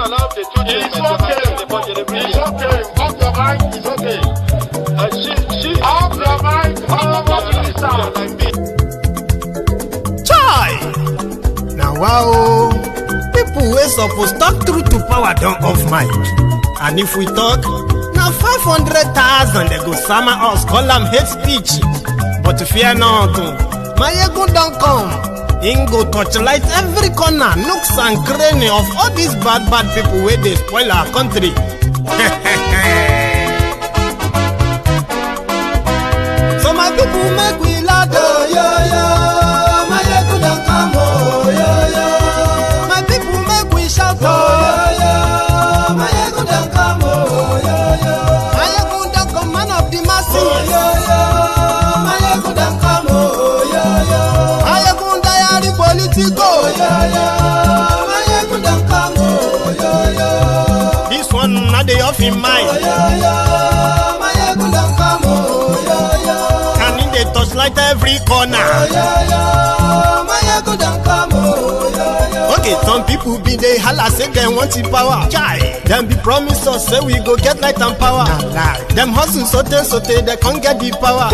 allow the children. It's okay. It's okay. Off your mind. It's okay. She off your mind. Chai! Now wow, people wey suppose talk truth to power don off mic. And if we talk, now 500,000 they go sama us, call them hate speech. But fear not, my ego don't come. Him go torchlight every corner, nooks and cranny of all these bad people where they spoil our country. So my people make we laugh, oh, yo. My ego don't come, oh, yo. My people make we shout, oh, yo. My ego don't come, oh, yo. My ego don't come, man of the masses, oh, yo. My ego don't come, oh, yo. My ego diary politico, yo. My ego don't come, oh, yo. This one not the off in mind, oh, yo. My ego don't come, oh, yo. Can in the touchlight every corner, oh, yo. My ego don't come, oh, yo. Okay, some people be they holla say they want the power. Chai, them be promise us say we go get light and power. Nah. Them hustle sote they can't get the power.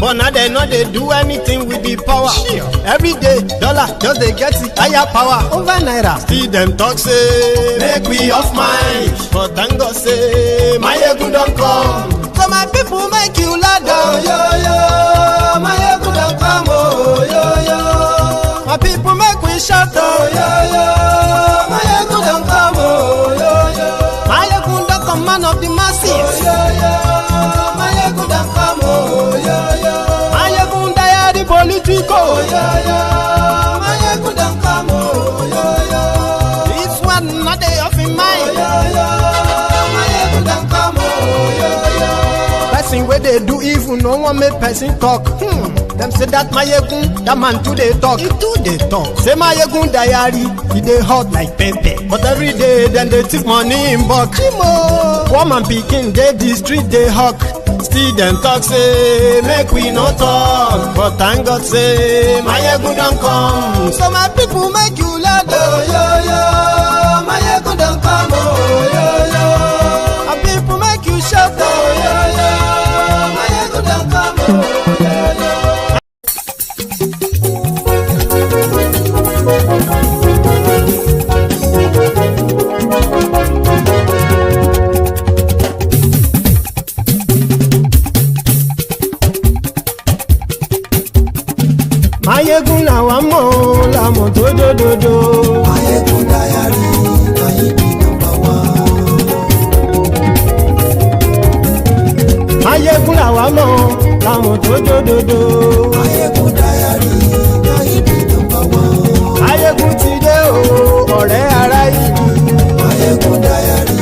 But now they know they do anything with the power. Sure. Every day, dollar just they get the higher power over naira. Still them talk say make we off mind. But thank God say my ego don't come. So my people make you laugh, oh, yo. My ego don't come, oh, yo. My people make we shout, oh, yo. My ego don't come, oh, yo. My ego don't come, man of the masses, oh, yo. My ego don't come, oh, yo. My ego diary politico, oh, yo. My ego don't come, oh, yo. This one not the off in mind, oh, yo. My ego don't come, oh, yo. Person where they do evil, no one make person talk. Them say that my egun, that man too they talk. He too they talk. Say my egun diary, he they hot like pepper. But every day then they take money in bulk. Woman picking they the street they hawk. Still them talk say make we no talk. But thank God say my egun don't come. So my people make you laugh, oh, yo. My egun don't come, oh, yo. My people make you shout, oh, yo. My egun don't come, oh, yo. Mayegun làwa mọ̀ làmọ̀ tó dòdòdò. Mayegun diary na he be number one. Mayegun làwa mọ̀ làmọ̀ tó dòdòdò. Mayegun diary na he be number one. Mayegun ti dé o ọ̀rẹ́ ara yìí. Mayegun diary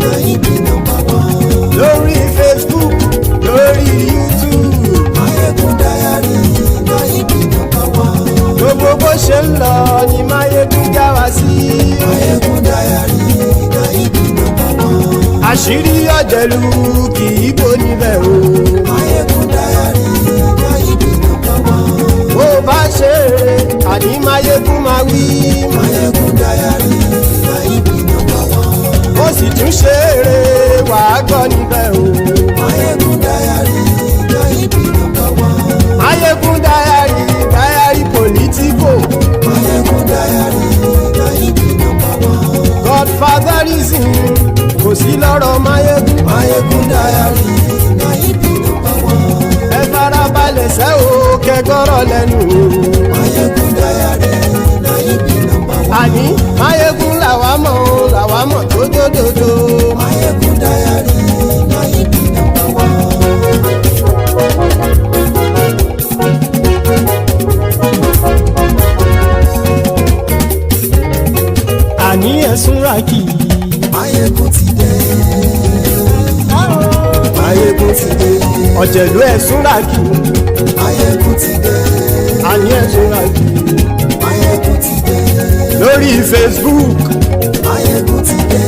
na he be number one. Lórí Facebook lórí YouTube. Mayegun diary na he be number one. Gbogbo bó ṣe ń lọ ni Mayegun já wa sí. Mayegun diary na he be number one. Àṣírí ọ̀jẹ̀lú kì í bò níbẹ̀ o. Mayegun diary na he be number one. Bó bá ṣe eré àní Mayegun máa wí. Mayegun diary na he be number one. Ó sì tún ṣe eré wàá gbọ́ níbẹ̀ o. Mayegun diary na he be number one. Mayegun diary politico. Mayegun diary na he be number one. Godfatherism kò sí lọ́rọ̀ Mayegun. Mayegun diary na he be number one. Ẹ farabalẹ̀ sẹ́ o kẹgọ́rọ̀ lẹ́nu o. Mayegun diary na he be number one. Àní Mayegun làwa mọ̀ tó dòdòdò. Mayegun diary na he be number one. Àní ẹ̀sùn ràkì. Mayegun ti dé. Mayegun ti dé. Ọ̀jẹ̀lú ẹ̀sùn ràkì. Mayegun ti dé. Àní ẹ̀sùn ràkì. Mayegun ti dé. Lórí Facebook. Mayegun ti dé.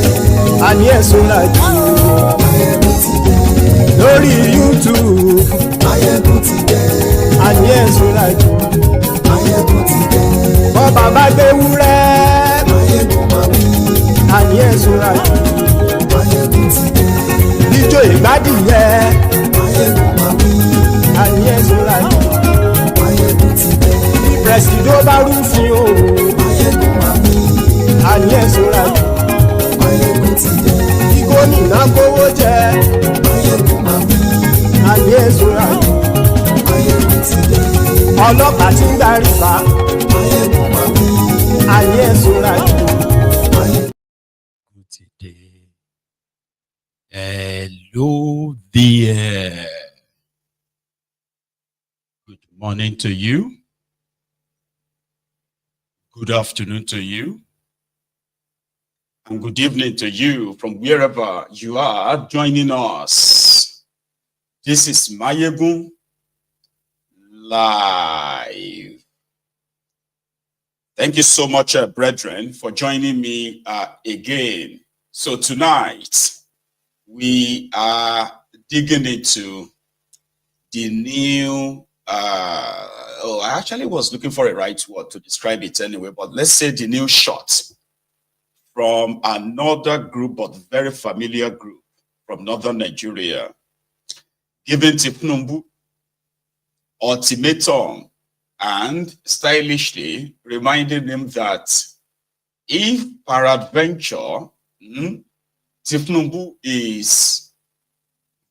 Àní ẹ̀sùn ràkì. Mayegun ti dé. Lórí YouTube. Mayegun ti dé. Àní ẹ̀sùn ràkì. Mayegun ti dé. Bọ́ bàbá gbé wúrẹ́. Mayegun máa wí. Àní ẹ̀sùn sọ́ra jù. Ijó ìgbádìyẹ. Ayé sọ́ra jù. Presido bá rúfin o. Ayé sọ́ra jù. Gómìnà kówó jẹ. Ayé sọ́ra jù. Ọlọ́pàá tí ń darí bá. Ayé sọ́ra jù. Hello there. Good morning to you. Good afternoon to you. And good evening to you from wherever you are joining us. This is Mayegun Live. Thank you so much, brethren, for joining me again. So tonight, we are digging into the new, I actually was looking for a right word to describe it anyway, but let's say the new shot from another group, but very familiar group from northern Nigeria, giving thiefnubu ultimatum and stylishly reminding him that if peradventure thiefnubu is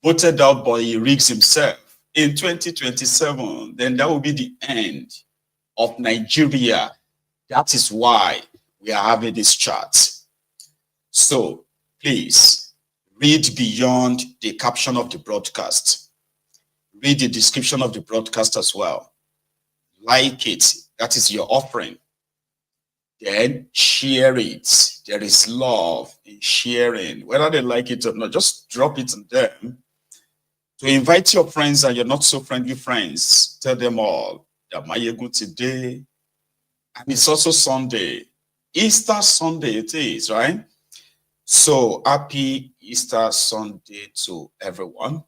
voted out but he rigs himself in 2027, then that will be the end of Nigeria. That is why we are having this chat. So please read beyond the caption of the broadcast. Read the description of the broadcast as well. Like it. That is your offering. Then share it. There is love in sharing. Whether they like it or not, just drop it on them. To invite your friends and your not so friendly friends. Tell them all that Mayegun today. And it's also Sunday. Easter Sunday it is, right? So happy Easter Sunday to everyone.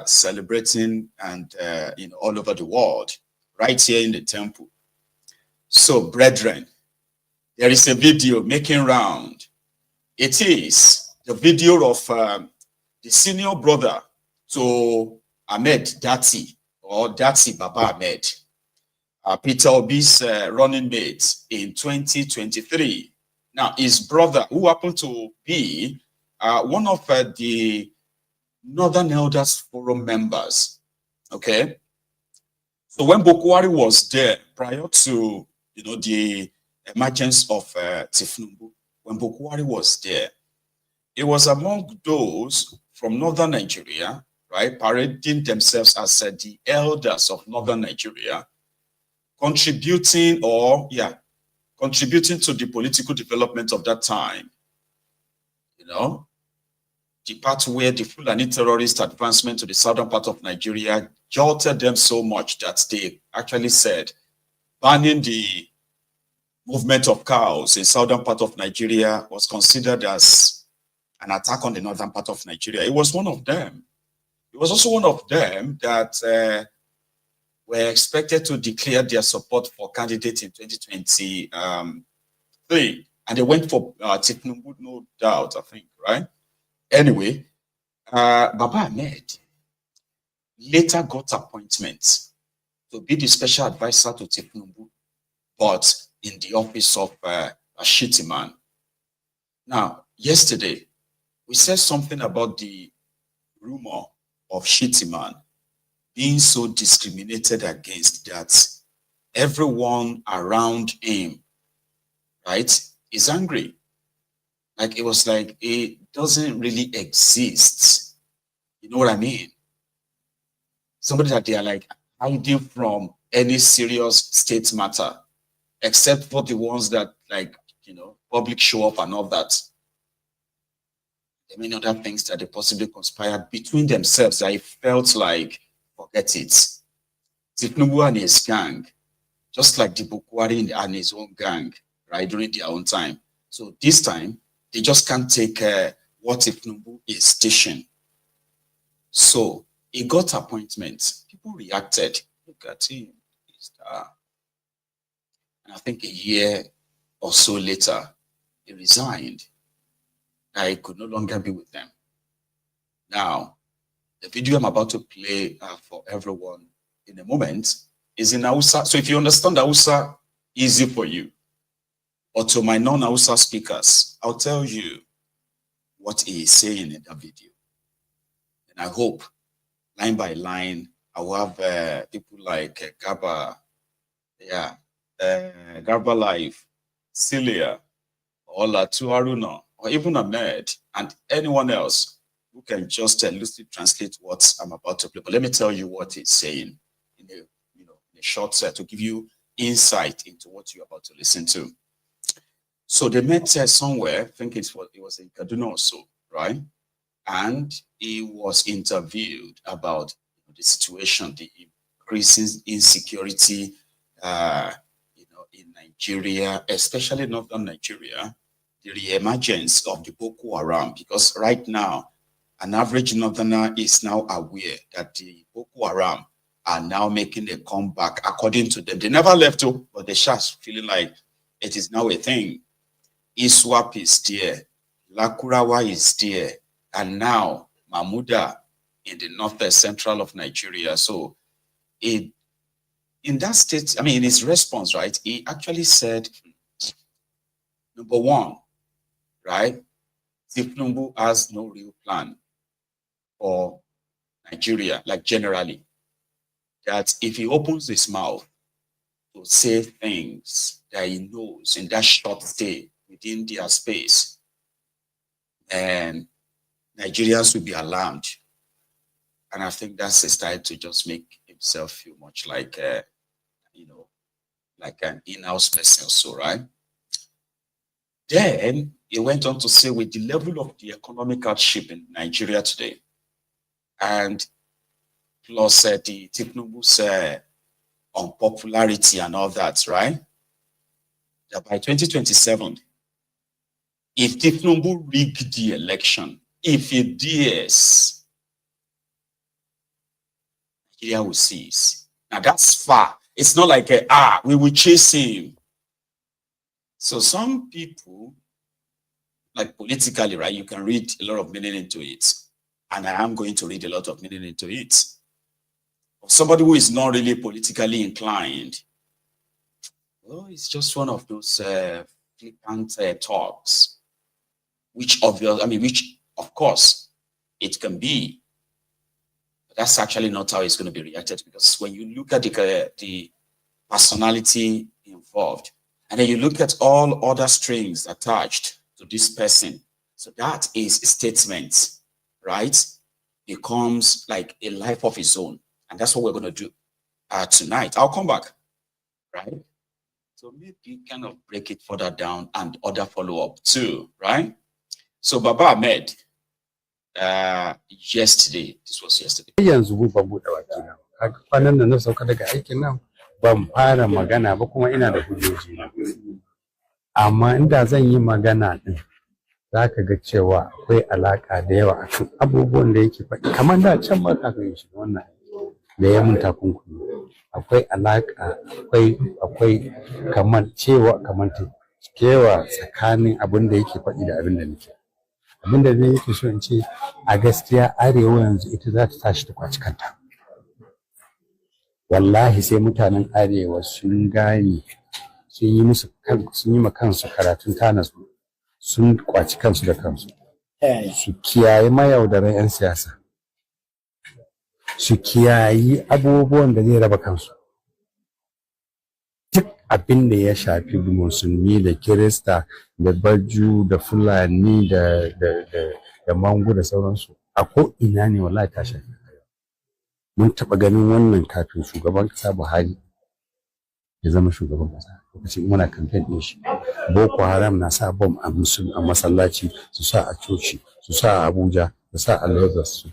Celebrating and all over the world. Right here in the temple. So, brethren, there is a video making round. It is the video of the senior brother to Ahmed Datti, or Datti Baba Ahmed, Peter Obi's running mate in 2023. Now, his brother, who happened to be one of the Northern Elders Forum members, okay? So when Bokwari was there, prior to the emergence of thiefnubu, when Bokwari was there, it was among those from northern Nigeria, right, parading themselves as the elders of northern Nigeria, contributing to the political development of that time. The part where the Fulani terrorist advancement to the southern part of Nigeria jolted them so much that they actually said banning the movement of cows in southern part of Nigeria was considered as an attack on the northern part of Nigeria. It was one of them. It was also one of them that were expected to declare their support for candidates in 2023. And they went for thiefnubu, no doubt, I think, right? Anyway, Baba Ahmed later got appointment to be the special advisor to thiefnubu, but in the office of a Shittyman. Now, yesterday, we said something about the rumor of Shittyman being so discriminated against that everyone around him, right, is angry. Like, it was like it doesn't really exist. You know what I mean? Somebody that they are like hiding from any serious state matter, except for the ones that public show up and all that. There are many other things that they possibly conspired between themselves that I felt like, forget it. thiefnubu and his gang, just like the Bokwari and his own gang, right, during their own time. So this time, they just can't take what thiefnubu is stationed. So he got appointments. People reacted. Look at him. And I think a year or so later, he resigned. I could no longer be with them. Now, the video I'm about to play for everyone in a moment is in Hausa. So if you understand Hausa, easy for you. But to my non-Hausa speakers, I'll tell you what he is saying in that video. And I hope, line by line, I will have people like Garba, Garba Life, Celia, or Latu Haruna, or even Ahmed, and anyone else who can just loosely translate what I'm about to play. But let me tell you what he's saying in a short set to give you insight into what you're about to listen to. So they met somewhere, I think it was in Kaduna or so, right? And he was interviewed about the situation, the increasing insecurity, in Nigeria, especially northern Nigeria, the re-emergence of the Boko Haram, because right now, an average northerner is now aware that the Boko Haram are now making a comeback, according to them. They never left, but they're just feeling like it is now a thing. Iswap is there, Lakurawa is there, and now Mamuhda in the northwest central of Nigeria. So in that state, I mean, in his response, right, he actually said, number one, right, ThisNubu has no real plan for Nigeria, like generally, that if he opens his mouth to say things that he knows in that short stay within their space, and Nigerians will be alarmed. And I think that's his style to just make himself feel much like, like an in-house person or so, right? Then he went on to say, with the level of the economic hardship in Nigeria today, and plus the ThisNubu's unpopularity and all that, right? That by 2027, if ThisNubu rigged the election, if he dares, Nigeria will cease. Now that's far. It's not like, we will chase him. So some people, like politically, right, you can read a lot of meaning into it. And I am going to read a lot of meaning into it. Somebody who is not really politically inclined, well, it's just one of those flippant talks, which of course it can be. But that's actually not how it's going to be reacted, because when you look at the personality involved, and then you look at all other strings attached to this person, so that is a statement, right? Becomes like a life of his own. And that's what we're going to do tonight. I'll come back, right? So maybe kind of break it further down and other follow-up too, right? So Baba Ahmed, yesterday, this was yesterday. Yanzu ba buɗe baki na. Kwanan nan na sauka daga aikin nan ban fara magana ba, kuma ina da hujjoji na. Amma inda zan yi magana din, zaka ga cewa akwai alaka da yawa akan abubuwan da yake faɗi. Kamar da can ba ka ga shi wannan da ya mun takunkumi. Akwai alaka, akwai kamar kewa tsakanin abin da yake faɗi da abin da nake. Abin da zai yake so in ce, a gaskiya Arewa yanzu ita za ta tashi ta kwaci kanta. Wallahi sai mutanen Arewa sun gane, sun yi ma kansu karatun tanasu, sun kwaci kansu da kansu. Su kiyaye mayaudaran 'yan siyasa, su kiyayi abubuwan da zai raba kansu. Duk abin da ya shafi musulmi da Kirista da Baju da Fulani da Mangu da sauransu, a ko ina ne wallahi ta shafi. Mun taɓa ganin wannan kafin shugaban ƙasa Buhari ya zama shugaban ƙasa. Lokacin muna kamfen ɗin shi, Boko Haram na sa bom a masallaci, su sa a coci, su sa a Abuja, su sa a Lagos.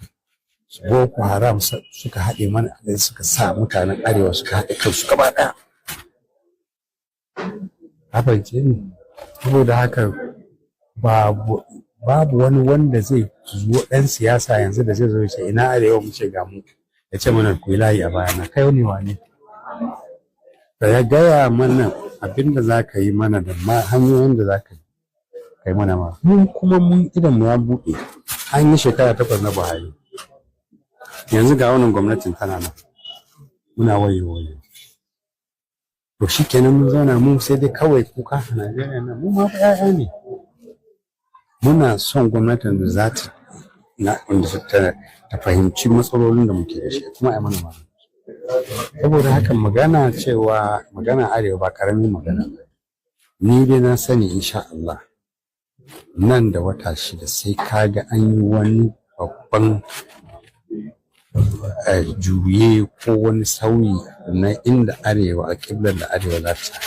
Boko Haram suka haɗe mana, suka sa mutanen Arewa suka haɗe kansu gaba ɗaya. Haka ce ne, saboda haka babu wani wanda zai zo ɗan siyasa yanzu da zai zo ya ce ina Arewa mu ce ga mu, ya ce mana ku yi layi a bayana. Kai wani wane? Da ya gaya mana abin da za ka yi mana da hanyoyin da za ka yi. aka yi mana ma mun kuma mun idan mu ya buɗe an yi shekara 8 na Buhari yanzu ga wannan gwamnatin tana nan muna wayo to shikenan mun zauna mu sai dai kawai kuka a Najeriya nan mu ma fa ƴaƴa ne muna son gwamnatin da za ta ta fahimci matsalolin da muke da shi kuma ai mana magana saboda haka magana cewa magana arewa ba karamin magana ba ni dai na sani insha Allah nan da wata 6 sai kaga an yi wani babban juye ko wani sauyi na inda arewa a kiblar da arewa za ta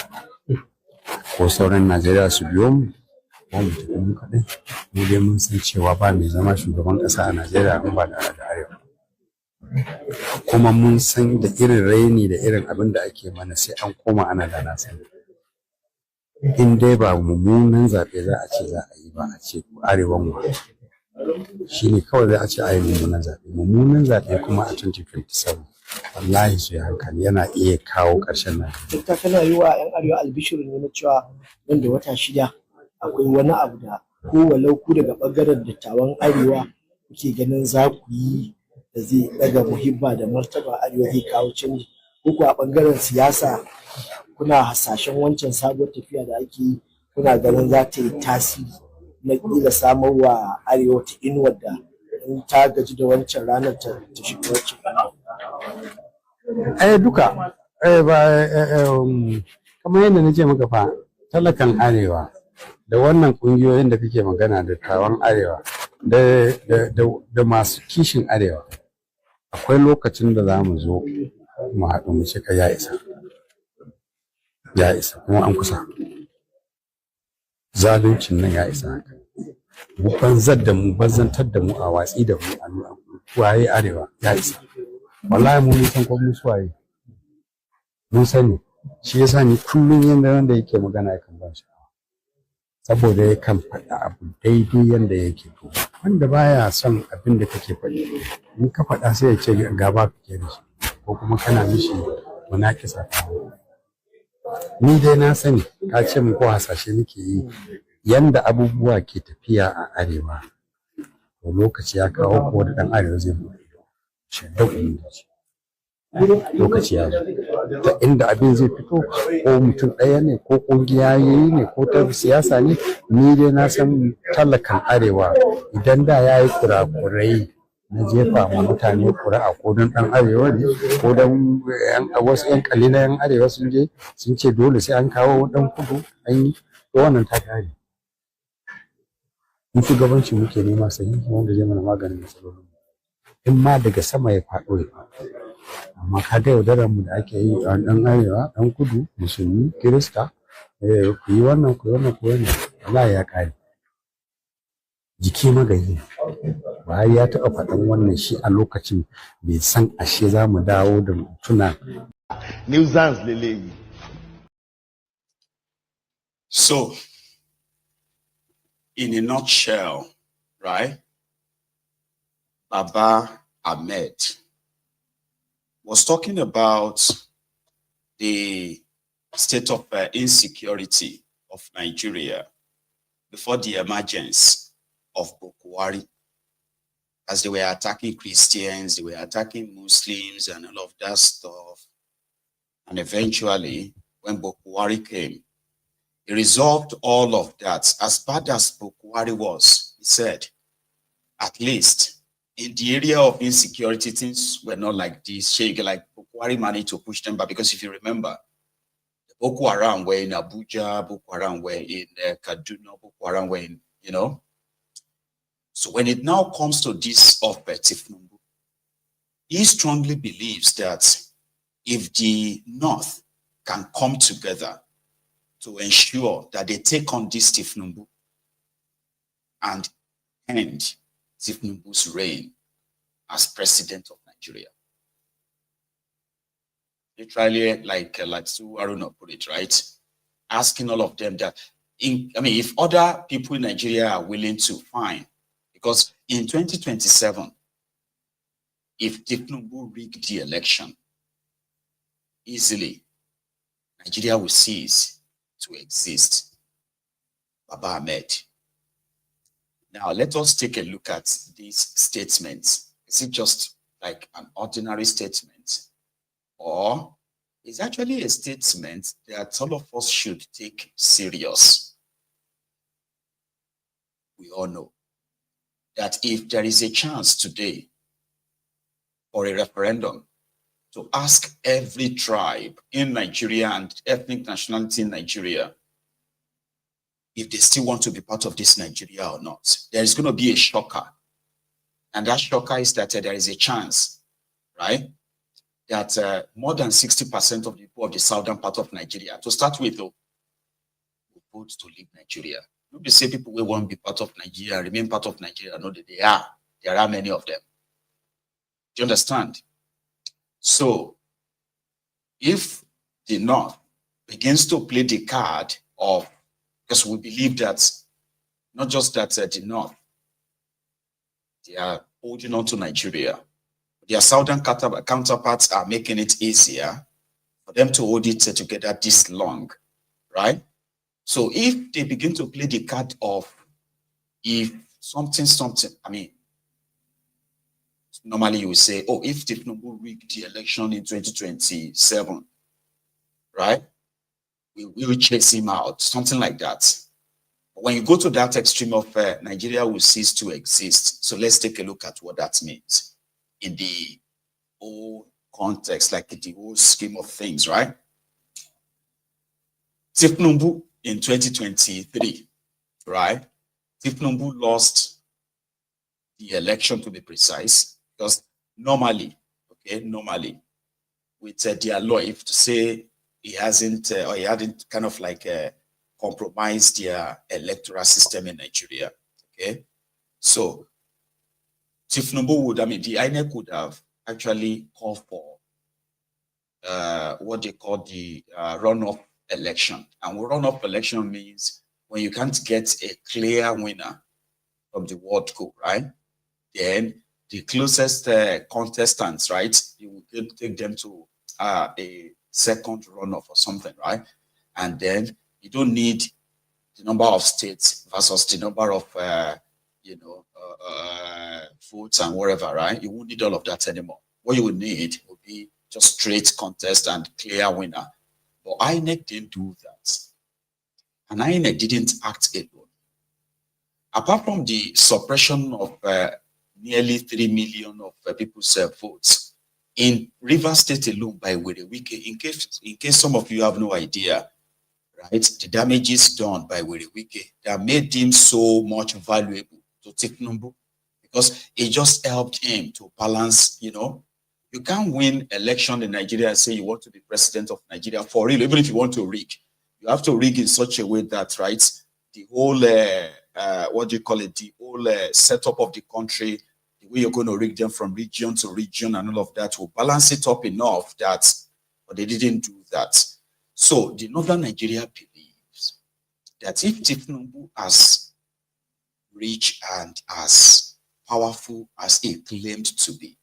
ko sauran Najeriya su biyo mu ba mu tafi mun kaɗai mu dai mun san cewa ba mai zama shugaban ƙasa a Najeriya in ba da arewa kuma mun san da irin raini da irin abin da ake mana sai an koma ana da na sani in dai ba mummunan zaɓe za a ce za a yi ba a ce arewan mu shi ne kawai za a ce a yi mummunan zaɓe kuma a 2027 wallahi su yi hankali yana iya kawo ƙarshen nan. Dokta kana yi wa 'yan arewa albishirin ne na cewa nan da wata 6 akwai wani abu da ko walau ku daga ɓangaren dattawan arewa kuke ganin za ku yi da zai ɗaga muhimma da martaba arewa zai kawo canji ko a ɓangaren siyasa kuna hasashen wancan sabuwar tafiya da ake yi kuna ganin za ta yi tasiri na ƙila samar wa arewa ta inuwar da in ta gaji da wancan ranar ta shiga wancan duka kamar yadda na ce maka fa talakan arewa da wannan ƙungiyoyin da kake magana da tawan arewa da masu kishin arewa akwai lokacin da za mu zo mu haɗu mu cika ya isa kuma an kusa zaluncin nan ya isa haka banzantar da mu a watsi da mu a waye arewa ya isa wallahi mun san ko mun suwaye mun sani shi yasa ni kullun yanda wanda yake magana yakan ban sha'awa saboda yakan faɗa abu daidai yanda yake to wanda baya son abin da kake faɗi in ka faɗa sai ya ce gaba kake da shi ko kuma kana mishi munakisa ni dai na sani ka ce min ko hasashe nake yi yanda abubuwa ke tafiya a arewa to lokaci ya kawo ko da dan arewa zai bude shedda ubangiji lokaci ya zo ta inda abin zai fito ko mutum ɗaya ne ko ƙungiya yayi ne ko ta siyasa ne ni dai na san talakan arewa idan da ya yi kurakurai na jefa ma mutane ƙuri'a ko don ɗan arewa ne ko don wasu 'yan ƙalilan 'yan arewa sun je sun ce dole sai an kawo ɗan kudu an yi to wannan ta kare in shugabanci muke nema sahihi wanda zai mana maganin matsalolin in ma daga sama ya faɗo ya faɗo amma ka ga yaudarar mu da ake yi a ɗan arewa ɗan kudu musulmi kirista ku yi wannan ku yi wannan ku yi wannan wallahi ya kare jiki magayi Buhari ya taɓa faɗan wannan shi a lokacin bai san ashe za mu dawo da tuna nuisance lele. So, in a nutshell, right, Baba Ahmed was talking about the state of insecurity of Nigeria before the emergence of Boko Haram, as they were attacking Christians, they were attacking Muslims and all of that stuff. And eventually, when Boko Haram came, he resolved all of that. As bad as Boko Haram was, he said, at least in the area of insecurity, things were not like this. Like Boko Haram managed to push them back, because if you remember, Boko Haram were in Abuja, Boko Haram were in Kaduna, Boko Haram were in, you know. So when it now comes to this of ThisNubu, he strongly believes that if the North can come together to ensure that they take on this ThisNubu and end ThisNubu's reign as president of Nigeria. Literally, like Aruna put it, right? Asking all of them that, if other people in Nigeria are willing to, fine. Because in 2027, if ThisNubu rigged the election, easily, Nigeria will cease to exist. Baba Ahmed Now, let us take a look at these statements. Is it just like an ordinary statement? Or is actually a statement that all of us should take serious? We all know that if there is a chance today for a referendum to ask every tribe in Nigeria and ethnic nationality in Nigeria if they still want to be part of this Nigeria or not, there is going to be a shocker. And that shocker is that there is a chance, right, that more than 60% of the people of the southern part of Nigeria, to start with, though, will vote to leave Nigeria. Nobody say people will want to be part of Nigeria, remain part of Nigeria. No, they are. There are many of them. Do you understand? So, if the North begins to play the card of, because we believe that not just that the North, they are holding on to Nigeria, their southern counterparts are making it easier for them to hold it together this long, right? So if they begin to play the card of, if something, I mean, normally you will say, oh, if ThisDay rigged the election in 2027, right, we will chase him out, something like that. But when you go to that extreme of Nigeria will cease to exist. So let's take a look at what that means in the whole context, like the whole scheme of things, right? ThisDay in 2023, right? ThisDay lost the election, to be precise, because normally, with their law, if to say he hasn't or he hadn't kind of like compromised their electoral system in Nigeria, okay? So ThisDay would, I mean, the INEC would have actually called for what they call the runoff election. And runoff election means when you can't get a clear winner from the ward code, right? Then the closest contestants, right? You will take them to a second runoff or something, right? And then you don't need the number of states versus the number of, votes and whatever, right? You won't need all of that anymore. What you would need would be just straight contest and clear winner. But INEC didn't do that. And INEC didn't act alone. Apart from the suppression of nearly 3 million of people's votes in Rivers State alone by Werewike, in case some of you have no idea, right? The damages done by Werewike that made him so much valuable to ThisDay, because it just helped him to balance, you can't win election in Nigeria and say you want to be president of Nigeria for real, even if you want to rig. You have to rig in such a way that, right, the whole, the whole setup of the country, the way you're going to rig them from region to region and all of that will balance it up enough that, but they didn't do that. So the Northern Nigeria believes that if ThisDay as rich and as powerful as he claimed to be,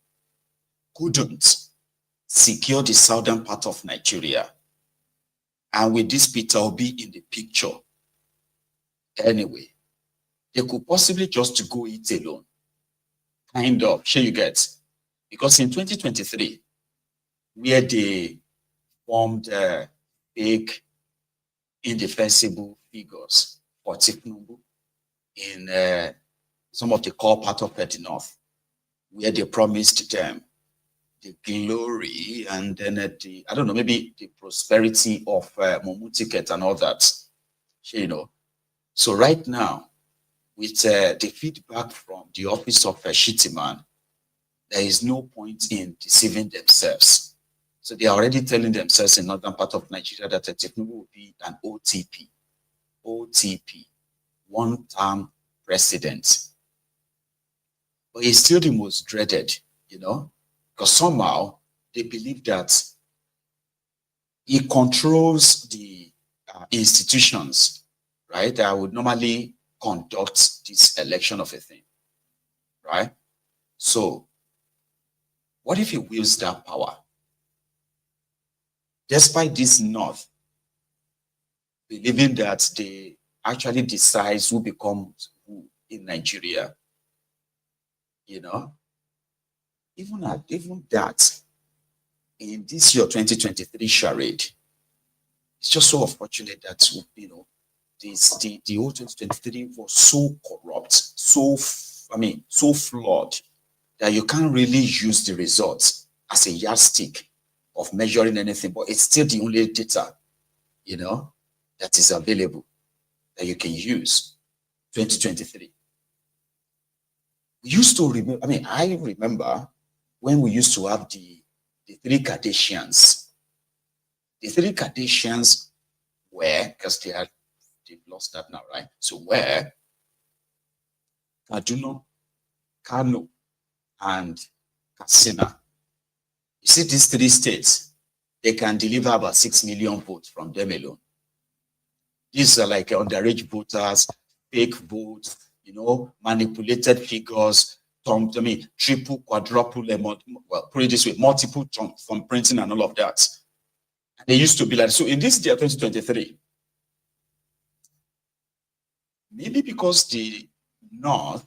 couldn't secure the southern part of Nigeria, and with this Peter Obi in the picture, anyway, they could possibly just go it alone. Kind of, sure you get. Because in 2023, where they formed big, indefensible figures for ThisDay in some of the core part of the North, where they promised them the glory and then the, I don't know, maybe the prosperity of Momu ticket and all that, So right now, with the feedback from the office of Shittyman, there is no point in deceiving themselves. So they are already telling themselves in northern part of Nigeria that ThisDay will be an OTP, one-term president. But he's still the most dreaded, because somehow they believe that he controls the institutions, right, that would normally conduct this election of a thing, right? So what if he wields that power? Despite this North believing that they actually decides who becomes who in Nigeria. You know, even that, in this year 2023 charade, it's just so unfortunate that, you know, the whole 2023 was so corrupt, so flawed, that you can't really use the results as a yardstick of measuring anything. But it's still the only data, you know, that is available that you can use. 2023. We used to remember, I remember when we used to have the three Kardashians. The three Kardashians were, because they've lost that now, right? So where Kaduna, Kano, and Katsina. You see these three states, they can deliver about 6 million votes from them alone. These are like underage voters, fake votes, you know, manipulated figures, triple, quadruple, well, put it this way, multiple from printing and all of that. And they used to be like, so in this year, 2023, maybe because the North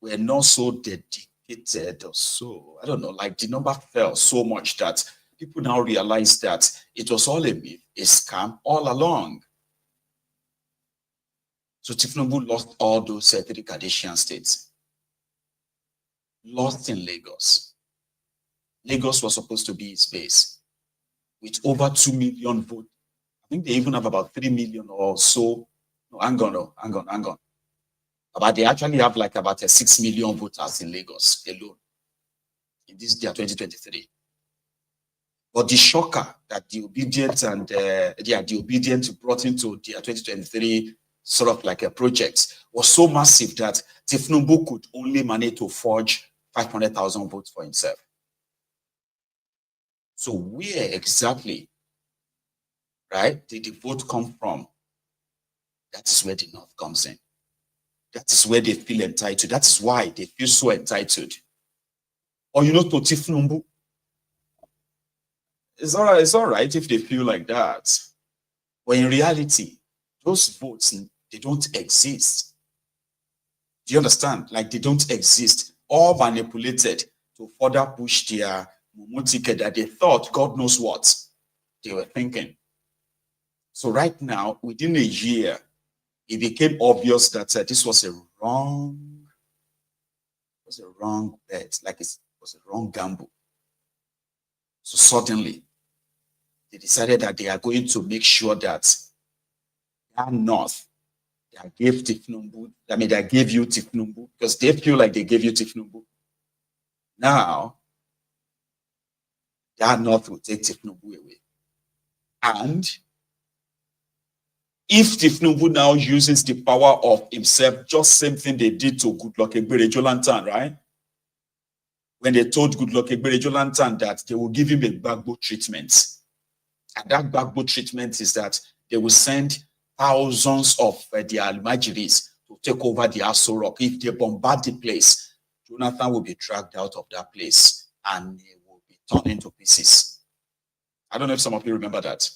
were not so dedicated or so, I don't know, like the number fell so much that people now realize that it was all a myth, a scam all along. So ThisNubu lost all those three Kardashian states. Lost in Lagos. Lagos was supposed to be its base with over 2 million votes. I think they even have about 3 million or so. No, hang on. But they actually have like about 6 million voters in Lagos alone in this year 2023. But the shocker that the obedient and the obedient brought into the 2023 sort of like a project was so massive that ThisNubu could only manage to forge 500,000 votes for himself. So where exactly, right, did the vote come from? That is where the North comes in. That is where they feel entitled. That is why they feel so entitled. Or you know, to ThisNubu, it's all right if they feel like that. But in reality, those votes, they don't exist. Do you understand? Like they don't exist. All manipulated to further push their Mumu ticket that they thought God knows what they were thinking. So right now, within a year, it became obvious that this was a wrong bet, like it was a wrong gamble. So suddenly, they decided that they are going to make sure that North, they gave ThisNubu, they gave you ThisNubu, because they feel like they gave you ThisNubu. Now, that North will take ThisNubu away. And if ThisNubu now uses the power of himself, just same thing they did to Goodluck Ebele Jonathan, right? When they told Goodluck Ebele Jonathan that they will give him a backboat treatment. And that backboat treatment is that they will send thousands of the Almajiris to take over the Aso Rock. If they bombard the place, Jonathan will be dragged out of that place and he will be torn into pieces. I don't know if some of you remember that.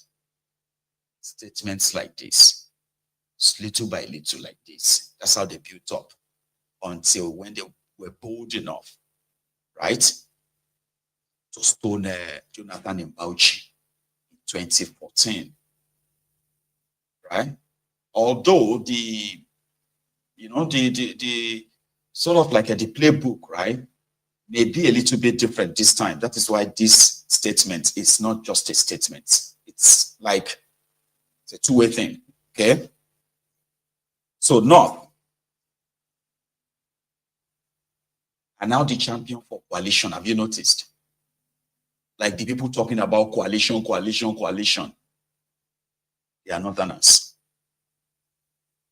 Statements like this, little by little like this. That's how they built up until when they were bold enough, right, to stone Jonathan in Bauchi in 2014, right? Although the sort of like the playbook, right, may be a little bit different this time. That is why this statement is not just a statement. It's like it's a two-way thing, okay? So North are now the champion for coalition. Have you noticed? Like the people talking about coalition. They are Northerners.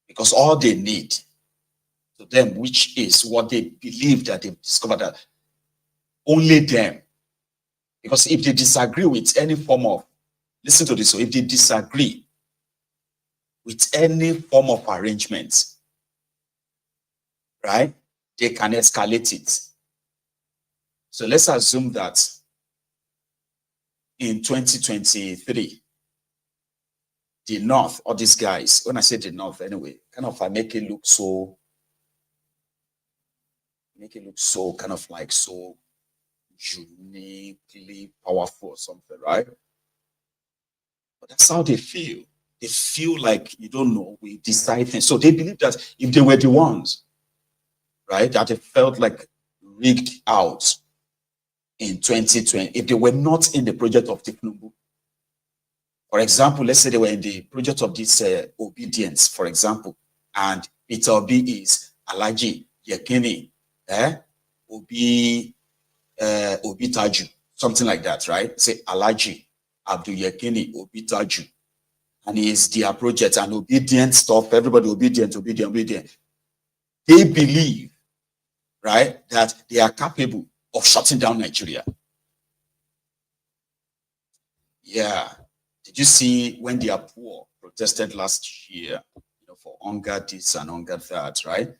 Because all they need to them, which is what they believe that they've discovered, that only them. Because if they disagree with any form of, listen to this, so if they disagree with any form of arrangement, right, they can escalate it. So let's assume that in 2023, the North, or these guys, when I say the North anyway, kind of I make it look so make it look so kind of like so uniquely powerful or something, right? But that's how they feel. They feel like, you don't know, we decide things. So they believe that if they were the ones, right, that it felt like rigged out in 2020, if they were not in the project of ThisNubu, for example, let's say they were in the project of this obedience, for example, and Peter Obi is Alhaji Yekini, Obi Taju, something like that, right? Say Alhaji Abdul Yekini Obi Taju, and he is their project and obedient stuff. Everybody obedient. They believe, right, that they are capable of shutting down Nigeria. Yeah. Did you see when they are poor protested last year, for hunger this and hunger that, right?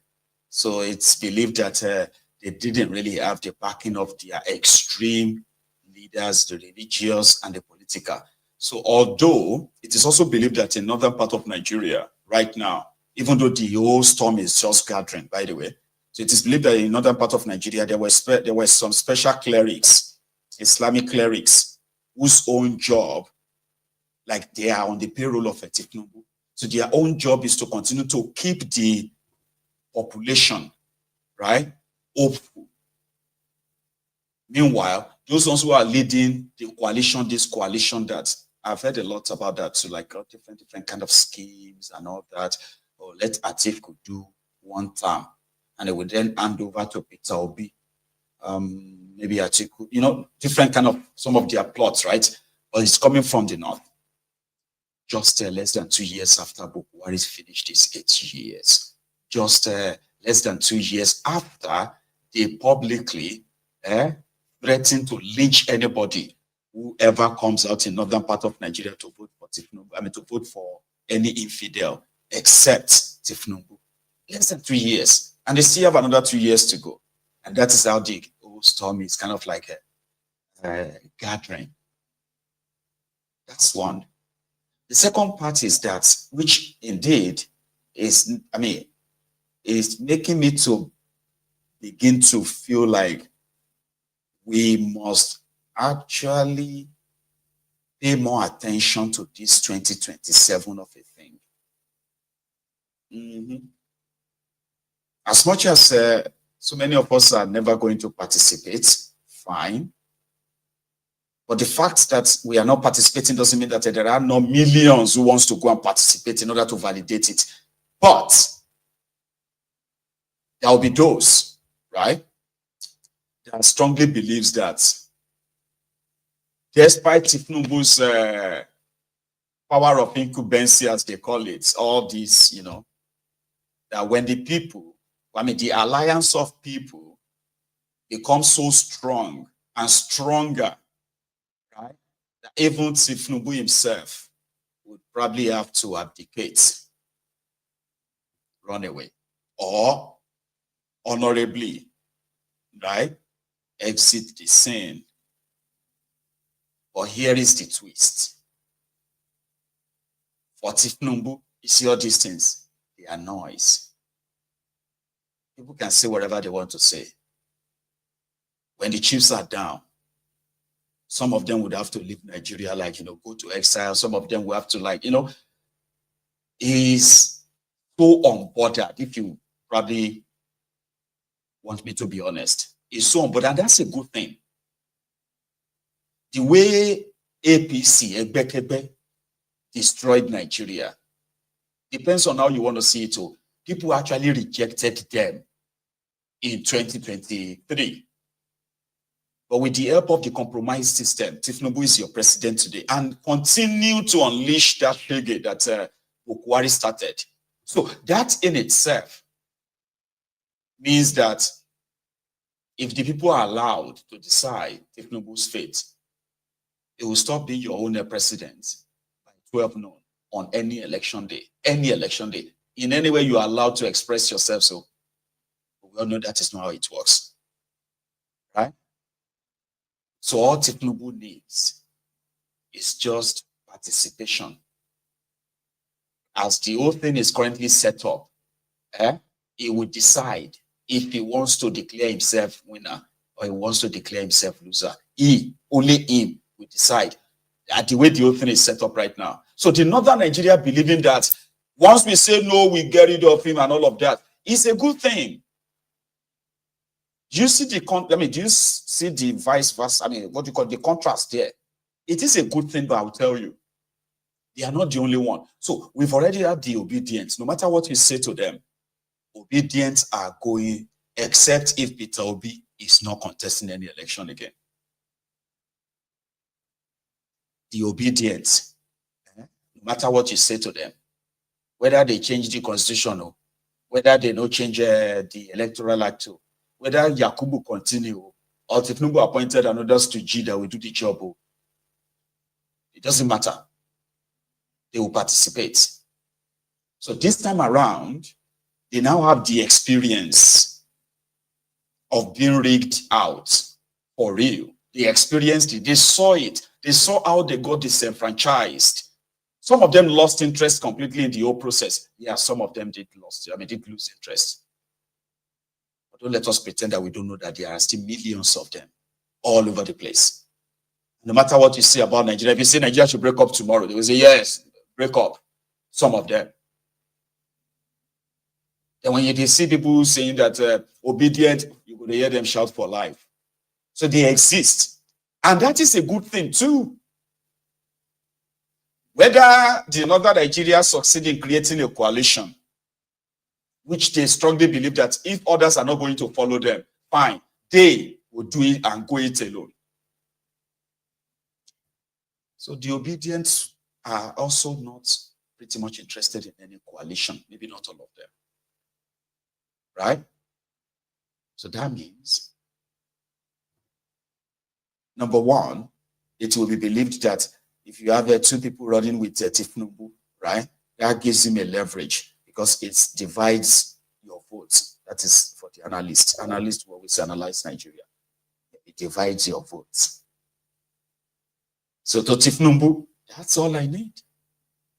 So it's believed that they didn't really have the backing of their extreme leaders, the religious and the political. So although it is also believed that in northern part of Nigeria right now, even though the whole storm is just gathering, by the way, so it is believed that in northern part of Nigeria, there were some special clerics, Islamic clerics, whose own job, like they are on the payroll of a thiefnubu. So their own job is to continue to keep the population, right, hopeful. Meanwhile, those ones who are leading the coalition, this coalition that, I've heard a lot about that, so like different kind of schemes and all that, or let Atiku do one term, and they would then hand over to Peter Obi, maybe Atiku, different kind of, some of their plots, right? But it's coming from the north. Just less than 2 years after Buhari's finished his 8 years. Just less than 2 years after they publicly threatened to lynch anybody who ever comes out in northern part of Nigeria to vote for ThisNubu, to vote for any infidel except ThisNubu. Less than 3 years. And they still have another 2 years to go. And that is how the whole storm is kind of like a gathering. That's one. The second part is that, which indeed is, is making me to begin to feel like we must actually pay more attention to this 2027 of a thing. As much as so many of us are never going to participate, fine. But the fact that we are not participating doesn't mean that there are no millions who wants to go and participate in order to validate it. But there will be those, right, that strongly believes that despite ThisNubu's power of incumbency, as they call it, all these, that when the people, the alliance of people becomes so strong and stronger, right, that even ThisNubu himself would probably have to abdicate, run away, or honorably, right, exit the scene. But here is the twist. For ThisNubu, you see all these things, they are noise. People can say whatever they want to say. When the chiefs are down, some of them would have to leave Nigeria, go to exile. Some of them will have to, he's so unbothered, if you probably want me to be honest. He's so unbothered, and that's a good thing. The way APC, Egbekebe, destroyed Nigeria depends on how you want to see it. People actually rejected them in 2023. But with the help of the compromise system, ThisNubu is your president today and continue to unleash that frigate that Kwara started. So that in itself means that if the people are allowed to decide ThisNubu's fate, it will stop being your own president by 12 noon on any election day. Any election day. In any way you are allowed to express yourself. So we all know that is not how it works. Right? So all ThisNubu needs is just participation. As the whole thing is currently set up, it will decide if he wants to declare himself winner or he wants to declare himself loser. Only him will decide the way the whole thing is set up right now. So the Northern Nigeria believing that once we say no, we get rid of him and all of that, it's a good thing. Do you see the do you see the vice versa? What do you call the contrast there? It is a good thing, but I'll tell you, they are not the only one. So we've already had the obedience. No matter what you say to them, obedience are going, except if Peter Obi is not contesting any election again. The obedience, no matter what you say to them, whether they change the constitution or whether they don't change the electoral act, whether Yakubu continue or Tinubu appointed another stooge that will do the job, it doesn't matter. They will participate. So this time around, they now have the experience of being rigged out for real. They experienced it. They saw it. They saw how they got disenfranchised. Some of them lost interest completely in the whole process. Yeah, some of them did lose interest. But don't let us pretend that we don't know that there are still millions of them all over the place. No matter what you say about Nigeria, if you say Nigeria should break up tomorrow, they will say, yes, break up. Some of them. And when you see people saying that obedient, you're going to hear them shout for life. So they exist. And that is a good thing too. Whether the Northern Nigeria succeed in creating a coalition, which they strongly believe that if others are not going to follow them, fine, they will do it and go it alone. So the obedients are also not pretty much interested in any coalition, maybe not all of them. Right? So that means, number one, it will be believed that if you have two people running with thiefnubu, right, that gives him a leverage because it divides your votes. That is for the analysts. Analysts will always analyze Nigeria. It divides your votes. So to thiefnubu, that's all I need.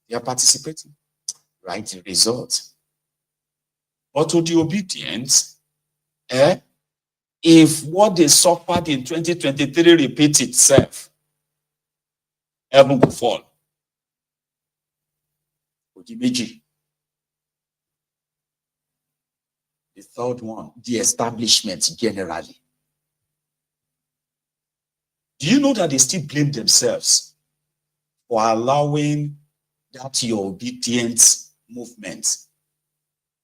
They are participating. Right, the result. But to the obedient, if what they suffered in 2023 repeats itself, heaven will fall. The third one, the establishment generally. Do you know that they still blame themselves for allowing that your obedience movement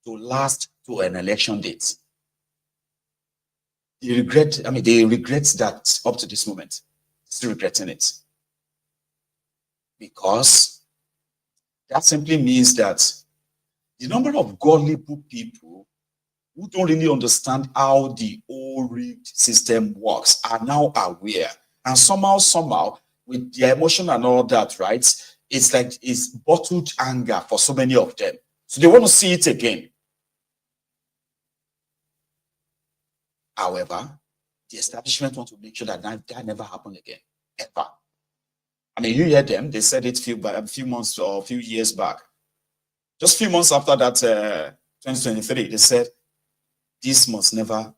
to last to an election date? They regret that up to this moment. Still regretting it. Because that simply means that the number of gullible people who don't really understand how the whole rigged system works are now aware. And somehow, with their emotion and all that, right? It's like it's bottled anger for so many of them. So they want to see it again. However, the establishment wants to make sure that that never happened again, ever. You hear them, they said it a few months or a few years back. Just a few months after that, 2023, they said, this must never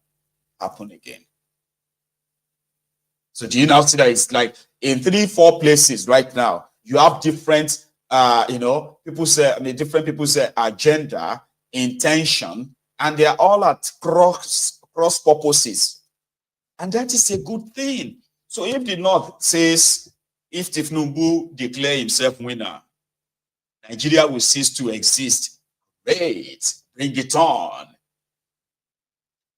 happen again. So do you now see that it's like in 3-4 places right now, you have different, different people's agenda, intention, and they are all at cross purposes. And that is a good thing. So if the North says, if thiefnubu declare himself winner, Nigeria will cease to exist. Great, bring it on.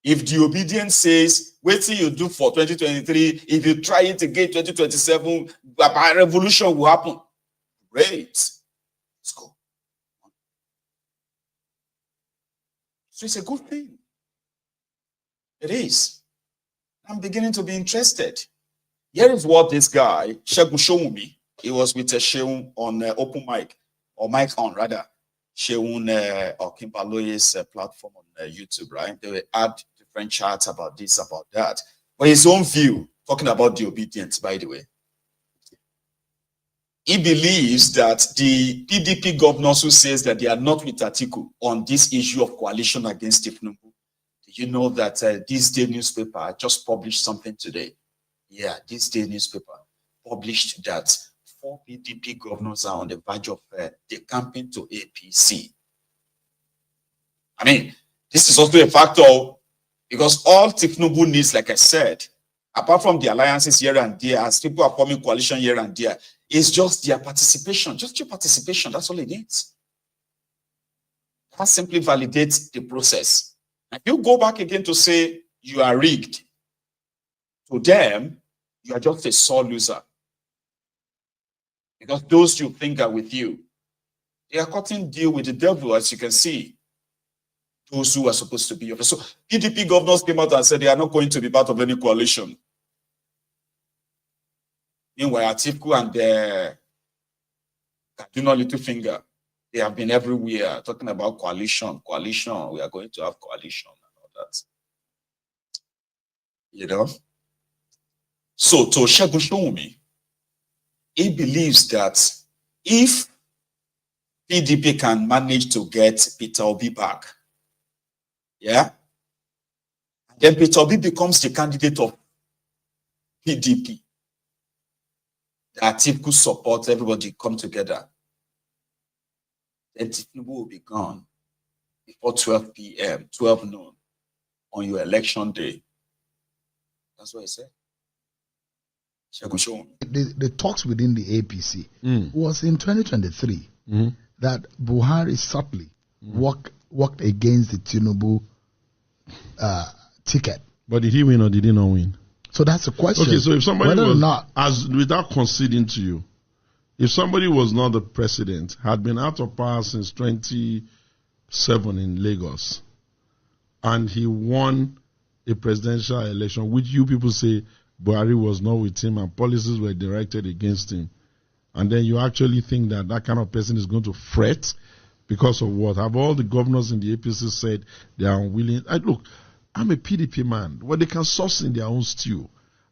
If the obedience says, wait till you do for 2023, if you try it again 2027, a revolution will happen. Great. Let's go. So it's a good thing. It is. I'm beginning to be interested. Here is what this guy, Sowunmi, he was with Sheun on open mic, or mic on rather, Sheun or Kimbaloye's platform on YouTube, right? They will add different charts about this, about that. But his own view, talking about the obedience, by the way, he believes that the PDP governors who says that they are not with Atiku on this issue of coalition against thiefnubu, they you know that ThisDay Newspaper just published something today? Yeah, ThisDay Newspaper published that 4 PDP governors are on the verge of decamping to APC. I mean, this is also a factor because all thiefnubu needs, like I said, apart from the alliances here and there, as people are forming coalition here and there, is just their participation. Just your participation, that's all it needs. That simply validates the process. If you go back again to say you are rigged, to them, you are just a sore loser. Because those you think are with you, they are cutting deal with the devil, as you can see. Those who are supposed to be your friends. So PDP governors came out and said they are not going to be part of any coalition. Meanwhile, Atiku and Kaduna Littlefinger, they have been everywhere talking about coalition. We are going to have coalition and all that. You know? So to Sowunmi, he believes that if PDP can manage to get Peter Obi back, yeah, then Peter Obi becomes the candidate of PDP. The Atiku support, everybody come together. Then Tinubu will be gone before 12 p.m., 12 noon on your election day. That's what he said. The talks within the APC was in 2023 that Buhari subtly worked against the Tinubu ticket. But did he win or did he not win? So that's the question. Okay, so if somebody was not, without conceding to you, if somebody was not the president, had been out of power since 2007 in Lagos, and he won a presidential election, which you people say Buhari was not with him and policies were directed against him, and then you actually think that that kind of person is going to fret because of what? Have all the governors in the APC said they are unwilling? Look, I'm a PDP man. Well, they can sauce in their own stew.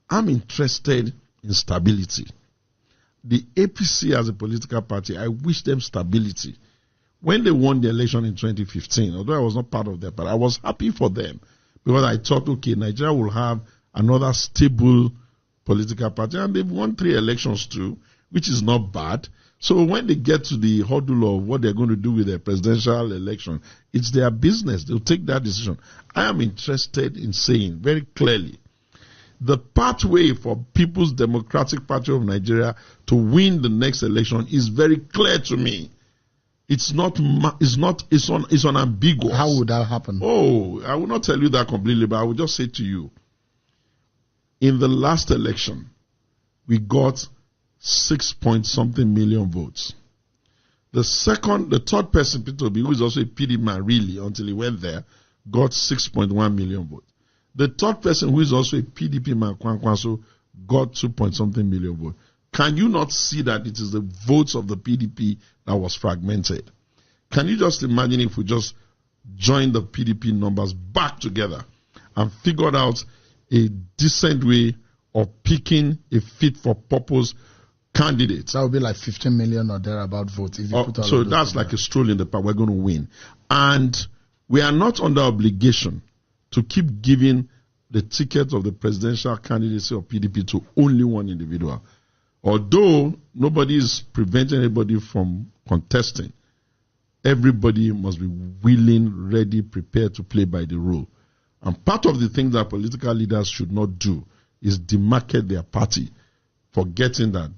I'm interested in stability. The APC as a political party, I wish them stability. When they won the election in 2015, although I was not part of that, but I was happy for them because I thought, okay, Nigeria will have another stable political party, and they've won 3 elections too, which is not bad. So when they get to the hurdle of what they're going to do with their presidential election, it's their business. They'll take that decision. I am interested in saying very clearly, the pathway for People's Democratic Party of Nigeria to win the next election is very clear to me. It's unambiguous. How would that happen? Oh, I will not tell you that completely, but I will just say to you, in the last election, we got 6-point-something million votes. The third person, Peter Obi, who is also a PD man really until he went there, got 6.1 million votes. The third person, who is also a PDP man, Kwankwaso, got 2-point-something million votes. Can you not see that it is the votes of the PDP that was fragmented? Can you just imagine if we just joined the PDP numbers back together and figured out a decent way of picking a fit-for-purpose candidate? That would be like 15 million or thereabout votes. If you put all so of that's like a stroll in the park. We're going to win. And we are not under obligation to keep giving the ticket of the presidential candidacy of PDP to only one individual. Although nobody is preventing anybody from contesting, everybody must be willing, ready, prepared to play by the rule. And part of the thing that political leaders should not do is demarcate their party, forgetting that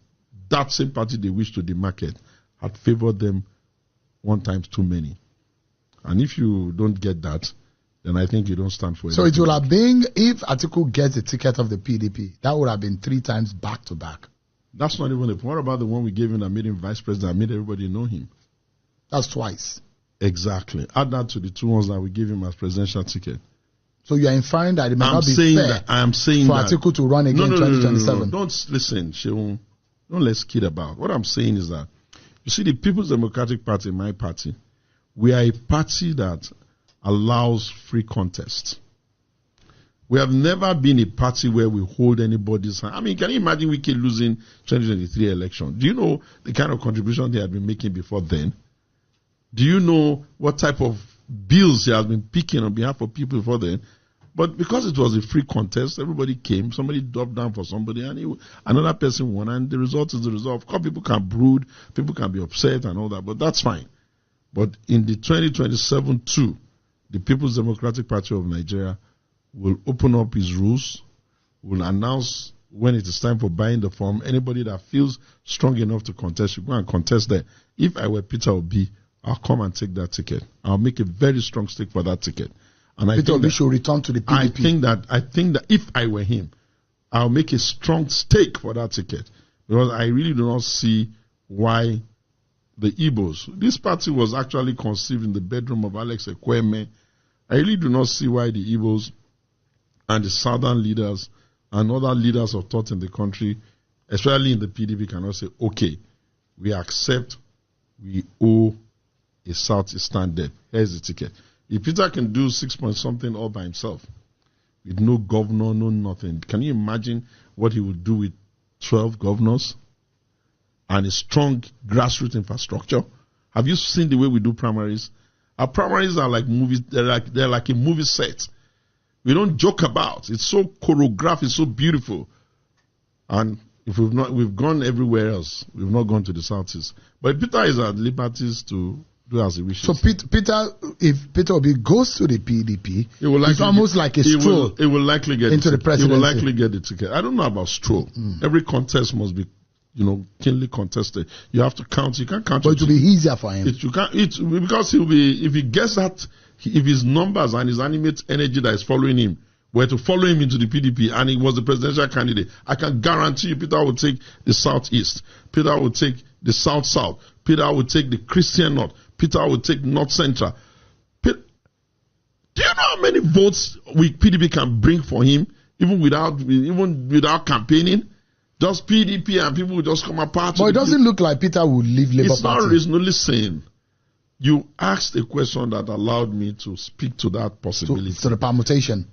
that same party they wish to demarcate had favored them 1 times too many. And if you don't get that, then I think you don't stand for it. So it would have been, if Atiku gets the ticket of the PDP, that would have been 3 times back to back. That's not even the point. What about the one we gave him that made him vice president and made everybody know him? That's twice. Exactly. Add that to the 2 ones that we gave him as presidential ticket. So you are inferring that it may not be fair I am saying for that Atiku to run again in 2027. No. Don't listen, Sheung. Don't let's kid about. What I'm saying is that, you see, the People's Democratic Party, my party, we are a party that allows free contest. We have never been a party where we hold anybody's hand. I mean, can you imagine Wike losing 2023 election? Do you know the kind of contribution they had been making before then? Do you know what type of bills he has been picking on behalf of people before then? But because it was a free contest, everybody came, somebody dropped down for somebody, and another person won, and the result is the result. Of course, people can brood, people can be upset and all that, but that's fine. But in the 2027 too, the People's Democratic Party of Nigeria will open up its rules, will announce when it is time for buying the form. Anybody that feels strong enough to contest should go and contest there. If I were Peter Obi, I'll come and take that ticket. I'll make a very strong stake for that ticket. And Peter Obi should return to the PDP. I think that if I were him, I'll make a strong stake for that ticket, because I really do not see why the Igbos. This party was actually conceived in the bedroom of Alex Ekweme. I really do not see why the Igbos and the southern leaders and other leaders of thought in the country, especially in the PDP, cannot say, okay, we accept, we owe a southeastern debt. Here's the ticket. If Peter can do 6 point something all by himself, with no governor, no nothing, can you imagine what he would do with 12 governors and a strong grassroots infrastructure? Have you seen the way we do primaries? Our primaries are like movies. They're like a movie set. We don't joke about. It's so choreographed. It's so beautiful. And if we've gone everywhere else. We've not gone to the southeast. But Peter is at liberties to do as he wishes. So Peter, if Peter Obi goes to the PDP, it's almost like a stroll. It will likely get into the presidency. It will likely get the ticket. I don't know about stroll. Every contest must be, keenly contested. You have to count. You can't count. But it will be easier for him. Because he'll be, if he gets that, if his numbers and his animate energy that is following him were to follow him into the PDP and he was the presidential candidate, I can guarantee you Peter will take the southeast. Peter will take the south-south. Peter will take the Christian north. Peter will take north central. Do you know how many votes PDP can bring for him, even without campaigning? Just PDP and people will just come apart. But it doesn't look like Peter will leave Labour Party. It's not reasonable. Listen, you asked a question that allowed me to speak to that possibility. To the permutation.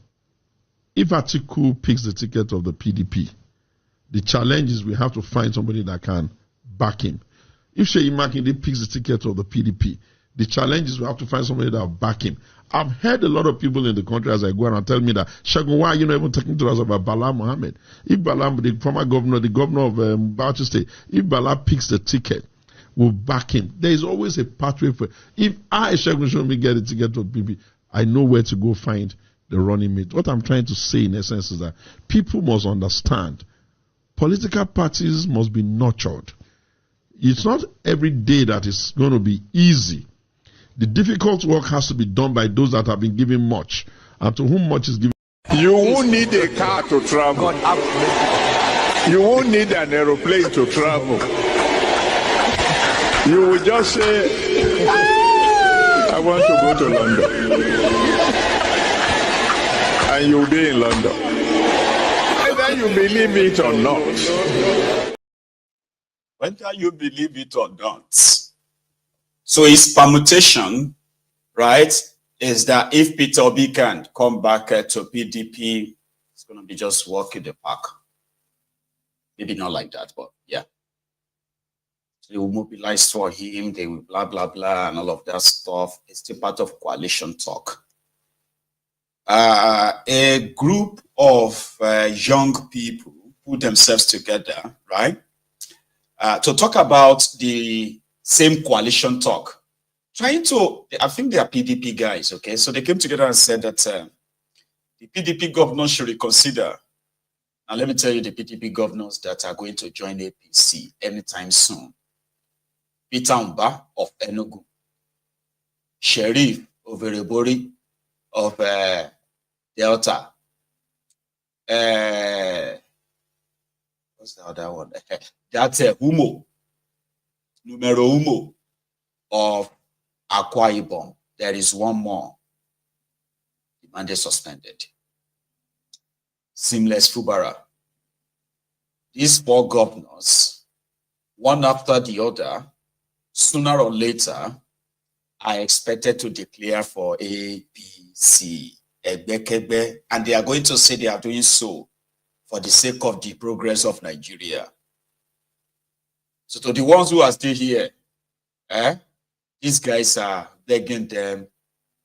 If Atiku picks the ticket of the PDP, the challenge is we have to find somebody that can back him. If Seyi Makinde picks the ticket of the PDP, the challenge is we have to find somebody that will back him. I've heard a lot of people in the country as I go around tell me that, Shagun, why are you not even talking to us about Bala Mohammed? If Bala, the former governor, the governor of Bauchi State, if Bala picks the ticket, we'll back him. There is always a pathway for. If I, Shagun Shomi, get a ticket to PDP, I know where to go find the running mate. What I'm trying to say in essence is that people must understand political parties must be nurtured. It's not every day that it's going to be easy. The difficult work has to be done by those that have been given much, and to whom much is given. You won't need a car to travel. You won't need an aeroplane to travel. You will just say, I want to go to London. And you'll be in London. Whether you believe it or not. Whether you believe it or not. So his permutation, right, is that if Peter Obi can come back to PDP, it's going to be just walk in the park. Maybe not like that, but yeah. They will mobilize for him, they will blah, blah, blah, and all of that stuff. It's still part of coalition talk. A group of young people put themselves together, right, to talk about the same coalition talk. I think they are PDP guys, okay? So they came together and said that the PDP governors should reconsider. Now let me tell you the PDP governors that are going to join APC anytime soon. Mbah of Enugu, Sheriff of Erebori of Delta. What's the other one? That's Umo of Akwa Ibom. There is one more. The mandate suspended. Seamless Fubara. These 4 governors, one after the other, sooner or later, are expected to declare for APC, and they are going to say they are doing so for the sake of the progress of Nigeria. So to the ones who are still here, these guys are begging them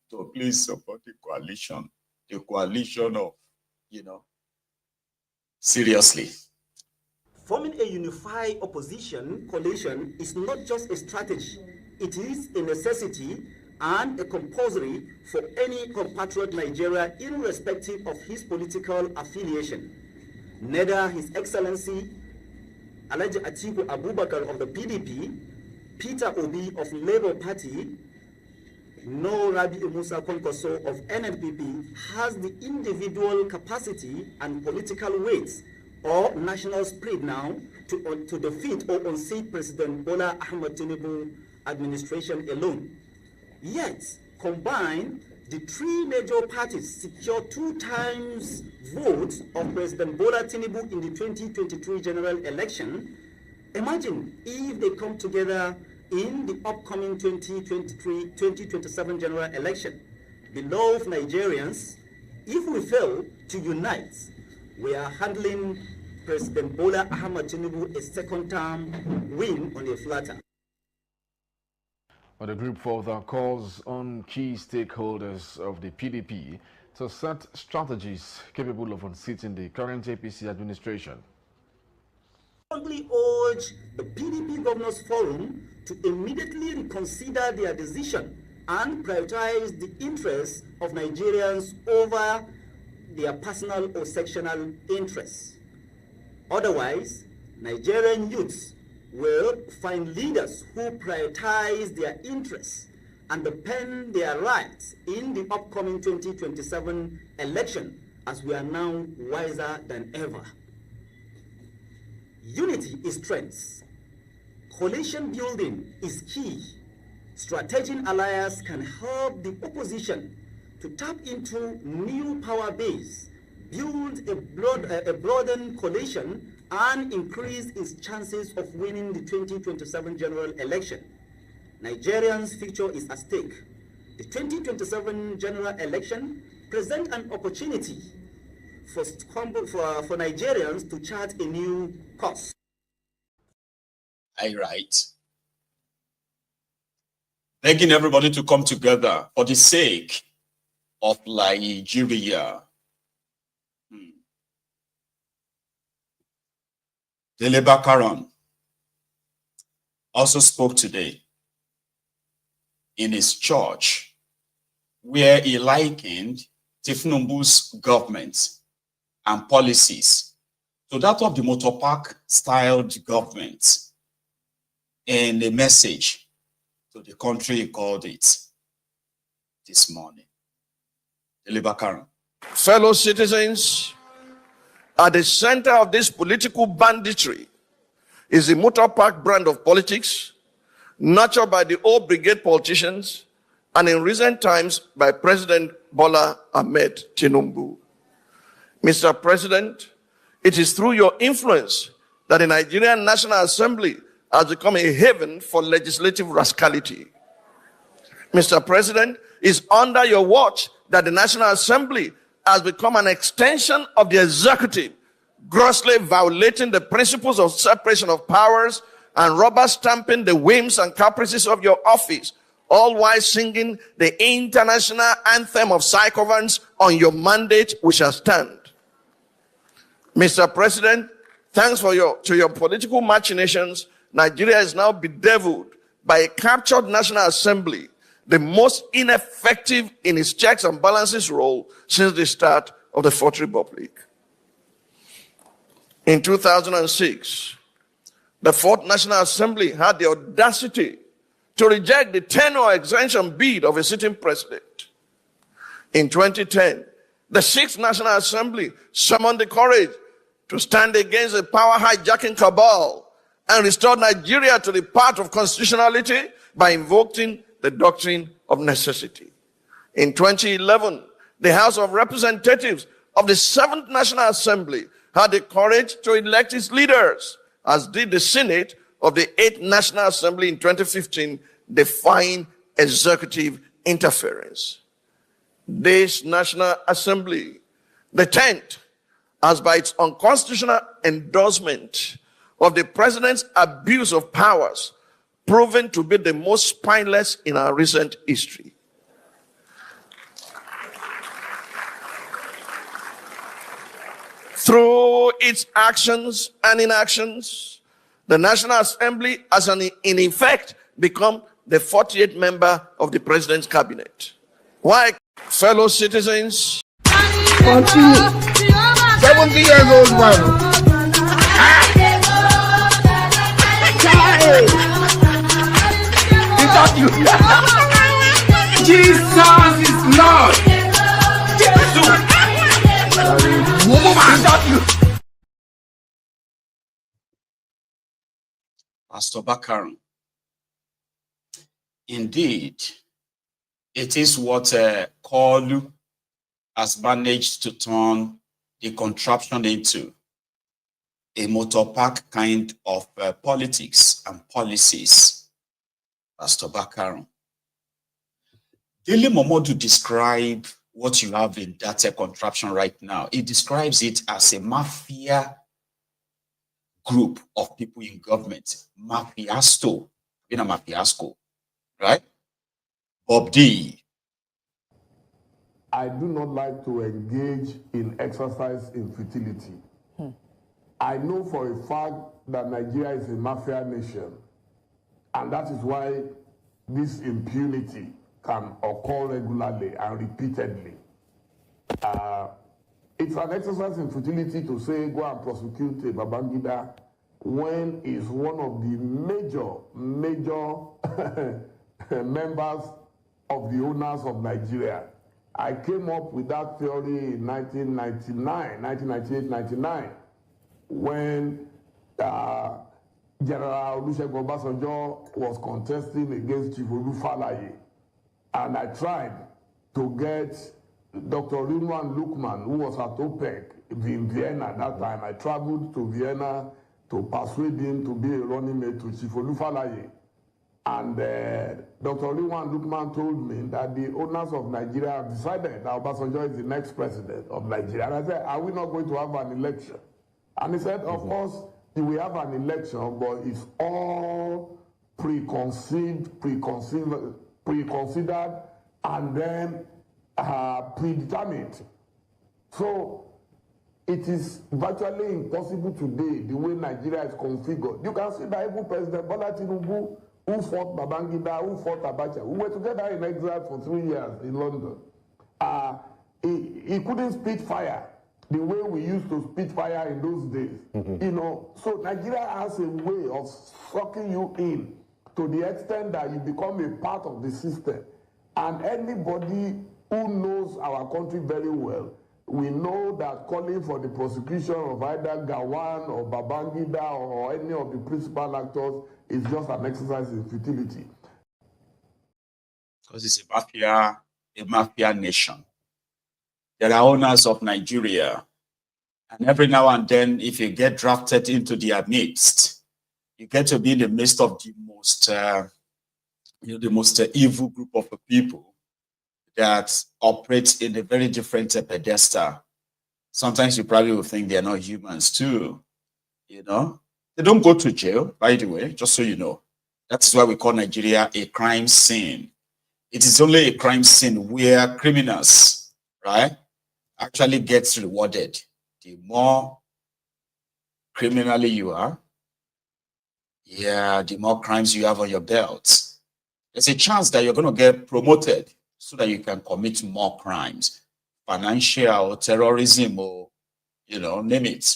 to please support the coalition. a coalition of, seriously. Forming a unified opposition coalition is not just a strategy, it is a necessity and a compulsory for any compatriot Nigeria, irrespective of his political affiliation. Neither His Excellency Alhaji Atiku Abubakar of the PDP, Peter Obi of Labour Party, nor Rabi Musa Kwankwaso of NNPP has the individual capacity and political weight or national spirit now to defeat or unseat President Bola Ahmed Tinubu administration alone. Yet, combined, the three major parties secured 2 times votes of President Bola Tinubu in the 2023 general election. Imagine if they come together in the upcoming 2027 general election. Beloved Nigerians, if we fail to unite, we are handling President Bola Ahmed Tinubu a second-term win on a flatter. But the group further calls on key stakeholders of the PDP to set strategies capable of unseating the current APC administration. I strongly urge the PDP Governors Forum to immediately reconsider their decision and prioritize the interests of Nigerians over their personal or sectional interests. Otherwise, Nigerian youths will find leaders who prioritize their interests and defend their rights in the upcoming 2027 election, as we are now wiser than ever. Unity is strength. Coalition building is key. Strategic alliance can help the opposition to tap into new power base, build a broadened coalition, and increase its chances of winning the 2027 general election. Nigerians' future is at stake. The 2027 general election presents an opportunity for Nigerians to chart a new course. I write, begging everybody to come together for the sake of Nigeria. Dele Bakaran also spoke today in his church, where he likened thiefnubu's government and policies to that of the motor park-styled government, in a message to the country he called it this morning. Dele Bakaran. Fellow citizens, at the center of this political banditry is the motor park brand of politics, nurtured by the old brigade politicians, and in recent times by President Bola Ahmed Tinubu. Mr. President, it is through your influence that the Nigerian National Assembly has become a haven for legislative rascality. Mr. President, it's under your watch that the National Assembly has become an extension of the executive, grossly violating the principles of separation of powers and rubber stamping the whims and caprices of your office, all while singing the international anthem of psychoviolence on your mandate, we shall stand. Mr. President, thanks to your political machinations, Nigeria is now bedeviled by a captured National Assembly, the most ineffective in its checks and balances role since the start of the Fourth Republic. In 2006, the Fourth National Assembly had the audacity to reject the tenure extension bid of a sitting president. In 2010, the Sixth National Assembly summoned the courage to stand against the power hijacking cabal and restore Nigeria to the path of constitutionality by invoking the doctrine of necessity. In 2011, the House of Representatives of the Seventh National Assembly had the courage to elect its leaders, as did the Senate of the Eighth National Assembly in 2015, defying executive interference. This National Assembly, the 10th, has by its unconstitutional endorsement of the president's abuse of powers proven to be the most spineless in our recent history. Through its actions and inactions, the National Assembly has in effect become the 48th member of the President's cabinet. Why, fellow citizens? Continue. 70 years old man. Is that you? Jesus is Lord. Is that you? Pastor Bakaram, indeed, it is what Koolu has managed to turn the contraption into a motor park kind of politics and policies. Pastor Bakaram, Dele Momodu describe what you have in that contraption right now. He describes it as a mafia group of people in government. Mafiasto, in a mafiasco, right? Bob D. I do not like to engage in exercise in futility. I know for a fact that Nigeria is a mafia nation, and that is why this impunity can occur regularly and repeatedly. It's an exercise in futility to say go and prosecute Babangida when he's one of the major members of the owners of Nigeria. I came up with that theory in 1998-99, when General Olusegun Obasanjo was contesting against Chief Olufalaye. And I tried to get Dr. Rinwan Lukman, who was at OPEC in Vienna at that time. I traveled to Vienna to persuade him to be a running mate to Chief Olufalaye. And Dr. Rinwan Lukman told me that the owners of Nigeria have decided that Obasanjo is the next president of Nigeria. And I said, are we not going to have an election? And he said, of course, we have an election, but it's all preconceived, preconsidered, and then predetermined. So it is virtually impossible today, the way Nigeria is configured. You can see that even President Bola Tinubu, who fought Babangida, who fought Abacha, who were together in exile for 3 years in London. He couldn't spit fire the way we used to spit fire in those days. You know, so Nigeria has a way of sucking you in to the extent that you become a part of the system. And anybody who knows our country very well, we know that calling for the prosecution of either Gawan or Babangida or any of the principal actors is just an exercise in futility. Because it's a mafia nation. There are owners of Nigeria, and every now and then, if you get drafted into their midst, you get to be in the midst of the most evil group of people that operates in a very different pedestal. Sometimes you probably will think they're not humans too. You know, they don't go to jail, by the way, just so you know. That's why we call Nigeria a crime scene. It is only a crime scene where criminals, right, actually gets rewarded. The more criminally you are, the more crimes you have on your belt. There's a chance that you're going to get promoted so that you can commit more crimes, financial or terrorism or, name it.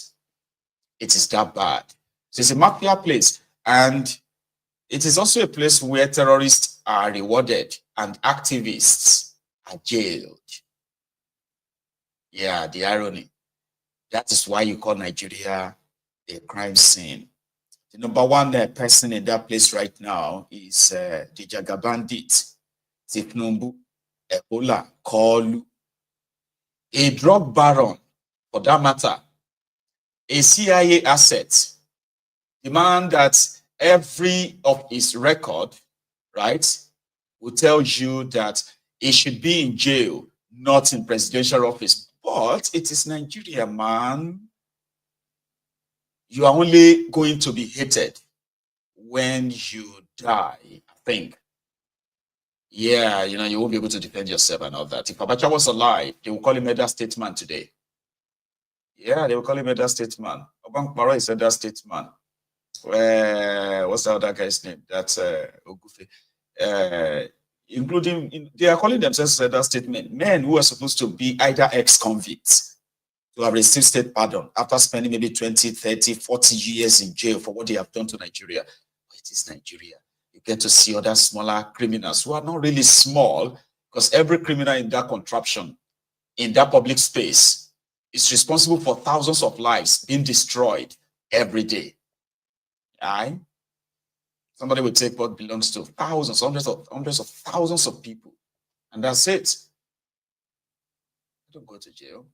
It is that bad. So it's a mafia place. And it is also a place where terrorists are rewarded and activists are jailed. Yeah, the irony. That is why you call Nigeria a crime scene. The number one person in that place right now is the Jaga bandit, thiefnubu, Ebola, Koolu, a drug baron, for that matter, a CIA asset, the man that every of his record, right, will tell you that he should be in jail, not in presidential office. But it is Nigeria, man. You are only going to be hated when you die, I think. Yeah, you won't be able to defend yourself and all that. If Abacha was alive, they will call him elder statesman today. Yeah, they will call him Elder Statesman. Kwara is Elder Statesman. What's the other guy's name? That's Ogufe. Including, they are calling themselves Elder Statesmen. Men who are supposed to be either ex-convicts, who have received state pardon after spending maybe 20, 30, 40 years in jail for what they have done to Nigeria. But it is Nigeria. You get to see other smaller criminals who are not really small, because every criminal in that contraption, in that public space, is responsible for thousands of lives being destroyed every day. Aye? Somebody will take what belongs to thousands, hundreds of thousands of people, and that's it. Don't go to jail.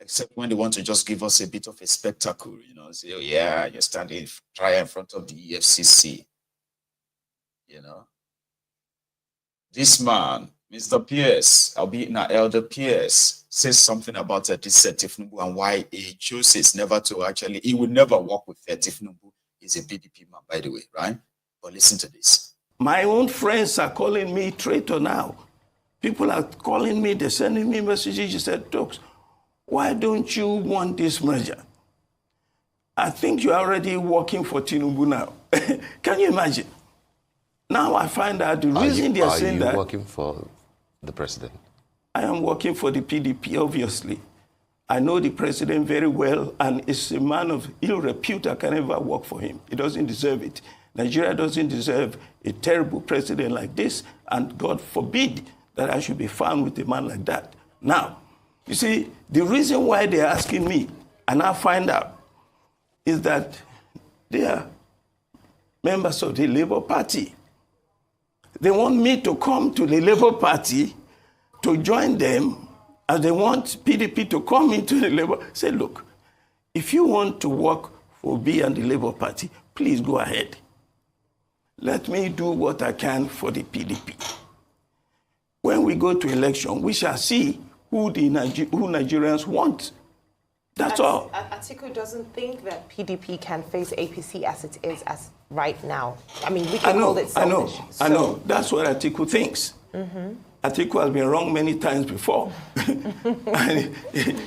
Except when they want to just give us a bit of a spectacle, you know, say, oh yeah, you're standing trial in front of the EFCC. You know. This man, Mr. Pierce, albeit an elder Pierce, says something about this ThisNubu and why he chooses never to actually, he would never work with ThisNubu. He's a PDP man, by the way, right? But listen to this. My own friends are calling me traitor now. People are calling me, they're sending me messages. You said, Tokes, why don't you want this merger? I think you're already working for Tinubu now. Can you imagine? Now I find out the reason they're saying that. Are you working for the president? I am working for the PDP, obviously. I know the president very well, and it's a man of ill repute. I can never work for him. He doesn't deserve it. Nigeria doesn't deserve a terrible president like this, and God forbid that I should be found with a man like that. Now, you see, the reason why they're asking me, and I find out, is that they are members of the Labour Party. They want me to come to the Labour Party to join them, and they want PDP to come into the Labour. Say, look, if you want to work for me and the Labour Party, please go ahead. Let me do what I can for the PDP. When we go to election, we shall see who Nigerians want. That's all. Atiku doesn't think that PDP can face APC as it is as right now. I mean, we can call it selfish. I know. That's what Atiku thinks. Mm-hmm. Atiku has been wrong many times before. And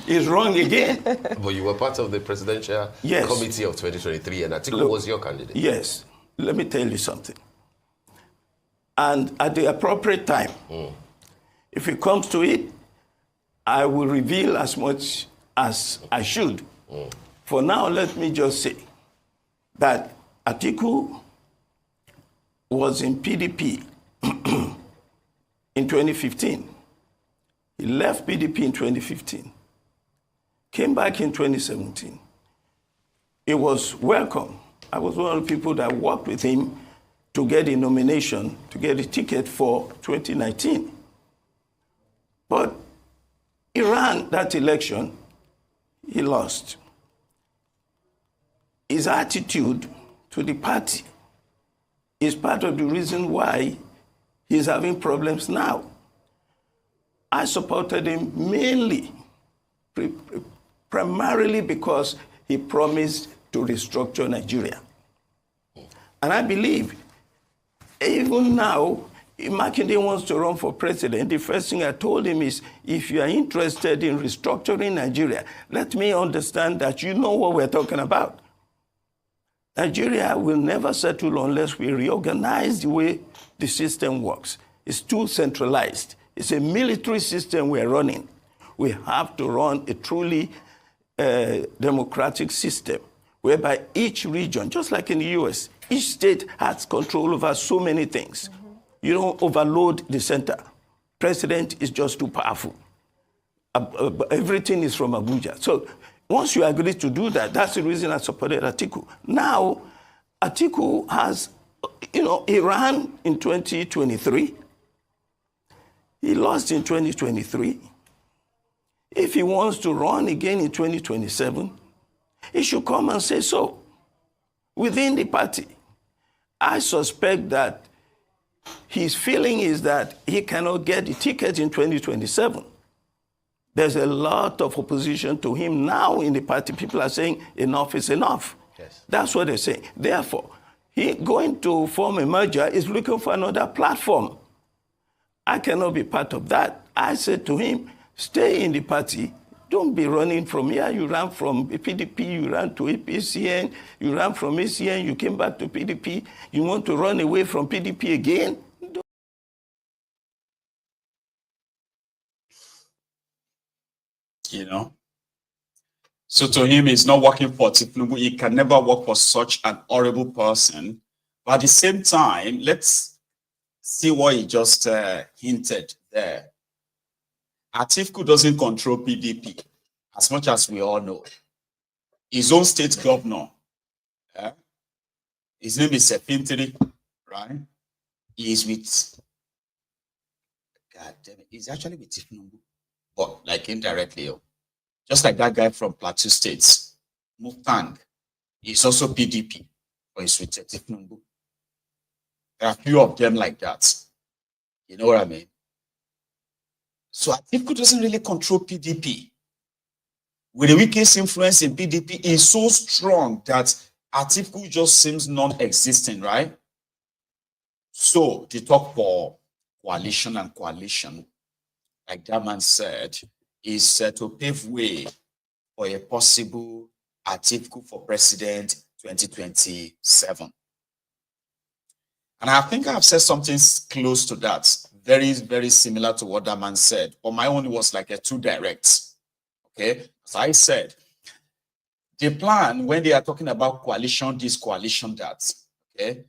he's wrong again. But you were part of the presidential committee of 2023, and Atiku was your candidate. Yes. Let me tell you something. And at the appropriate time, if it comes to it, I will reveal as much as I should. For now, let me just say that Atiku was in PDP in 2015. He left PDP in 2015, came back in 2017. He was welcome. I was one of the people that worked with him to get a nomination, to get a ticket for 2019. But he ran that election, he lost. His attitude to the party is part of the reason why he's having problems now. I supported him mainly, primarily because he promised to restructure Nigeria. And I believe, even now, if Makinde wants to run for president, the first thing I told him is, if you are interested in restructuring Nigeria, let me understand that you know what we're talking about. Nigeria will never settle unless we reorganize the way the system works. It's too centralized. It's a military system we're running. We have to run a truly democratic system, whereby each region, just like in the US, each state has control over so many things. You don't overload the center. President is just too powerful. Everything is from Abuja. So once you agree to do that, that's the reason I supported Atiku. Now, Atiku has, he ran in 2023. He lost in 2023. If he wants to run again in 2027, he should come and say so within the party. I suspect that his feeling is that he cannot get the ticket in 2027. There's a lot of opposition to him now in the party. People are saying enough is enough. Yes. That's what they're saying. Therefore, he going to form a merger is looking for another platform. I cannot be part of that. I said to him, stay in the party, Don't be running from here. You ran from PDP, you ran to APCN, you ran from ACN, you came back to PDP. You want to run away from PDP again? You know? So to him, he's not working for ThisDay. He can never work for such an horrible person. But at the same time, let's see what he just hinted there. Atiku doesn't control PDP, as much as we all know. His own state governor, his name is Fintiri, right? He is with, God damn it, he's actually with thiefnubu, but like indirectly, just like that guy from Plateau States, Mutang, he's also PDP, but he's with thiefnubu. There are a few of them like that. You know what I mean? So Atiku doesn't really control PDP. With the weakest influence in PDP is so strong that Atiku just seems non-existent, right? So the talk for coalition and coalition, like that man said, is to pave way for a possible Atiku for president 2027. And I think I've said something close to that, very, very similar to what that man said. But my own was like a too direct. Okay? So I said, the plan, when they are talking about coalition, this, coalition, that, okay?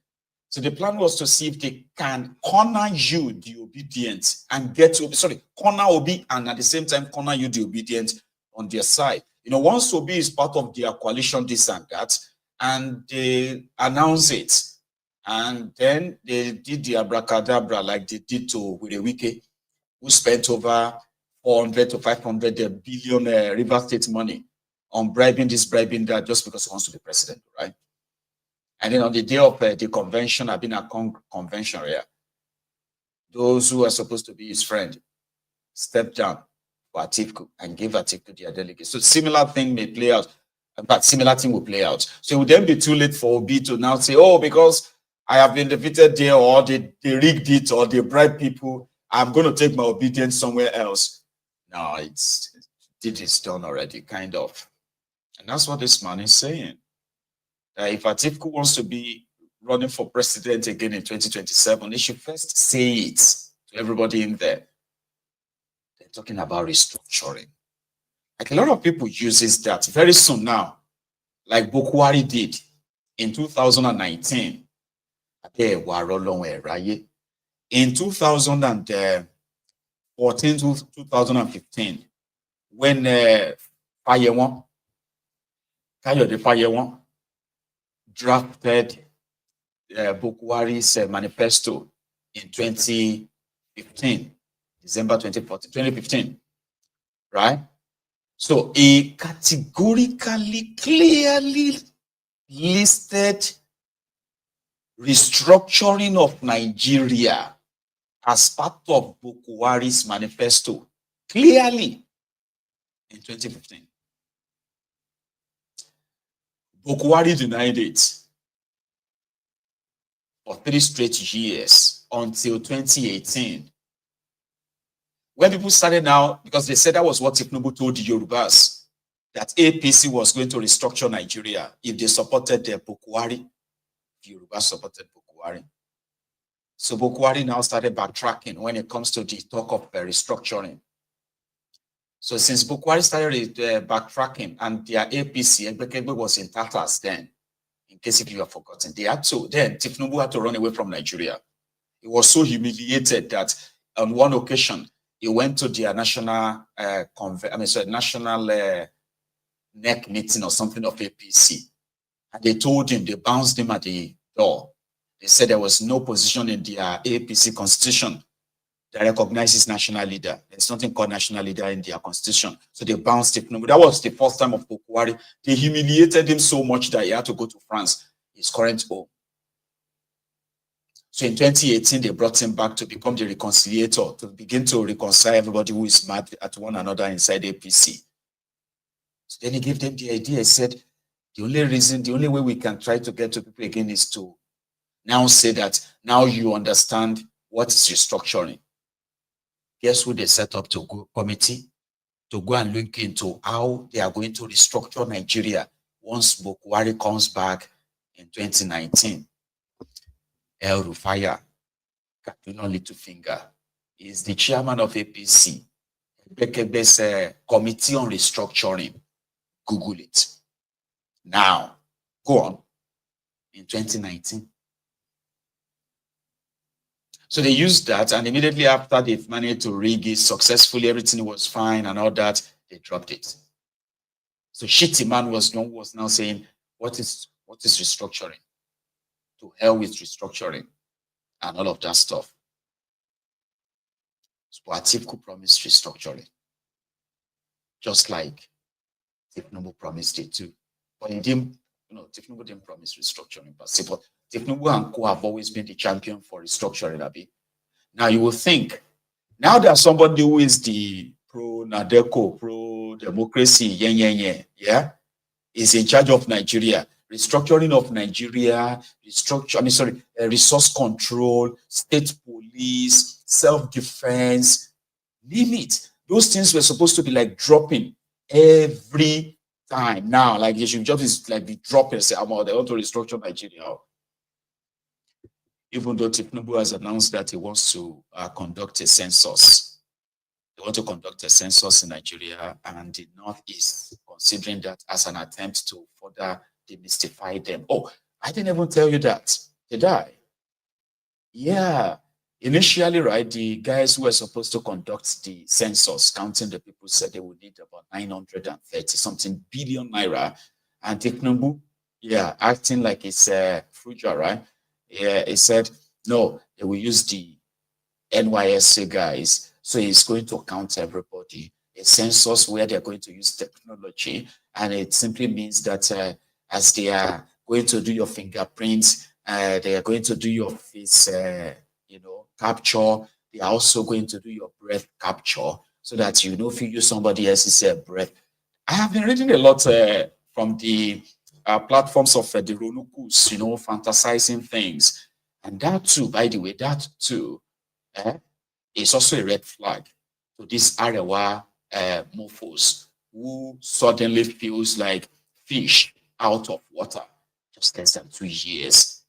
So the plan was to see if they can corner you, the obedient, and get to, corner Obi, and at the same time, corner you, the obedient, on their side. You know, once Obi is part of their coalition, this and that, and they announce it, and then they did the abracadabra like they did to Wirewike, who spent over 400 to 500 billion River State money on bribing this, bribing that, just because he wants to be president, right? And then on the day of the convention, I've been at convention here. Those who are supposed to be his friend stepped down for Atiku and gave Atiku their delegates. So similar thing may play out, but similar thing will play out. So it would then be too late for Obi to now say, oh, because I have been defeated there, or they rigged it, or they bribed people, I'm going to take my obedience somewhere else. No, it's done already, kind of. And that's what this man is saying. If Atiku wants to be running for president again in 2027, they should first say it to everybody in there. They're talking about restructuring. Like a lot of people uses that very soon now, like Bukwari did in 2019. In 2014 to 2015, when Fayewon drafted Bukwari's manifesto in 2015, December 2015, right? So he categorically, clearly listed restructuring of Nigeria as part of Bukwari's manifesto, clearly in 2015. Bukwari denied it for 3 straight years until 2018. When people started now, because they said that was what Tinubu told the Yorubas, that APC was going to restructure Nigeria if they supported their Bukwari. The Yorubas supported Bukwari. So Bukwari now started backtracking when it comes to the talk of restructuring. So since Bukwari started backtracking and their APC, Ebekebe was in tatters then, in case if you have forgotten, they had to, then ThisDay had to run away from Nigeria. He was so humiliated that on one occasion, he went to their national, national NEC meeting or something of APC. And they told him, they bounced him at the door. They said there was no position in their APC constitution that recognizes national leader. There's nothing called national leader in their constitution. So they bounced it. That was the first time of Bukwari. They humiliated him so much that he had to go to France, his current home. So in 2018, they brought him back to become the reconciliator, to begin to reconcile everybody who is mad at one another inside APC. So then he gave them the idea. He said, the only way we can try to get to people again is to now say that now you understand what is restructuring. Guess who they set up to go committee? to go and look into how they are going to restructure Nigeria once Buhari comes back in 2019. El Rufaya, Kaduna Little Finger, is the chairman of APC. Bekebe's Committee on Restructuring. Google it. Now, go on. In 2019. So they used that, and immediately after they've managed to rig it successfully, everything was fine and all that, they dropped it. So Shittyman was now saying, what is restructuring? To hell with restructuring and all of that stuff. So Atiku promised restructuring, just like ThisNubu promised it too. But he didn't, ThisNubu didn't promise restructuring per se, but ThisNubu and Co have always been the champion for restructuring, Abi. Now you will think, now there's somebody who is the pro-Nadeco, pro-democracy, yeah, is in charge of Nigeria, restructuring of Nigeria, resource control, state police, self-defense, name it. Those things were supposed to be like dropping every time. Now, like you should just like be dropping and say, they want to restructure Nigeria. Even though Tinubu has announced that he wants to conduct a census. They want to conduct a census in Nigeria, and the North is considering that as an attempt to further demystify them. Oh, I didn't even tell you that, did I? Yeah. Initially, right, the guys who were supposed to conduct the census, counting the people, said they would need about 930-something billion naira. And Tinubu, yeah, acting like it's frugal, right? Yeah, he said, no, they will use the NYSC guys. So he's going to count everybody. A census where they're going to use technology. And it simply means that as they are going to do your fingerprints, they are going to do your face, capture. They are also going to do your breath capture so that if you use somebody else's breath. I have been reading a lot from the platforms of the Ronukus, fantasizing things. And that too, by the way, is also a red flag to these Arewa mofos who suddenly feels like fish out of water just less than 2 years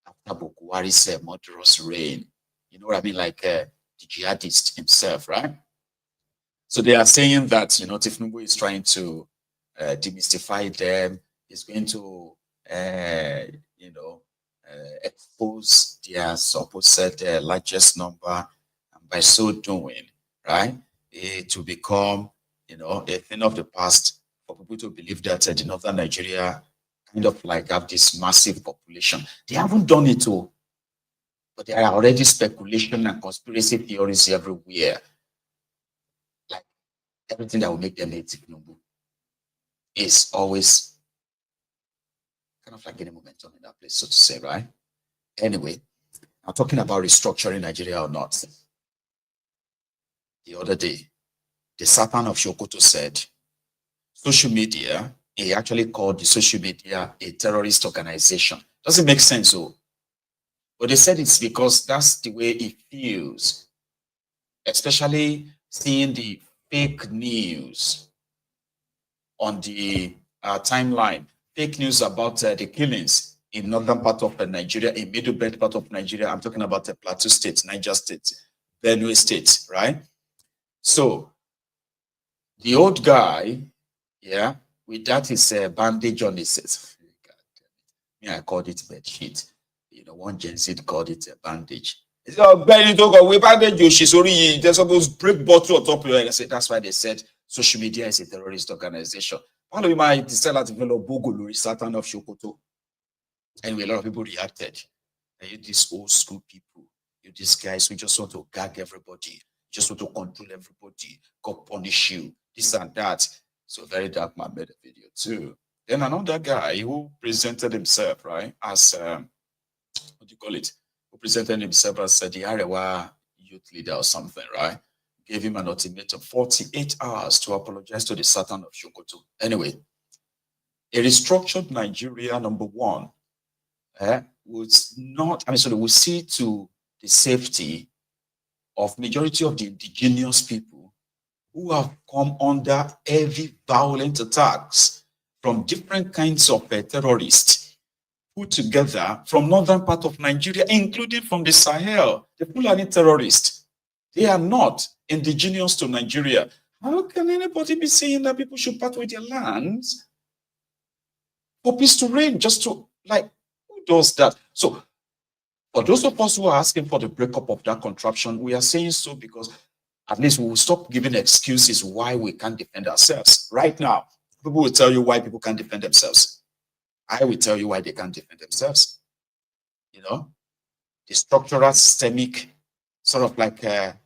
after Buhari's murderous reign. You know what I mean? Like the jihadist himself, right? So they are saying that, ThisNubu is trying to demystify them. He's going to, expose their supposed largest number. And by so doing, right, to become, a thing of the past for people to believe that the northern Nigeria kind of like have this massive population. They haven't done it all. But there are already speculation and conspiracy theories everywhere. Like everything that will make them hate ThisNubu is always kind of like getting momentum in that place, so to say, right? Anyway, I'm talking about restructuring Nigeria or not. The other day, the Sultan of Sokoto said, social media, he actually called the social media a terrorist organization. Doesn't make sense, though. But they said it's because that's the way it feels, especially seeing the fake news on the timeline, fake news about the killings in northern part of Nigeria, in middle belt part of Nigeria. I'm talking about the Plateau State, Niger State, Benue State, right? So the old guy, yeah, with that his bandage on his head. I called it bed sheet. One Gen Z called it a bandage. It's not bad. We bandage you. She's already they're supposed to break bottle on top of your head. I said that's why they said social media is a terrorist organization. One of you might decide to develop Bogoluri, Sultan of Sokoto. Anyway, a lot of people reacted. And you these old school people, you these guys who just want to gag everybody, just want to control everybody, go punish you, this and that. So Very Dark Man made a video too. Then another guy who presented himself, right, as what do you call it? Who presented himself as the Arewa youth leader or something, right? Gave him an ultimatum, 48 hours to apologize to the Sultan of Sokoto. Anyway, a restructured Nigeria, number one, would not, would see to the safety of majority of the indigenous people who have come under heavy violent attacks from different kinds of terrorists put together from northern part of Nigeria, including from the Sahel, the Fulani terrorists. They are not indigenous to Nigeria. How can anybody be saying that people should part with their lands for peace to reign? Just to, like, who does that? So, for those of us who are asking for the breakup of that contraption, we are saying so because at least we will stop giving excuses why we can't defend ourselves. Right now, people will tell you why people can't defend themselves. I will tell you why they can't defend themselves. You know, the structural systemic sort of like a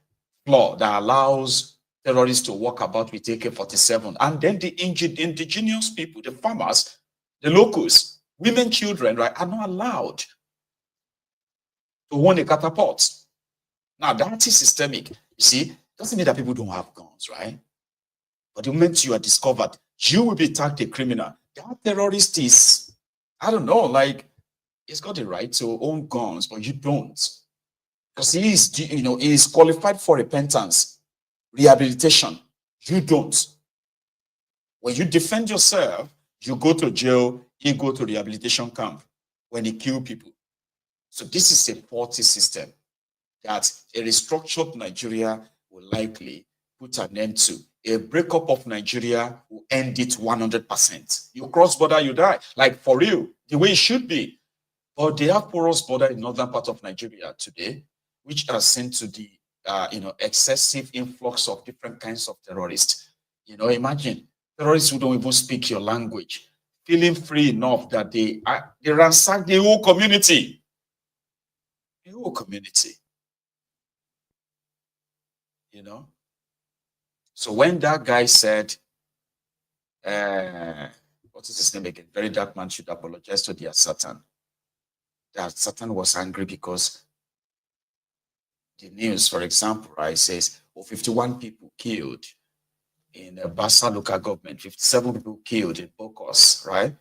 flaw that allows terrorists to walk about with AK-47. And then the indigenous people, the farmers, the locals, women, children, right, are not allowed to own a catapult. Now, that is systemic. You see, doesn't mean that people don't have guns, right? But the moment you are discovered, you will be tagged a criminal. That terrorist is, I don't know, like, he's got the right to own guns, but you don't. Because he is, you know, he is qualified for repentance, rehabilitation. You don't. When you defend yourself, you go to jail, you go to rehabilitation camp when you kill people. So this is a faulty system that a restructured Nigeria will likely put an end to. A breakup of Nigeria will end it 100%. You cross border, you die. Like, for real, the way it should be. But they have porous border in northern part of Nigeria today, which are sent to the excessive influx of different kinds of terrorists. You know, imagine terrorists who don't even speak your language, feeling free enough that they ransack the whole community. The whole community. You know? So when that guy said, what is his name again? Very dark man should apologize to their Sultan. That Sultan was angry because the news, for example, right, says, 51 people killed in Bassa local government, 57 people killed in Bokos, right?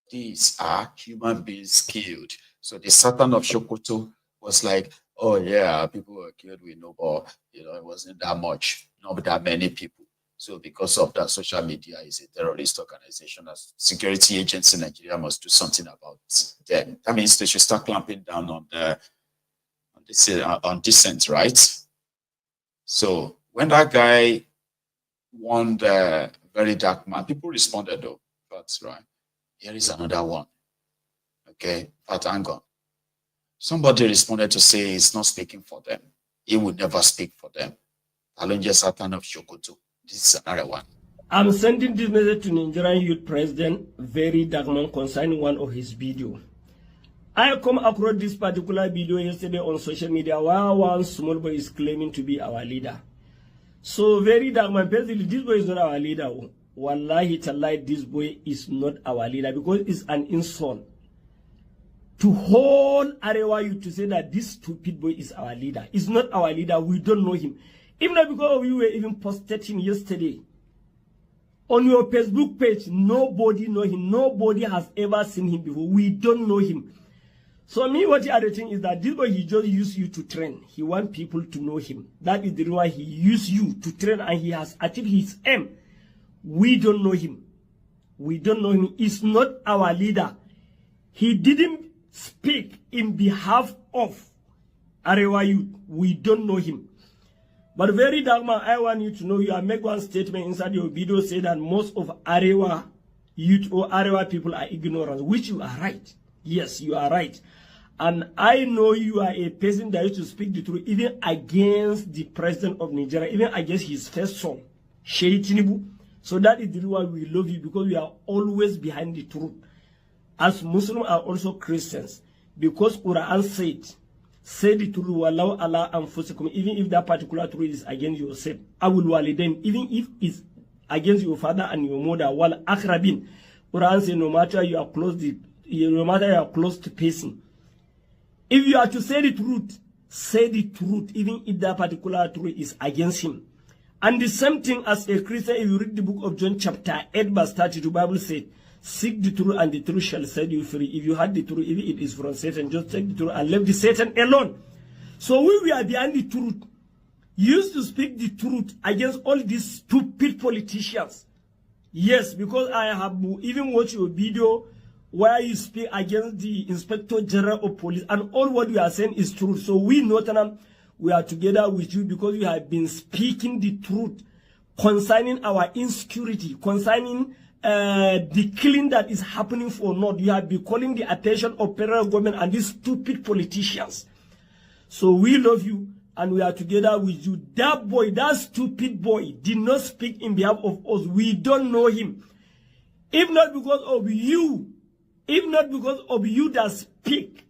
These are human beings killed. So the Sultan of Sokoto was like, oh yeah, people were killed, we know, but it wasn't that much, not that many people. So because of that, social media is a terrorist organization. As security agents in Nigeria must do something about them. That means they should start clamping down on dissent, right? So when that guy won the very dark man, people responded though. But right, here is another one. Okay, but hang on. Somebody responded to say he's not speaking for them. He would never speak for them. Alonje Satan of Sokoto. This is another one. I'm sending this message to Nigerian Youth President, Very Dagman, concerning one of his videos. I come across this particular video yesterday on social media where one small boy is claiming to be our leader. So Very Dagman, basically, this boy is not our leader. Wallahi tallahi, this boy is not our leader because it's an insult to hold Arewa Youth to say that this stupid boy is our leader. It's not our leader. We don't know him. Even because we were even posted him yesterday. On your Facebook page, nobody know him. Nobody has ever seen him before. We don't know him. So me, what the other thing is that this boy, he just used you to train. He wants people to know him. That is the reason why he used you to train and he has achieved his aim. We don't know him. We don't know him. He's not our leader. He didn't speak in behalf of Arewa Youth. We don't know him. But Very dark man, I want you to know, you have made one statement inside your video say that most of Arewa Youth or Arewa people are ignorant, which you are right. Yes, you are right. And I know you are a person that used to speak the truth, even against the president of Nigeria, even against his first son, Tinubu. So that is the reason why we love you, because we are always behind the truth. As Muslims are also Christians, because Quran said, say the truth, wallahu ala anfusikum, even if that particular truth is against yourself. I will walidain, even if it's against your father and your mother, wal akrabin. Quran says no matter you are close to person. If you are to say the truth, even if that particular truth is against him. And the same thing as a Christian, if you read the book of John chapter 8 verse 32, the Bible said, seek the truth and the truth shall set you free. If you had the truth, if it is from Satan, just take the truth and leave the Satan alone. So we are behind the truth. used to speak the truth against all these stupid politicians. Yes, because I have even watched your video where you speak against the Inspector General of Police, and all what you are saying is true. So we Northern, we are together with you because you have been speaking the truth concerning our insecurity, concerning the killing that is happening for North. You have been calling the attention of federal government and these stupid politicians. So we love you and we are together with you. That boy, that stupid boy, did not speak in behalf of us. We don't know him. If not because of you, that speak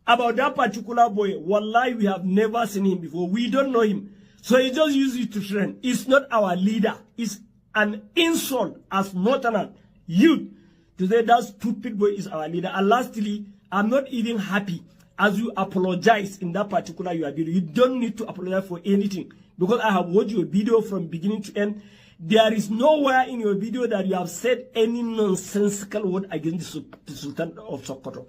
about that particular boy, wallahi, we have never seen him before. We don't know him. So he just used it to trend. It's not our leader. It's an insult as Northern youth to say that stupid boy is our leader. And lastly, I'm not even happy as you apologize in that particular your video. You don't need to apologize for anything because I have watched your video from beginning to end. There is nowhere in your video that you have said any nonsensical word against the Sultan of Sokoto.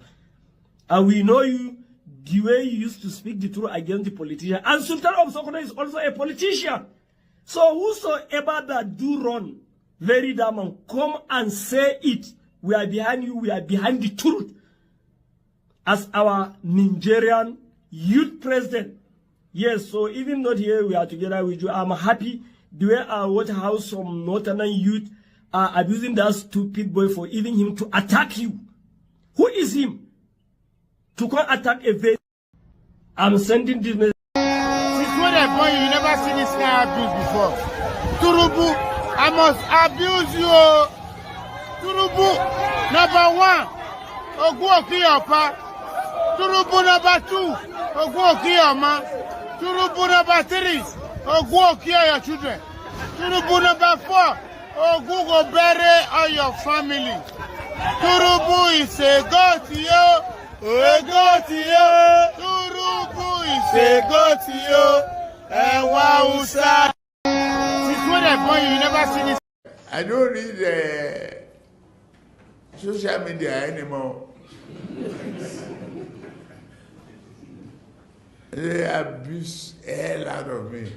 And we know you, the way you used to speak the truth against the politician. And Sultan of Sokoto is also a politician. So whosoever that do wrong, very damn, come and say it. We are behind you. We are behind the truth. As our Nigerian youth president. Yes, so even not here, we are together with you. I'm happy the way I watch how some Northern youth are abusing that stupid boy for even him to attack you. Who is him? To come attack a village. I'm sending this message. Since when I born, you never seen this kind of abuse before. Tinubu, I must abuse you. Tinubu, number 1, Oguokiyapa. Tinubu number 2, Oguokiyama. Tinubu number 3, Oguokiya your children. Tinubu number 4, Ogugo bury all your family. Tinubu is a god to you. A god to you. Tinubu is a god to you. And Wausa. Since when I born, you never seen this. I don't read social media anymore. They abuse the hell out of me.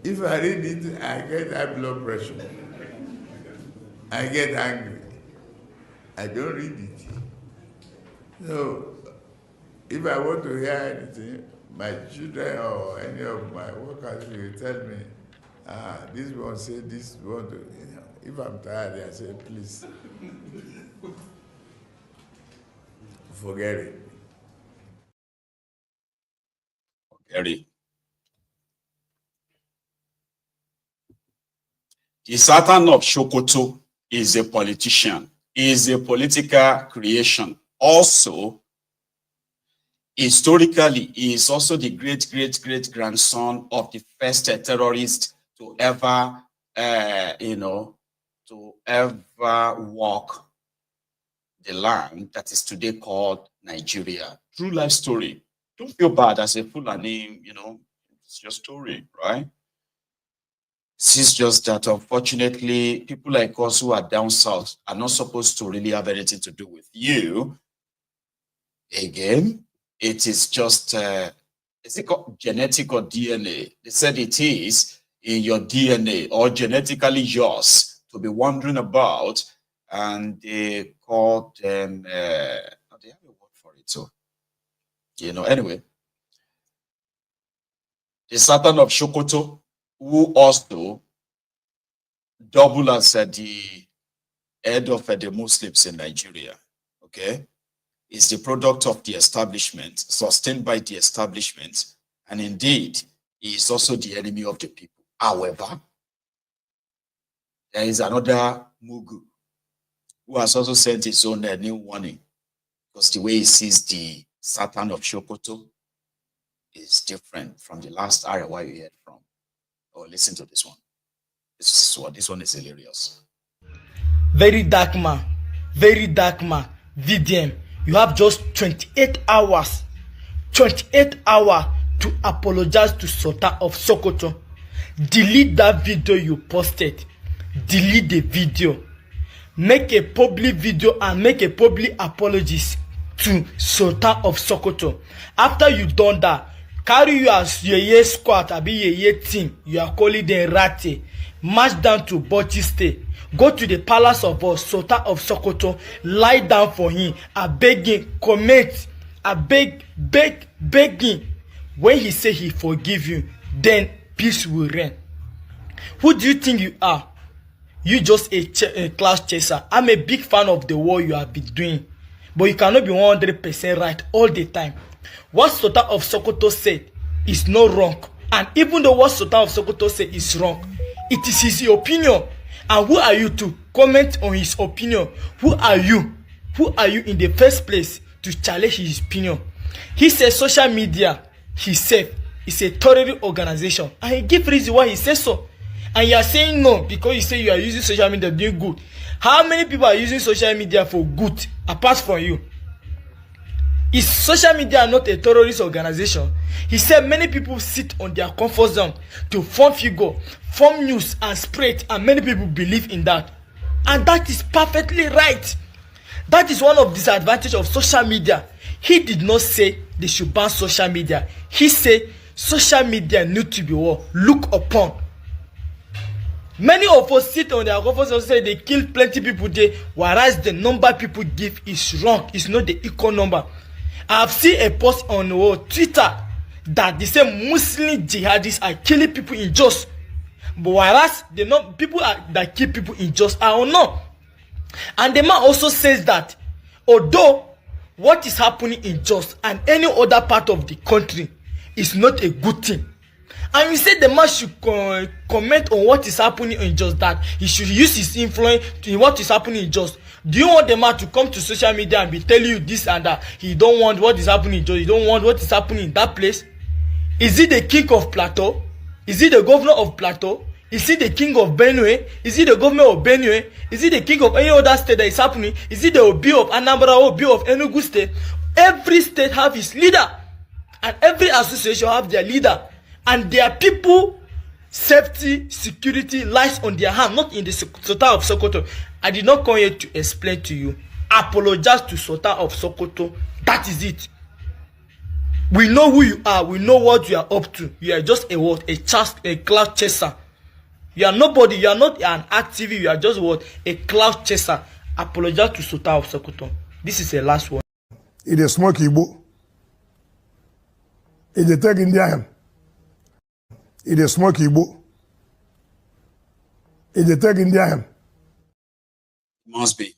If I read it, I get high blood pressure. I get angry. I don't read it. So, if I want to hear anything, my children or any of my workers will tell me, this one say this one. If I'm tired, I say, please. Forget it. Forget it. The Sultan of Sokoto is a politician, is a political creation. Also, historically, he is also the great-great-great-grandson of the first terrorist to ever, to ever walk the land that is today called Nigeria. True life story. Don't feel bad as a Fulani, it's your story, right? It's just that, unfortunately, people like us who are down south are not supposed to really have anything to do with you. Again, it is just, is it called genetic or DNA? They said it is in your DNA or genetically yours to be wondering about, and they called them, they have a word for it, so, anyway. The Sultan of Sokoto, who also double as the head of the Muslims in Nigeria, okay, is the product of the establishment, sustained by the establishment, and indeed, he is also the enemy of the people. However, there is another Mugu who has also sent his own new warning, because the way he sees the Sultan of Sokoto is different from the last Arewa you heard from. Oh, listen to this one. This one is hilarious. Very dark man. VDM. You have just 28 hours. 28 hours to apologize to Sultan of Sokoto. Delete that video you posted. Delete the video. Make a public video and make a public apologies to Sultan of Sokoto. After you done that, carry you as your squad, abi your team, you are calling them Rate, march down to Bauchi State, go to the palace of Sultan of Sokoto, lie down for him, I beg him, comment, I beg him. When he say he forgive you, then peace will reign. Who do you think you are? You just a class chaser. I'm a big fan of the war you have been doing, but you cannot be 100% right all the time. What Sultan of Sokoto said is not wrong, and even though what Sultan of Sokoto said is wrong, it is his opinion. And who are you to comment on his opinion? Who are you? Who are you in the first place to challenge his opinion? He says social media, he said, is a terrorist organization, and he give reason why he says so. And you are saying no because you say you are using social media doing good. How many people are using social media for good apart from you? Is social media not a terrorist organization? He said many people sit on their comfort zone to form figure, form news and spread, and many people believe in that. And that is perfectly right. That is one of the disadvantages of social media. He did not say they should ban social media. He said social media need to be looked upon. Many of us sit on their comfort zone say they kill plenty people there, whereas the number people give is wrong. It's not the equal number. I have seen a post on Twitter that they say Muslim jihadists are killing people in Jos, but whereas the people that kill people in Jos are unknown. And the man also says that although what is happening in Jos and any other part of the country is not a good thing, and you say the man should comment on what is happening in Jos, that he should use his influence in what is happening in Jos. Do you want the man to come to social media and be telling you this and that? He don't want what is happening in Jos. He don't want what is happening in that place. Is he the king of Plateau? Is he the governor of Plateau? Is he the king of Benue? Is he the governor of Benue? Is he the king of any other state that is happening? Is he the Obi of Anambra or Obi of Enugu state? Every state have his leader, and every association have their leader. And their people, safety, security lies on their hand, not in the Sultan of Sokoto. I did not come here to explain to you. Apologize to Sultan of Sokoto. That is it. We know who you are. We know what you are up to. You are just a cloud chaser. You are nobody. You are not an activist. You are just a cloud chaser. Apologize to Sultan of Sokoto. This is the last one. It is smoke Igbo. It is take Indian. It is smoke Igbo. It is take Indian. Must be.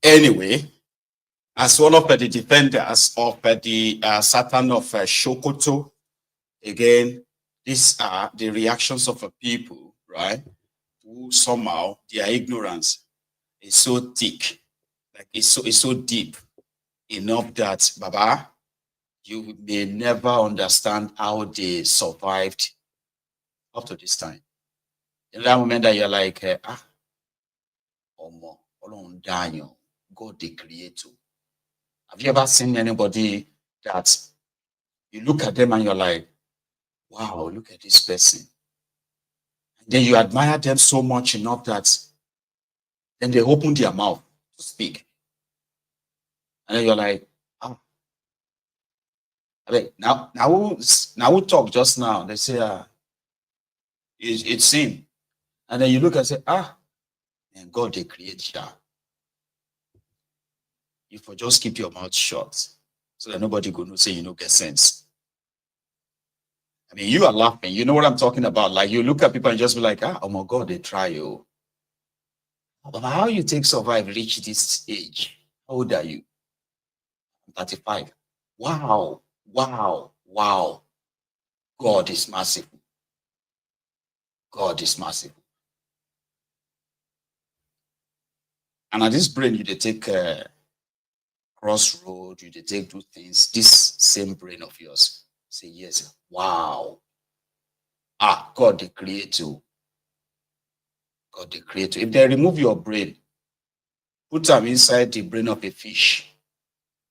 Anyway, as one of the defenders of the Sultan of Sokoto, again, these are the reactions of a people, right, who somehow their ignorance is so thick, like it's so deep enough that, Baba, you may never understand how they survived up to this time. In that moment that you're like, Daniel, God the Creator. Have you ever seen anybody that you look at them and you're like, wow, look at this person. And then you admire them so much enough that then they open their mouth to speak. And then you're like, now we talk just now. They say, it's sin. And then you look and say, and God they create you. If you just keep your mouth shut, so that nobody gonna say you don't get sense. I mean, you are laughing. You know what I'm talking about. Like you look at people and just be like, oh my God, they try you. But how you take survive reach this age? How old are you? 35. Wow. God is merciful. God is merciful. And at this brain, you take crossroad, you take two things. This same brain of yours say yes. Wow. God the Creator. God the Creator. If they remove your brain, put them inside the brain of a fish,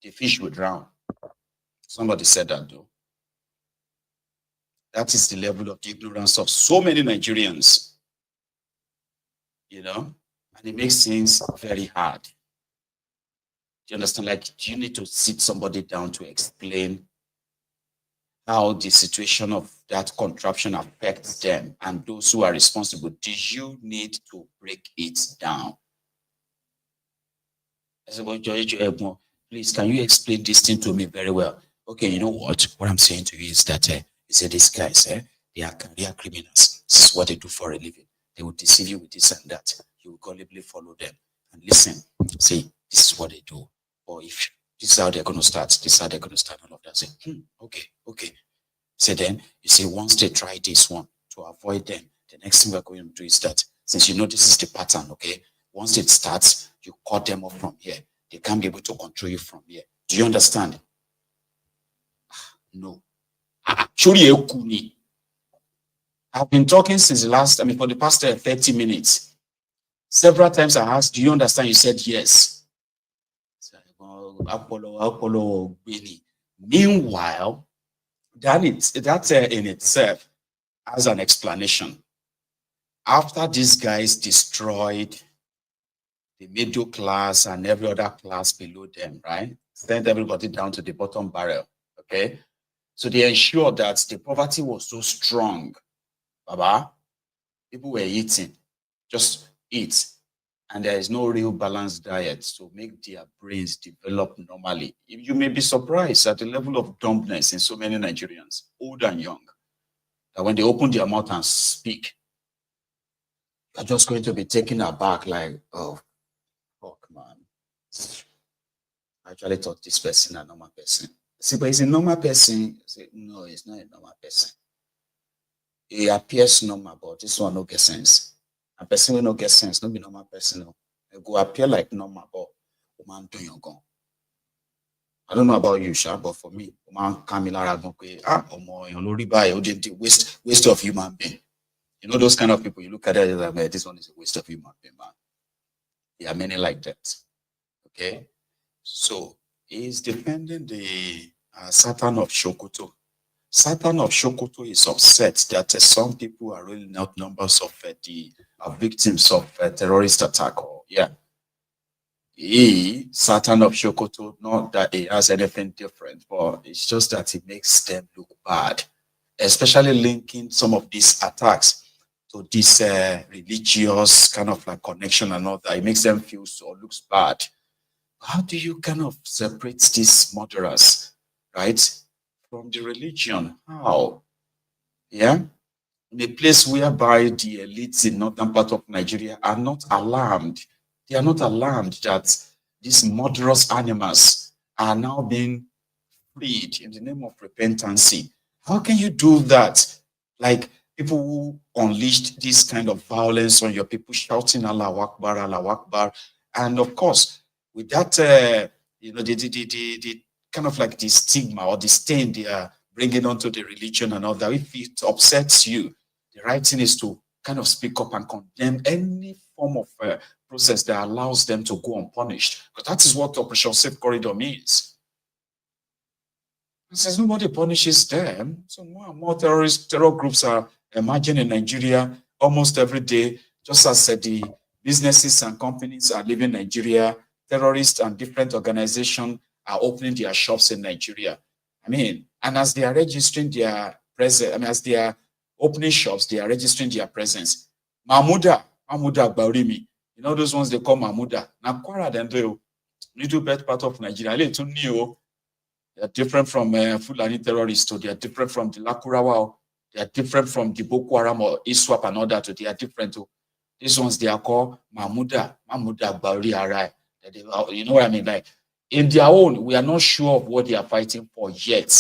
the fish will drown. Somebody said that though. That is the level of the ignorance of so many Nigerians. You know? And it makes things very hard. you understand? Like, do you need to sit somebody down to explain how the situation of that contraption affects them and those who are responsible? Do you need to break it down? I said, well, please, can you explain this thing to me very well? Okay, you know what? What I'm saying to you is that you say these guys, they are career criminals. This is what they do for a living. They will deceive you with this and that. You will gullibly follow them and listen. See, this is what they do. Or if this is how they're going to start, this is how they're going to start, all of that. Say, okay. So then you say, once they try this one to avoid them, the next thing we're going to do is that, since you know this is the pattern, okay, once it starts, you cut them off from here. They can't be able to control you from here. Do you understand? No. I've been talking since the last, for the past 30 minutes. Several times I asked, do you understand? You said yes. Meanwhile, that in itself has an explanation. After these guys destroyed the middle class and every other class below them, right? Sent everybody down to the bottom barrel, okay? So they ensured that the poverty was so strong, Baba, people were eating, just eat, and there is no real balanced diet to make their brains develop normally. You may be surprised at the level of dumbness in so many Nigerians, old and young, that when they open their mouth and speak, they're just going to be taken aback like, oh, fuck, man. I actually thought this person a normal person. See, but he's a normal person. Say, no, he's not a normal person. He appears normal, but this one no get sense. A person will not get sense, no be normal person. No. It go appear like normal, but man do your gun. I don't know about you, Sha, but for me, man Kamila waste of human being. You know those kind of people, you look at it like, man, this one is a waste of human being, man. There are many like that. Okay? So he's defending the Sultan of Sokoto. Sultan of Sokoto is upset that some people are rolling out numbers of the victims of terrorist attack. Sultan of Sokoto, not that he has anything different, but it's just that he makes them look bad, especially linking some of these attacks to this religious kind of like connection and all that. It makes them feel so, looks bad. How do you kind of separate these murderers, right, from the religion? How? Yeah? In a place whereby the elites in northern part of Nigeria are not alarmed. They are not alarmed that these murderous animals are now being freed in the name of repentancy. How can you do that? Like people who unleashed this kind of violence on your people, shouting Allah Akbar, Allah Akbar. And of course, with that, the kind of like the stigma or the stain they are bringing onto the religion and all that, if it upsets you, the right thing is to kind of speak up and condemn any form of process that allows them to go unpunished. Because that is what Operation Safe Corridor means. And since nobody punishes them, so more and more terror groups are emerging in Nigeria almost every day, just as the businesses and companies are leaving Nigeria. Terrorists and different organizations are opening their shops in Nigeria. And as they are registering their presence, as they are opening shops, they are registering their presence. Mamuhda Baurimi, you know those ones they call Mamuhda. Now Kwara then do little bit part of Nigeria. Little new. They are different from Fulani terrorists. So they are different from the Lakurawa. They are different from the Boko Haram or ISWAP and all that. So they are different too. These ones they are called Mamuhda Bauri Arai. You know what I mean? Like in their own, we are not sure of what they are fighting for yet.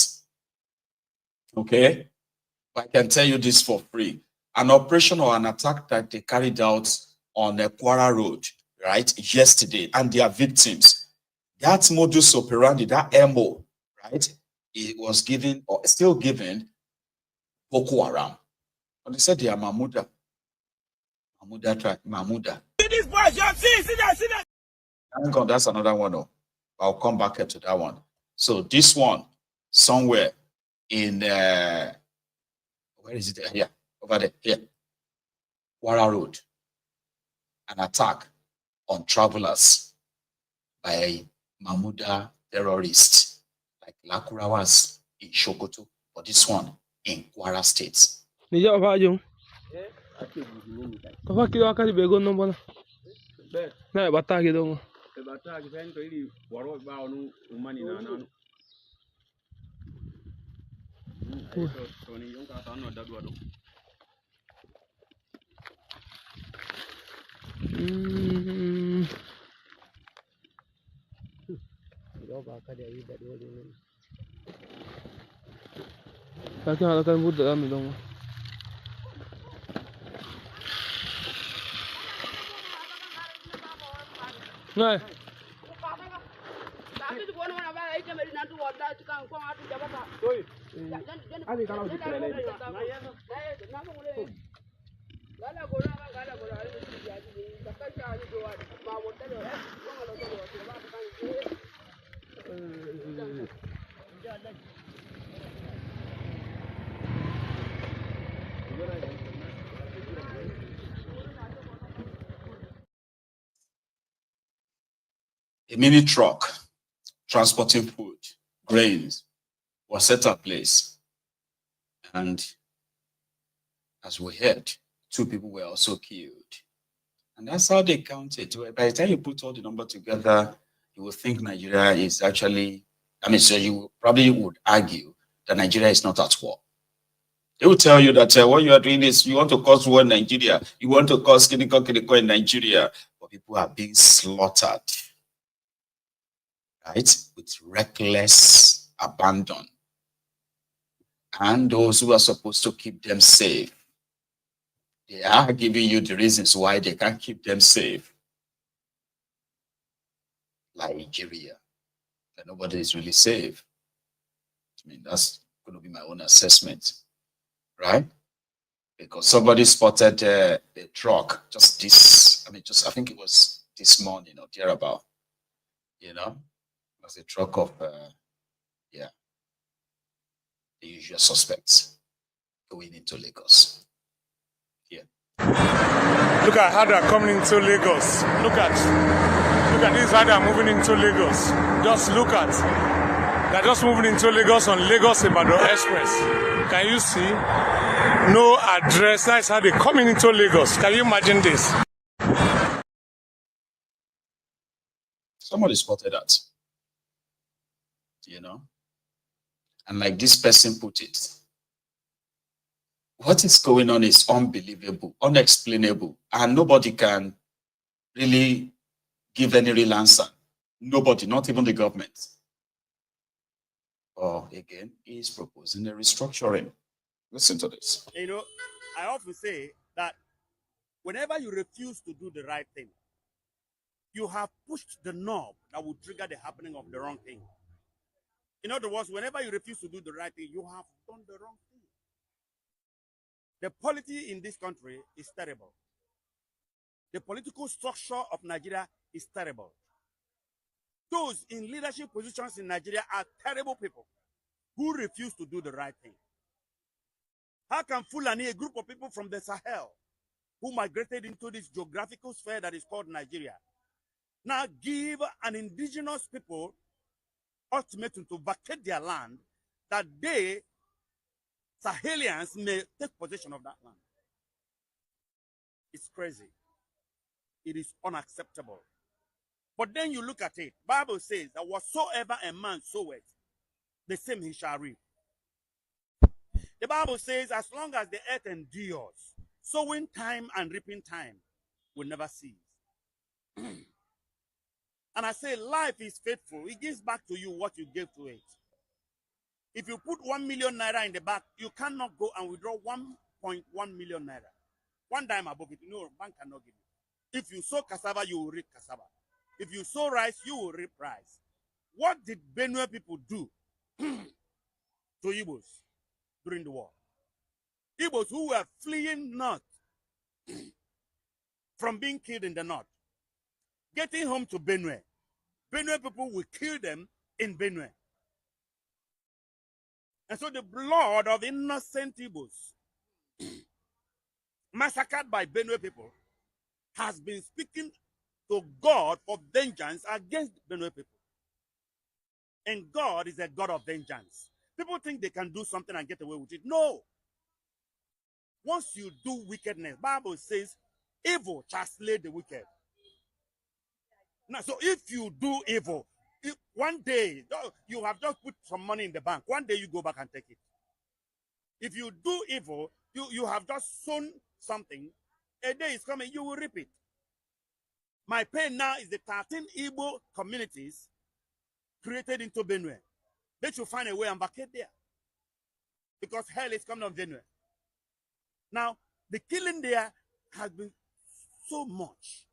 Okay? But I can tell you this for free. An operation or an attack that they carried out on a Kwara road, right, yesterday, and their victims, that modus operandi, that MO, right, it was given or still given Boko Haram. And they said they are Mamuhda. Mamuhda. This boy, see that. Hang on, that's another one. Oh. I'll come back to that one. So this one, somewhere in where is it? Here, over there, here. Kwara Road. An attack on travelers by Mamuhda terrorists, like Lakurawas in Sokoto, or this one in Kwara State. A mini truck transporting food, grains, was set ablaze. And as we heard, 2 people were also killed. And that's how they counted. By the time you put all the numbers together, you will think Nigeria is actually, so you probably would argue that Nigeria is not at war. They will tell you that what you are doing is you want to cause war in Nigeria, you want to cause kiniko in Nigeria, but people are being slaughtered, right? With reckless abandon. And those who are supposed to keep them safe, they are giving you the reasons why they can't keep them safe. Nigeria, that nobody is really safe. That's going to be my own assessment, right? Because somebody spotted a truck I think it was this morning or thereabout, it was a truck of, the usual suspects going into Lagos. Look at how they're coming into Lagos. Look at this, how they're moving into Lagos. Just look at. They're just moving into Lagos on Lagos-Ibadan Express. Can you see? No address. That's how they're coming into Lagos. Can you imagine this? Somebody spotted that. And like this person put it, what is going on is unbelievable, unexplainable, and nobody can really give any real answer. Nobody, not even the government. Or again, he's proposing a restructuring. Listen to this. I often say that whenever you refuse to do the right thing, you have pushed the knob that will trigger the happening of the wrong thing. In other words, whenever you refuse to do the right thing, you have done the wrong thing. The polity in this country is terrible. The political structure of Nigeria is terrible. Those in leadership positions in Nigeria are terrible people who refuse to do the right thing. How can Fulani, a group of people from the Sahel, who migrated into this geographical sphere that is called Nigeria, now give an indigenous people ultimatum to vacate their land, that they, Sahelians, may take possession of that land? It's crazy. It is unacceptable. But then you look at it. Bible says that whatsoever a man soweth, the same he shall reap. The Bible says as long as the earth endures, sowing time and reaping time will never cease. And I say life is faithful. It gives back to you what you gave to it. If you put 1 million naira in the bank, you cannot go and withdraw 1.1 million naira. 1 dime above it, no, bank cannot give you. If you sow cassava, you will reap cassava. If you sow rice, you will reap rice. What did Benue people do to Igbos during the war? Igbos who were fleeing north from being killed in the north, getting home to Benue. Benue people will kill them in Benue. And so the blood of innocent Igbos massacred by Benue people has been speaking to God for vengeance against Benue people. And God is a God of vengeance. People think they can do something and get away with it. No. Once you do wickedness, Bible says, evil shall slay the wicked. Now, so if you do evil, one day, you have just put some money in the bank. One day you go back and take it. If you do evil, you have just sown something. A day is coming, you will reap it. My pain now is the 13 Igbo communities created into Benue. They should find a way and vacate there. Because hell is coming on Benue. Now, the killing there has been so much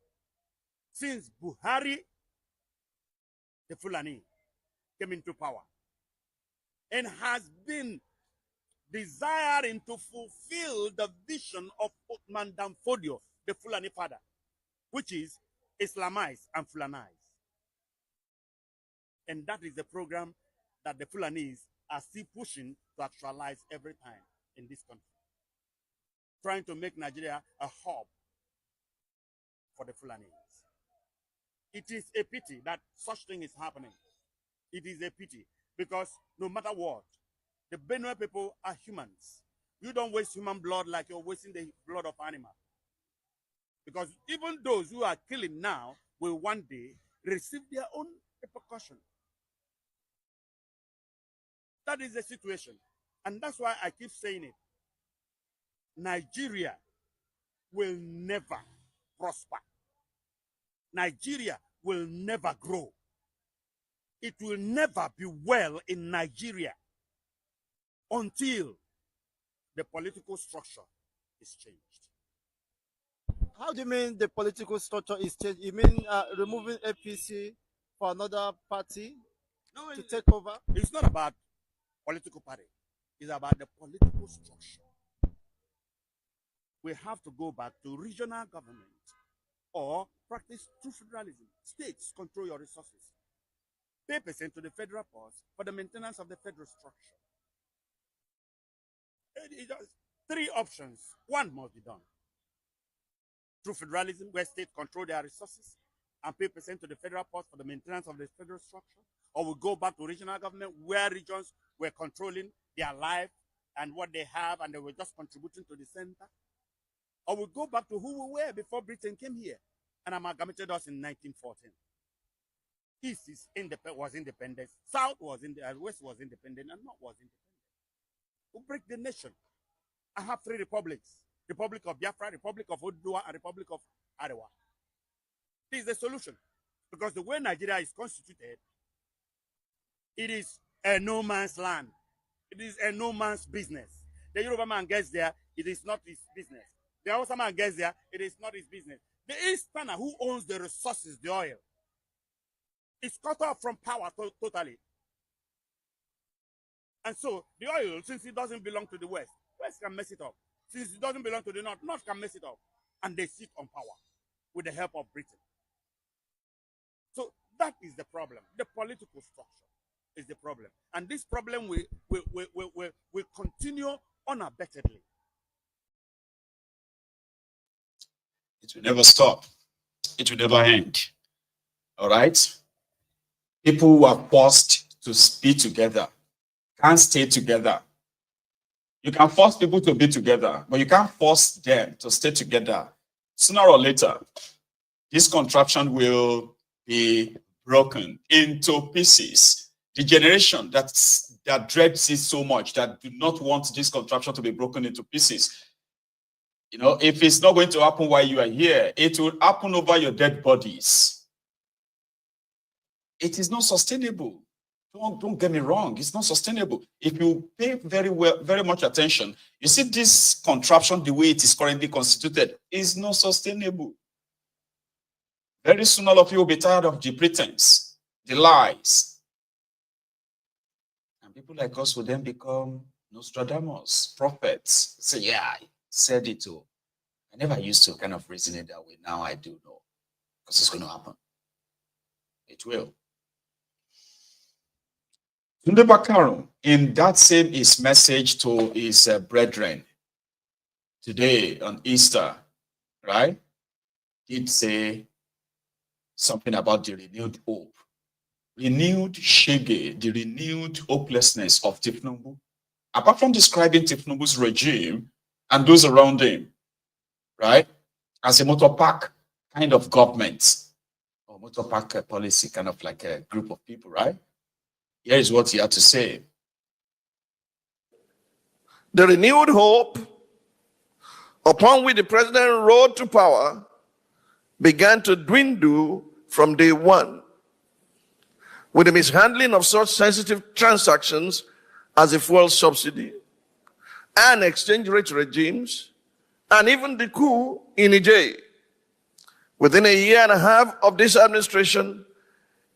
since Buhari, the Fulani, came into power. And has been desiring to fulfill the vision of Othman Danfodio, the Fulani father, which is Islamize and Fulanize. And that is the program that the Fulanis are still pushing to actualize every time in this country. Trying to make Nigeria a hub for the Fulanis. It is a pity that such thing is happening. It is a pity because no matter what, the Benue people are humans. You don't waste human blood like you're wasting the blood of animals. Because even those who are killing now will one day receive their own repercussion. That is the situation. And that's why I keep saying it. Nigeria will never prosper. Nigeria will never grow. It will never be well in Nigeria until the political structure is changed. How do you mean the political structure is changed? You mean removing APC for another party to take over? It's not about political party. It's about the political structure. We have to go back to regional government or practice true federalism. States control your resources. Pay percent to the federal purse for the maintenance of the federal structure. It has three options. One must be done. Through federalism, where states control their resources and pay percent to the federal purse for the maintenance of the federal structure. Or we go back to regional government where regions were controlling their life and what they have and they were just contributing to the center. Or we go back to who we were before Britain came here and amalgamated us in 1914. East was independent, South was West was independent, and North was independent. We break the nation. I have three republics. Republic of Biafra, Republic of Oduduwa, and Republic of Arewa. This is the solution. Because the way Nigeria is constituted, it is a no man's land. It is a no man's business. The Yoruba man gets there, it is not his business. The Hausa man gets there, it is not his business. The Easterner who owns the resources, the oil, is cut off from power totally. And so the oil, since it doesn't belong to the West, West can mess it up. Since it doesn't belong to the North, North can mess it up. And they sit on power with the help of Britain. So that is the problem. The political structure is the problem. And this problem will continue unabatedly. It will never stop. It will never end. All right? People who are forced to be together can't stay together. You can force people to be together, but you can't force them to stay together. Sooner or later, this contraption will be broken into pieces. The generation that dreads it so much, that do not want this contraption to be broken into pieces, you know, if it's not going to happen while you are here, it will happen over your dead bodies. It is not sustainable. Don't get me wrong. It's not sustainable. If you pay very much attention, you see this contraption, the way it is currently constituted, is not sustainable. Very soon, all of you will be tired of the pretense, the lies. And people like us will then become Nostradamus, prophets. Say, yeah, I said it too. I never used to kind of reason it that way. Now I do know. Because it's going to happen. It will. Tunde in that same his message to his brethren today on Easter, right? He'd say something about the renewed hope renewed shege, the renewed hopelessness of ThisNubu, apart from describing ThisNubu's regime and those around him, right, as a motor park kind of government, or motor park policy, kind of like a group of people, right? Here is what he had to say. The renewed hope upon which the president rode to power began to dwindle from day one, with the mishandling of such sensitive transactions as the fuel subsidy and exchange rate regimes, and even the coup in Niger. Within a year and a half of this administration,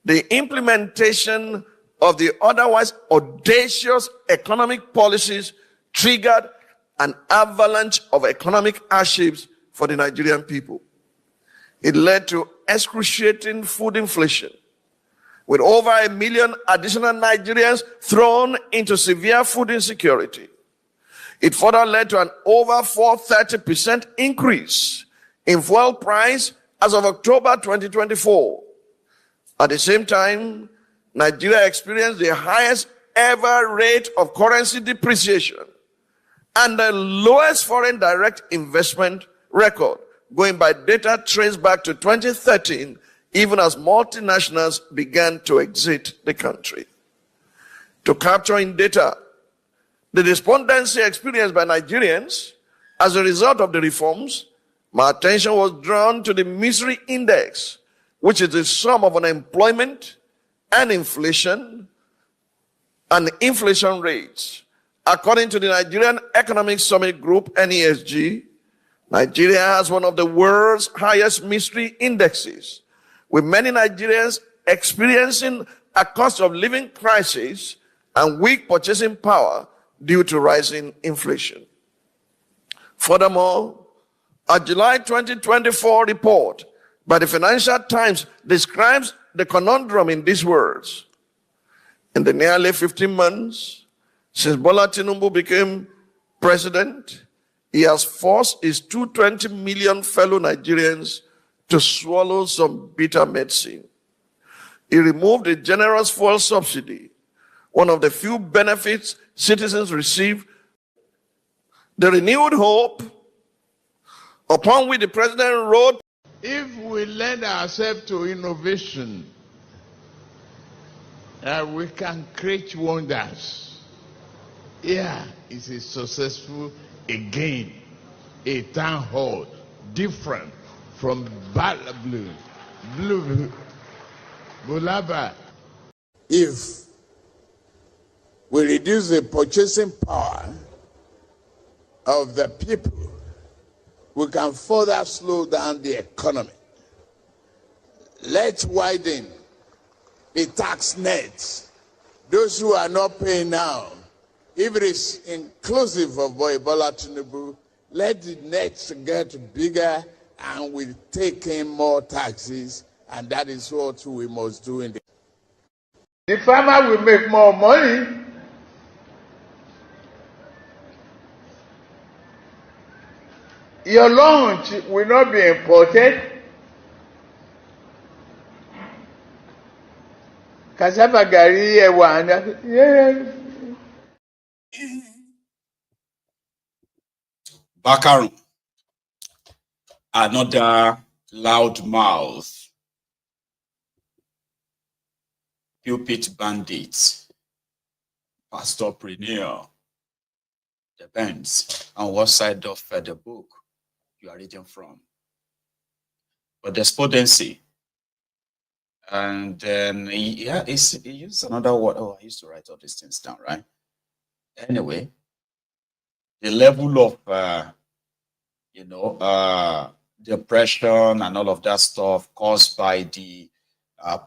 the implementation of the otherwise audacious economic policies triggered an avalanche of economic hardships for the Nigerian people. It led to excruciating food inflation, with over 1 million additional Nigerians thrown into severe food insecurity. It further led to an over 430% increase in fuel price as of October 2024. At the same time, Nigeria experienced the highest ever rate of currency depreciation and the lowest foreign direct investment record, going by data traced back to 2013, even as multinationals began to exit the country. To capture in data the despondency experienced by Nigerians as a result of the reforms, my attention was drawn to the misery index, which is the sum of unemployment and inflation rates. According to the Nigerian Economic Summit Group, NESG, Nigeria has one of the world's highest misery indexes, with many Nigerians experiencing a cost of living crisis and weak purchasing power due to rising inflation. Furthermore, a July 2024 report by the Financial Times describes the conundrum in these words. In the nearly 15 months since Bola Tinubu became president, he has forced his 220 million fellow Nigerians to swallow some bitter medicine. He removed a generous fuel subsidy, one of the few benefits citizens receive. The renewed hope upon which the president wrote. If we lend ourselves to innovation, we can create wonders. Here is a successful, again, a town hall, different from Blue Bulaba. If we reduce the purchasing power of the people, we can further slow down the economy. Let's widen the tax nets. Those who are not paying now, if it is inclusive of Bola Tinubu, let the nets get bigger and we take in more taxes, and that is what we must do. The farmer will make more money. Your lunch will not be imported. Cassava gari, yeah. Bakaru, another loudmouth, pulpit bandit, pastorpreneur, depends on what side of the book you are reading from. But despondency, and then he used another word. Oh, I used to write all these things down, right? Anyway, the level of depression and all of that stuff caused by the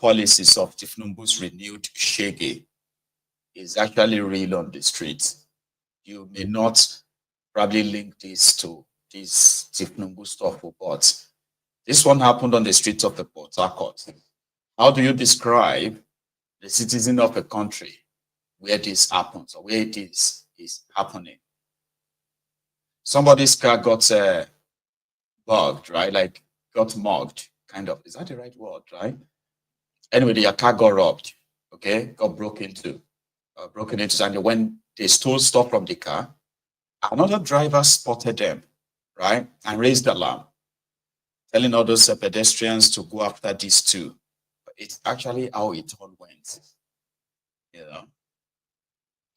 policies of ThisNubu's renewed shege is actually real on the streets. You may not probably link this to this ThisNubu stuff, but this one happened on the streets of the Port Harcourt. How do you describe the citizen of a country where this happens, or where it is happening? Somebody's car got bugged, right? Like got mugged, kind of. Is that the right word, right? Anyway, their car got robbed. okay, got broken into. And when they stole stuff from the car, another driver spotted them, right, and raised the alarm, telling all those pedestrians to go after these two. But it's actually how it all went, you know.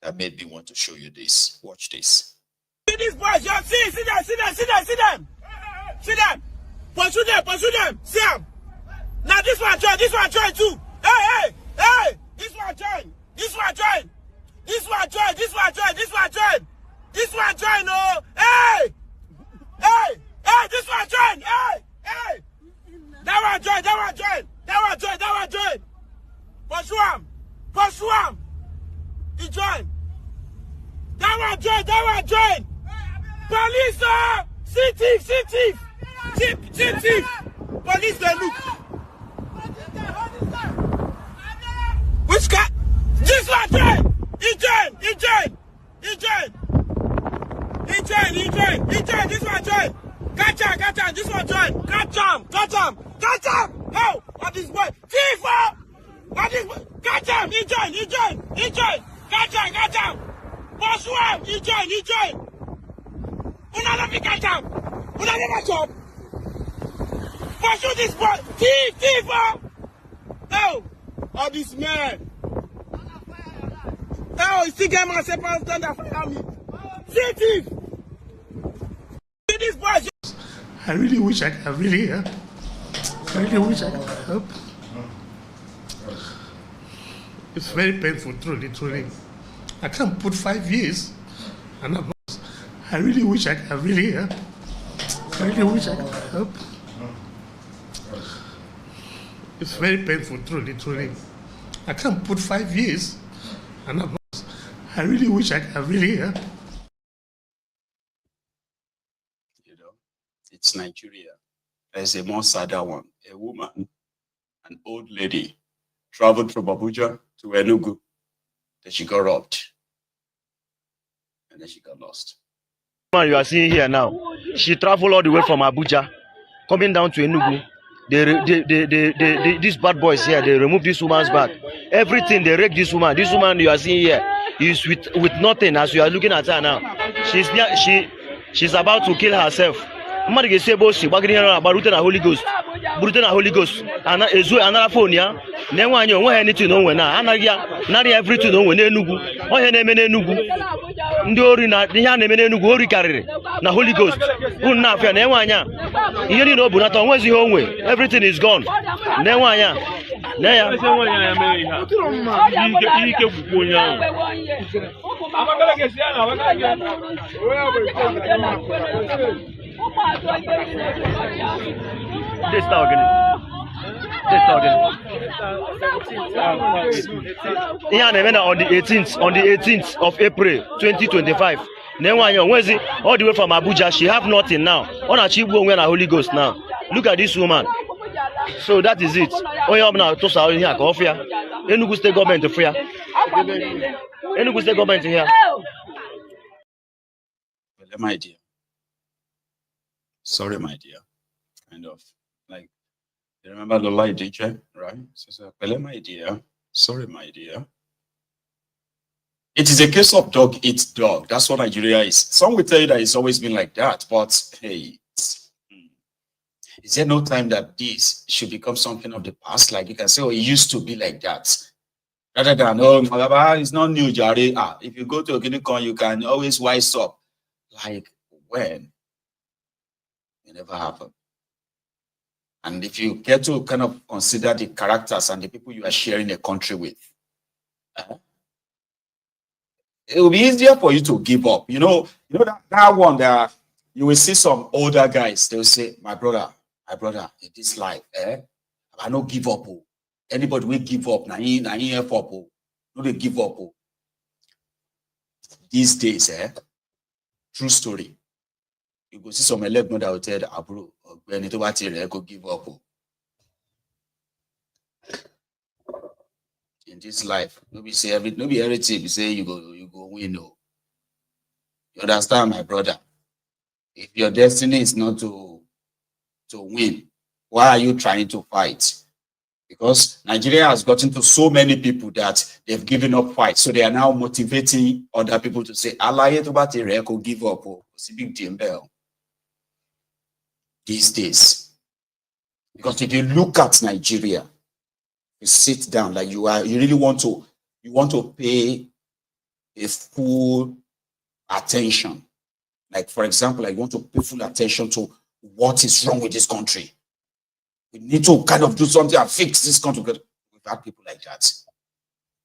That made me want to show you this. Watch this. See these boys, you see them. See them. Pursue them. See them. Now this one join too. Hey. This one join. This one join, oh. Hey, this one join. Hey. That one join. Pursue him. He join. That one join. Police, see thief. Police, they look. Which car? This one join. He join. This one join. Catch him. This one join. Catch him. Oh, what is boy? Thief! What is boy? Catch him. He join. Catch him. Pursue him. He join. Unanother catch him. Unanother job. Pursue this boy. Thief! Oh, this man. Oh, you still get myself and stand up for me. See thief. See this boy. I really wish I could really help. I really wish I could help. It's very painful, truly. I can't put 5 years. And I really wish I could really help. I really wish I could help. It's very painful, truly. I can't put 5 years. And I really wish I could really help. You know, it's Nigeria. There's a more sadder one. A woman, an old lady, traveled from Abuja to Enugu. Then she got robbed. And then she got lost. You are seeing here now, she traveled all the way from Abuja, coming down to Enugu. These bad boys here, they remove this woman's bag. Everything, they wreck this woman. This woman you are seeing here is with nothing as you are looking at her now. She's about to kill herself. Somebody say she about Holy Ghost. Holy Ghost. And another phone, yeah. Then when you want anything to know when not everything know when Enugu. Oh, her name Enugu. Ndori na name Enugu ori carry. Na Holy Ghost. Unna fe na wanya. You need no bunata onwe zi onwe. Everything is gone. Na wanya. Na ya. Ike bukonya. This talking. Yeah, on the 18th of April 2025. Where's it? All the way from Abuja, she have nothing now. On a cheap when a Holy Ghost now. Look at this woman. So that is it. Oh, you have now to say here, coffee. Enugu State government to fear. Enugu State government here. My dear. Sorry, my dear. Kind of like, you remember the light DJ, right? So, my dear. Sorry, my dear. It is a case of dog eats dog. That's what Nigeria is. Some will tell you that it's always been like that, but hey, is there no time that this should become something of the past? Like you can say, oh, it used to be like that. Rather than, oh, it's not new, Jari. If you go to Okinikon, you can always wise up. Like when? It never happened. And if you get to kind of consider the characters and the people you are sharing a country with, it will be easier for you to give up. You know that one that you will see some older guys, they'll say, my brother, in this life, I don't give up. Anybody will give up. No, they give up. These days, true story. You go see some elect that will tell the bro, when it over here, go give up. In this life, nobody say everything. You say you go win. No, you understand, my brother? If your destiny is not to win, why are you trying to fight? Because Nigeria has gotten to so many people that they've given up fight. So they are now motivating other people to say, Alaye to bati reko give up. It's a big deal these days. Because if you look at Nigeria, you sit down like you really want to pay a full attention. Like, for example, like you want to pay full attention to what is wrong with this country. We need to kind of do something and fix this country. We've had people like that.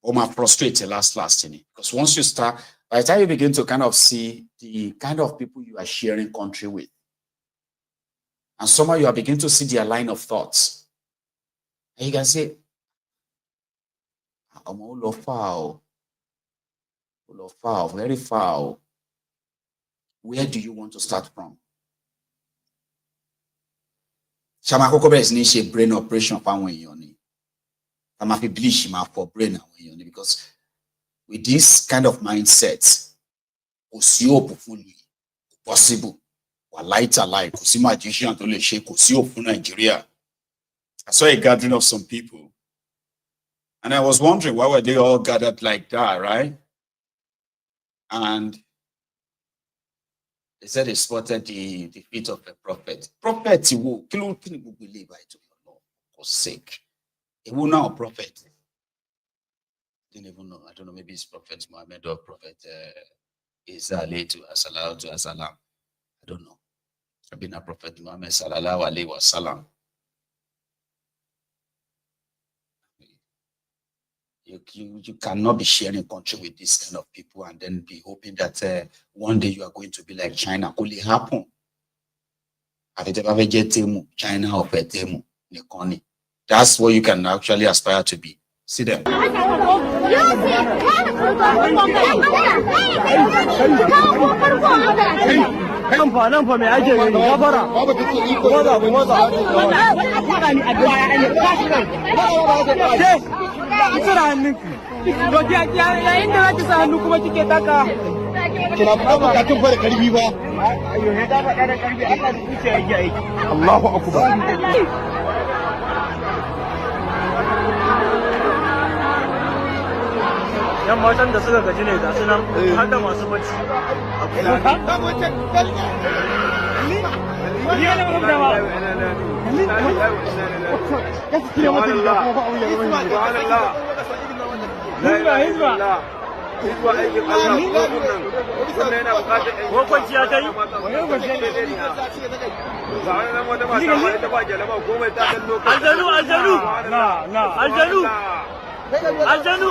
Almost frustrated last, because once you start, by the time you begin to kind of see the kind of people you are sharing country with, and somehow you are beginning to see their line of thoughts, and you can say, I'm all foul, very foul. Where do you want to start from? Shama Kokobe is niche brain operation yoni. I'm happy bleach for brain because with this kind of mindset, possible, or lighter life, magician to shake Nigeria. I saw a gathering of some people, and I was wondering why were they all gathered like that, right? And they said they spotted the feet of a prophet. Prophet, he will kill Tinubu believe by to your Lord for sake. He will now prophet. Didn't even know. I don't know. Maybe it's Prophet Muhammad or Prophet Isa alayhi to Asalam. I don't know. I've been a Prophet Muhammad sallallahu alayhi wa sallam. You cannot be sharing country with this kind of people and then be hoping that one day you are going to be like China. Could it happen? China or Petemu, that's what you can actually aspire to be. See them. Allahu Akbar. yan matan da suka gaji ne ga su nan har da masu bacci a kula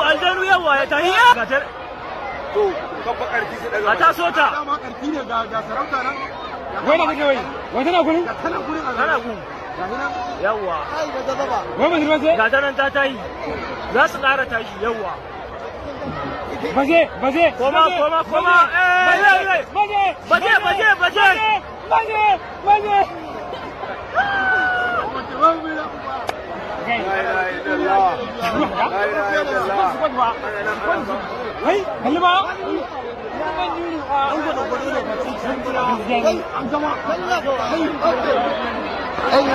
aljanu yawa ya tahi gatar to kafa karfi su daga ta sota dama karfi ne ga sarauta nan wai na kake wai tana gurin yawa ai ga zaba wai mun ruwa ga tanan ta tayi za su ƙara tashi yawa baje koma baje لا اله الا الله لا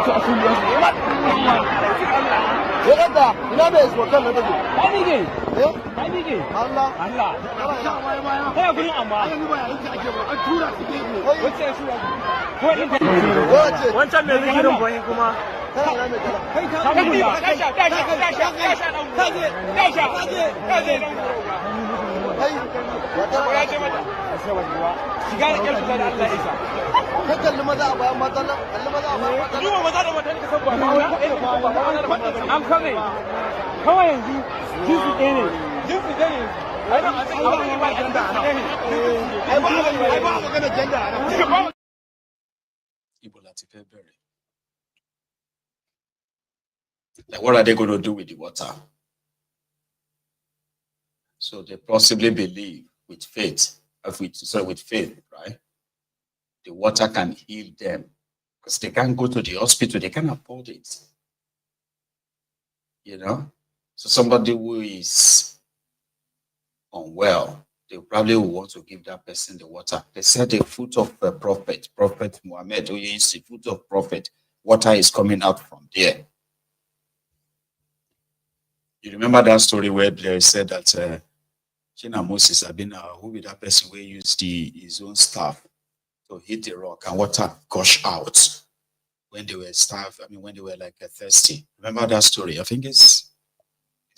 اله الا الله هي كلمه wancan mai zikirin bayi kuma Like, what are they going to do with the water? So they possibly believe with faith, right? The water can heal them because they can't go to the hospital. They can't afford it. You know? So somebody who is unwell, they probably will want to give that person the water. They said the foot of a Prophet Muhammad, who is the foot of prophet, water is coming out from there. You remember that story where they said that China Moses Abina, who be that person who used his own staff to hit the rock and water gush out when they were starved, I mean, when they were like thirsty. Remember that story? I think it's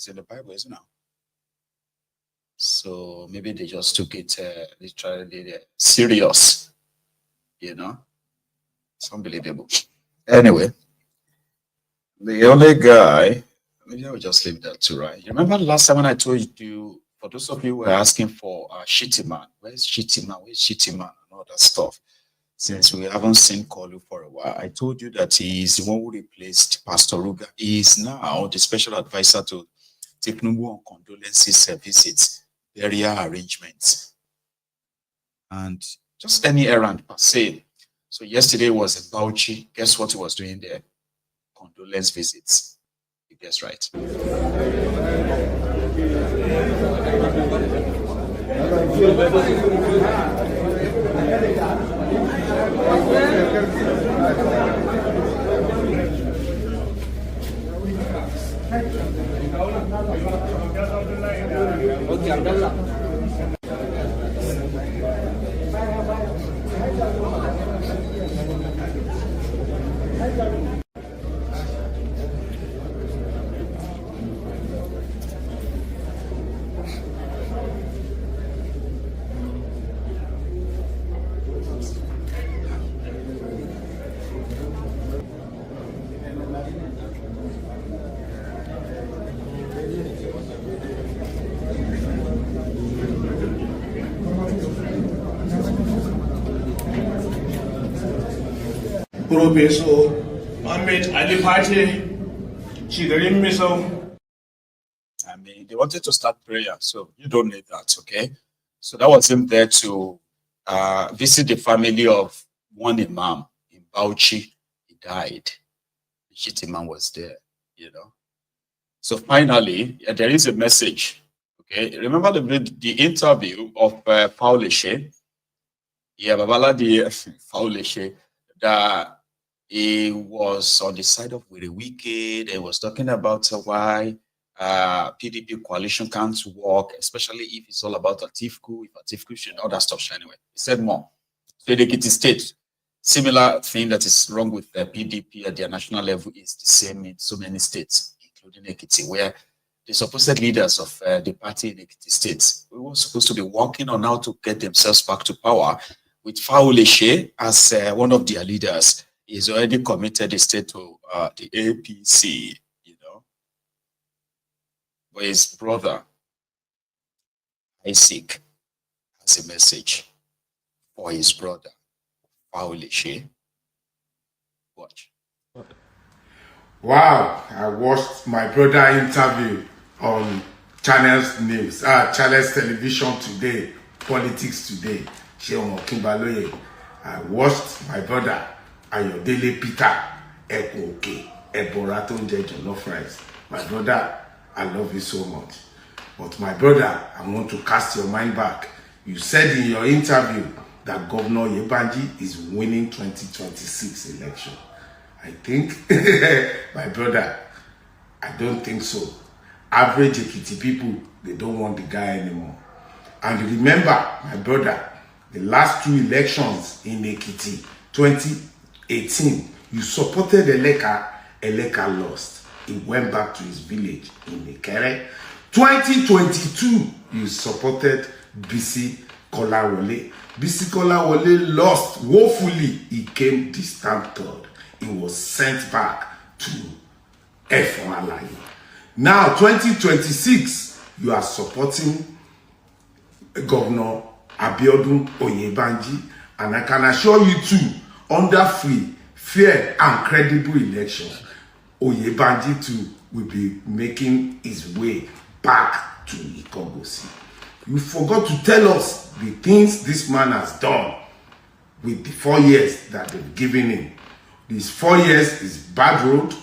in the Bible, isn't it? So maybe they just took it literally serious, you know? It's unbelievable. Anyway, the only guy, maybe I will just leave that to right. You remember the last time when I told you, for those of you who were asking for Shittyman, where's Shittyman? Where's Shittyman? And all that stuff. Since we haven't seen Koolu for a while, I told you that he is the one who replaced Pastor Ruga. He is now the special advisor to ThisDay on condolences visits, burial arrangements, and just any errand per se. So yesterday was in Bauchi. Guess what he was doing there? Condolence visits. You guess right. Professor Ahmed Ali Party, Chigarim Miso. I mean, they wanted to start prayer, so you don't need that, okay? So that was him there to visit the family of one imam in Bauchi. He died. The Shittyman was there, you know. So finally, there is a message, okay? Remember the interview of Fauleshe? Yeah, Babala the Fauleshe, that he was on the side of Very Wicked. He was talking about why PDP coalition can't work, especially if it's all about Atiku, if Atiku should, all that stuff. Anyway, he said more. So in Ekiti State, similar thing that is wrong with the PDP at their national level is the same in so many states, including Ekiti, where the supposed leaders of the party in Ekiti State were supposed to be working on how to get themselves back to power, with Fauleshe as one of their leaders. He's already committed the state to the APC, you know. But his brother, Isaac, has a message for his brother, Fauleshe. Watch. Wow, I watched my brother interview on Channels News, Channels Television Today, Politics Today. I watched my brother Ayodele Peter Ekoke Eborato Jollof Rice. My brother, I love you so much. But my brother, I want to cast your mind back. You said in your interview that Governor Yebanji is winning 2026 election. I think, my brother, I don't think so. Average Ekiti people, they don't want the guy anymore. And remember, my brother, the last two elections in Ekiti, 2018, you supported Eleka lost. He went back to his village in Ikere. 2022, you supported Bisi Kolawole. Bisi Kolawole lost woefully. He came distant third. He was sent back to F1. Now, 2026, you are supporting Governor Abiodun Oyebanji, and I can assure you too, under free, fair, and credible election, Oyebanji too will be making his way back to Ikogosi. You forgot to tell us the things this man has done with the 4 years that they've given him. These 4 years is bad road,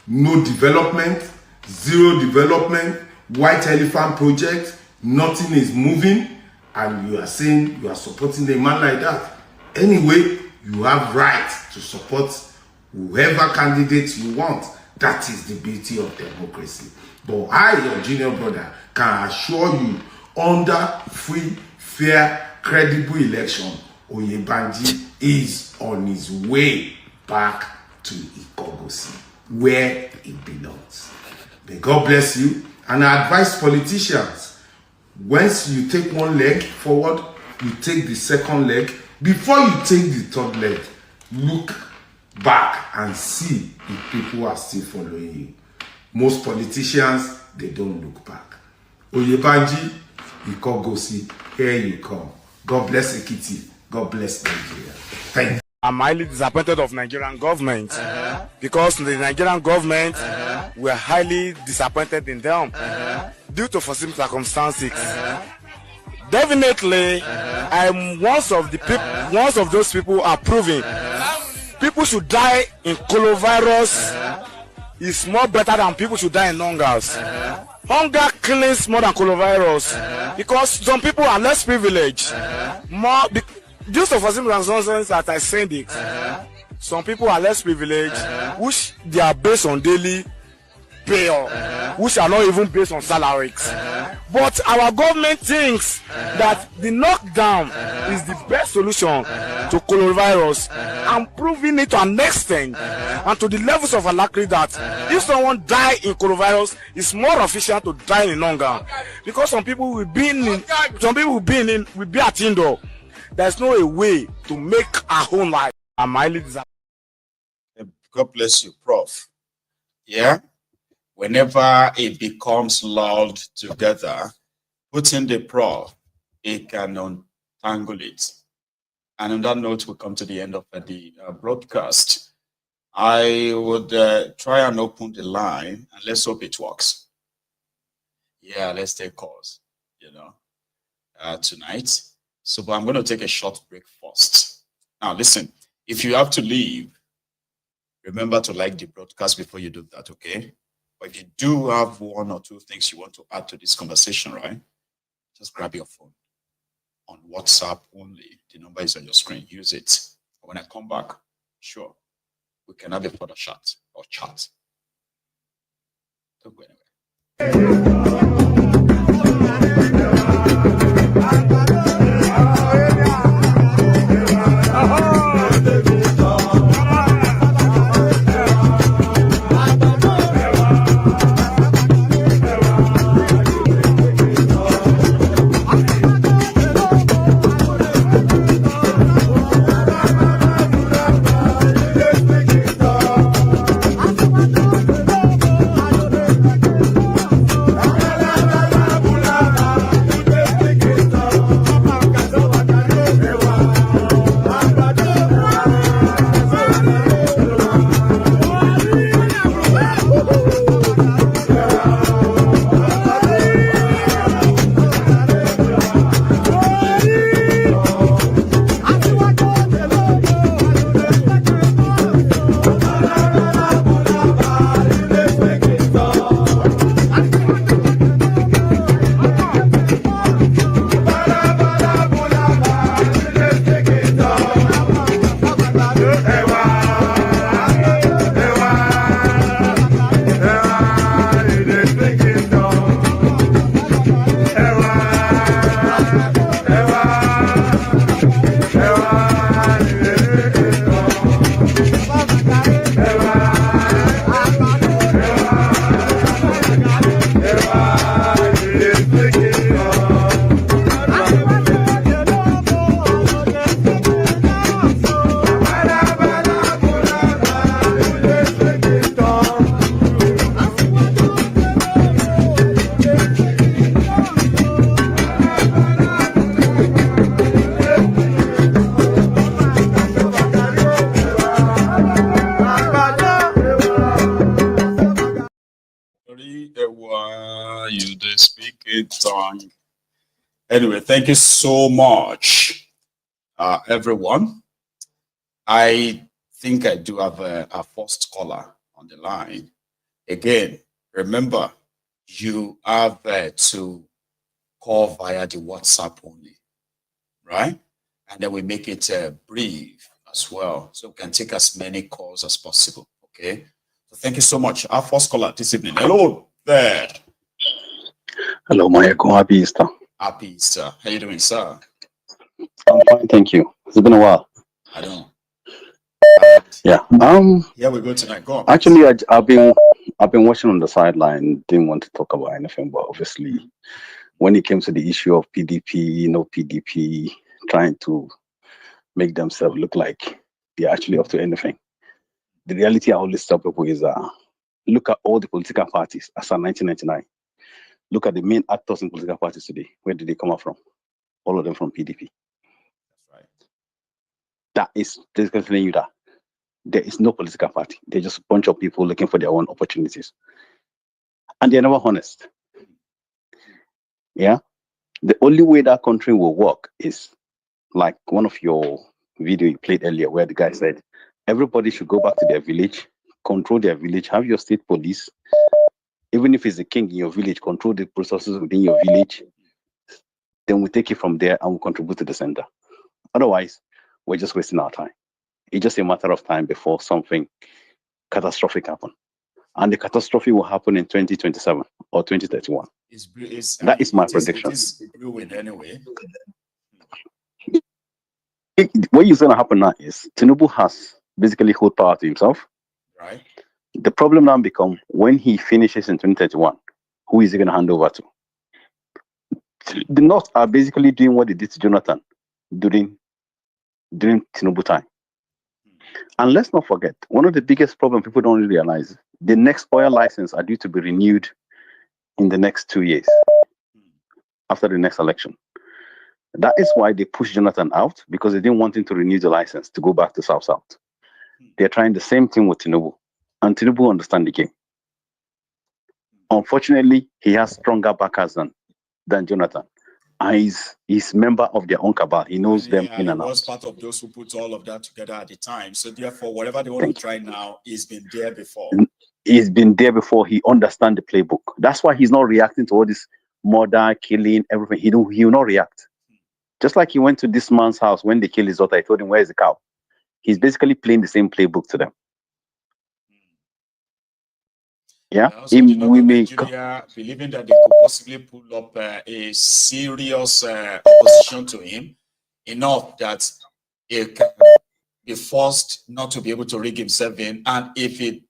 no development, zero development, white elephant project, nothing is moving, and you are saying you are supporting a man like that. Anyway, you have right to support whoever candidate you want. That is the beauty of democracy. But I, your junior brother, can assure you, under free, fair, credible election, Oyebanji is on his way back to Ikogosi, where he belongs. May God bless you. And I advise politicians, once you take one leg forward, you take the second leg. Before you take the third leg, look back and see if people are still following you. Most politicians, they don't look back. Oyebanji, Ikogosi, here you come. God bless Ekiti. God bless Nigeria. Thank you. I'm highly disappointed of Nigerian government because the Nigerian government were highly disappointed in them due to foreseen circumstances. Definitely, I'm one of those people approving. People should die in coronavirus is more better than people should die in hungers. Hunger kills more than coronavirus because some people are less privileged. Due to foreseen circumstances that I said it, some people are less privileged, which they are based on daily pay, which are not even based on salaries. But our government thinks that the knockdown is the best solution to coronavirus, and proving it to an extent and to the levels of alacrity that if someone die in coronavirus, it's more efficient to die in hunger, because some people will be at indoor. There's no way to make our own life. I'm highly disappointed. God bless you, Prof. Yeah. Whenever it becomes lulled together, put in the Prof, it can untangle it. And on that note, we come to the end of the broadcast. I would try and open the line, and let's hope it works. Yeah, let's take calls, tonight. So, but I'm going to take a short break first. Now, listen, if you have to leave, remember to like the broadcast before you do that, okay? But if you do have one or two things you want to add to this conversation, right? Just grab your phone. On WhatsApp only. The number is on your screen. Use it. When I come back, sure, we can have a further chat or chat. Don't go anywhere. Anyway, thank you so much, everyone. I think I do have a first caller on the line. Again, remember, you have to call via the WhatsApp only, right? And then we make it brief as well, so we can take as many calls as possible, okay? So thank you so much. Our first caller this evening. Hello, there. Hello, Mayeko. Happy Easter. Happy Easter. How you doing, sir? I'm fine, thank you. It's been a while. I don't. Yeah. Here we go tonight. Go on. Actually, I've been watching on the sideline. Didn't want to talk about anything, but obviously, when it came to the issue of PDP, PDP trying to make themselves look like they're actually up to anything. The reality I always tell people is, look at all the political parties as of 1999. Look at the main actors in political parties today. Where did they come out from? All of them from PDP. That's right. That is basically telling you that there is no political party. They're just a bunch of people looking for their own opportunities. And they're never honest. Yeah? The only way that country will work is like one of your video you played earlier where the guy said, everybody should go back to their village, control their village, have your state police. Even if it's a king in your village, control the processes within your village. Then we take it from there and we contribute to the center. Otherwise, we're just wasting our time. It's just a matter of time before something catastrophic happens. And the catastrophe will happen in 2027 or 2031. That is my prediction. It is brewing anyway. What is going to happen now is Tinubu has basically hold power to himself. Right. The problem now becomes when he finishes in 2031, who is he going to hand over to? The North are basically doing what they did to Jonathan during Tinubu time. And let's not forget, one of the biggest problems people don't really realize, the next oil license are due to be renewed in the next 2 years after the next election. That is why they pushed Jonathan out, because they didn't want him to renew the license to go back to South-South. They're trying the same thing with Tinubu, and Tinubu understands the game. Unfortunately, he has stronger backers than Jonathan. And he's member of their own cabal. He knows them in and out. He was part of those who put all of that together at the time. So therefore, whatever they want to try now, he's been there before. He's been there before. He understands the playbook. That's why he's not reacting to all this murder, killing, everything. He will not react. Just like he went to this man's house when they killed his daughter, I told him, where's the cow? He's basically playing the same playbook to them. Yeah, we may Nigeria, believing that they could possibly pull up a serious opposition to him, enough that he can be forced not to be able to rig himself in, and if he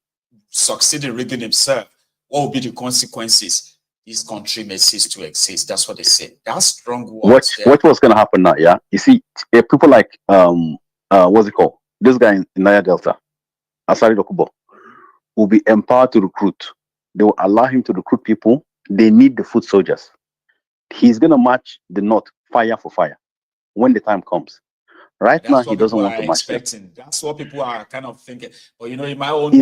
succeeds in rigging himself, what will be the consequences? This country may cease to exist. That's what they say. That's strong words. What was going to happen now? Yeah, you see, people like what's it called? This guy in Niger Delta, Asari Dokubo, will be empowered to recruit. They will allow him to recruit people. They need the foot soldiers. He's going to match the North fire for fire when the time comes. Right now, he doesn't want to match them. That's what people are kind of thinking. But in my own,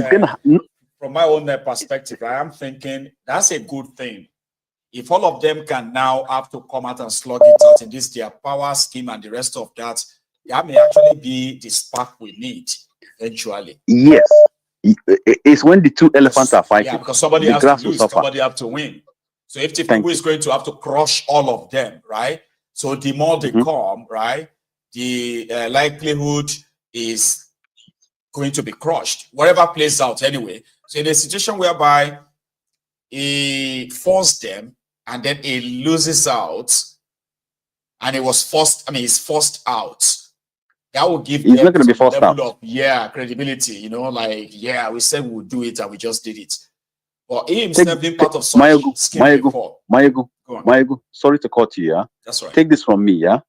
from my own perspective, I am thinking that's a good thing. If all of them can now have to come out and slug it out in this their power scheme and the rest of that, that may actually be the spark we need eventually. Yes. It's when the two elephants are fighting. Yeah, because somebody has to lose, somebody has to win. So if Tinubu is going to have to crush all of them, right? So the more they come, right, the likelihood is going to be crushed. Whatever plays out anyway. So in a situation whereby he forced them and then he loses out and he was forced, he's forced out. That will give he's not going to be forced out. Credibility, we said we would do it and we just did it. But he himself being part of such scheme before. Mayego, sorry to cut you, yeah? That's right. Take this from me, yeah?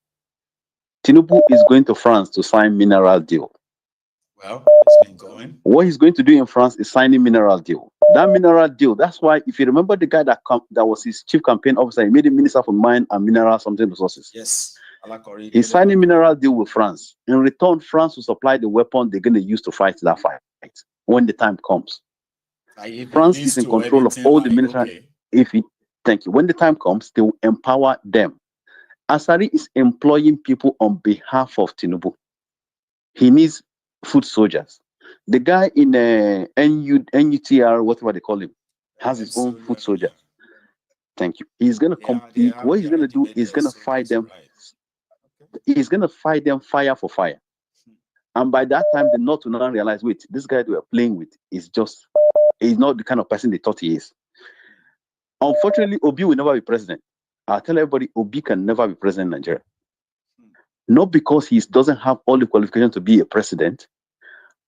Tinubu is going to France to sign mineral deal. Well, it's been going. What he's going to do in France is signing mineral deal. That mineral deal, that's why, if you remember the guy that was his chief campaign officer, he made him Minister for Mine and Mineral something resources. Yes. He's signing mineral deal with France. In return, France will supply the weapon they're going to use to fight that fight when the time comes. France is in control of all the military. When the time comes, they will empower them. Asari is employing people on behalf of Tinubu. He needs foot soldiers. The guy in NUTR, whatever they call him, has his own foot soldier. Thank you. He's going to compete. What he's going to do is going to fight them. He's going to fight them fire for fire. And by that time, the North will not realize, wait, this guy they were playing with he's not the kind of person they thought he is. Unfortunately, Obi will never be president. I'll tell everybody, Obi can never be president in Nigeria. Not because he doesn't have all the qualifications to be a president,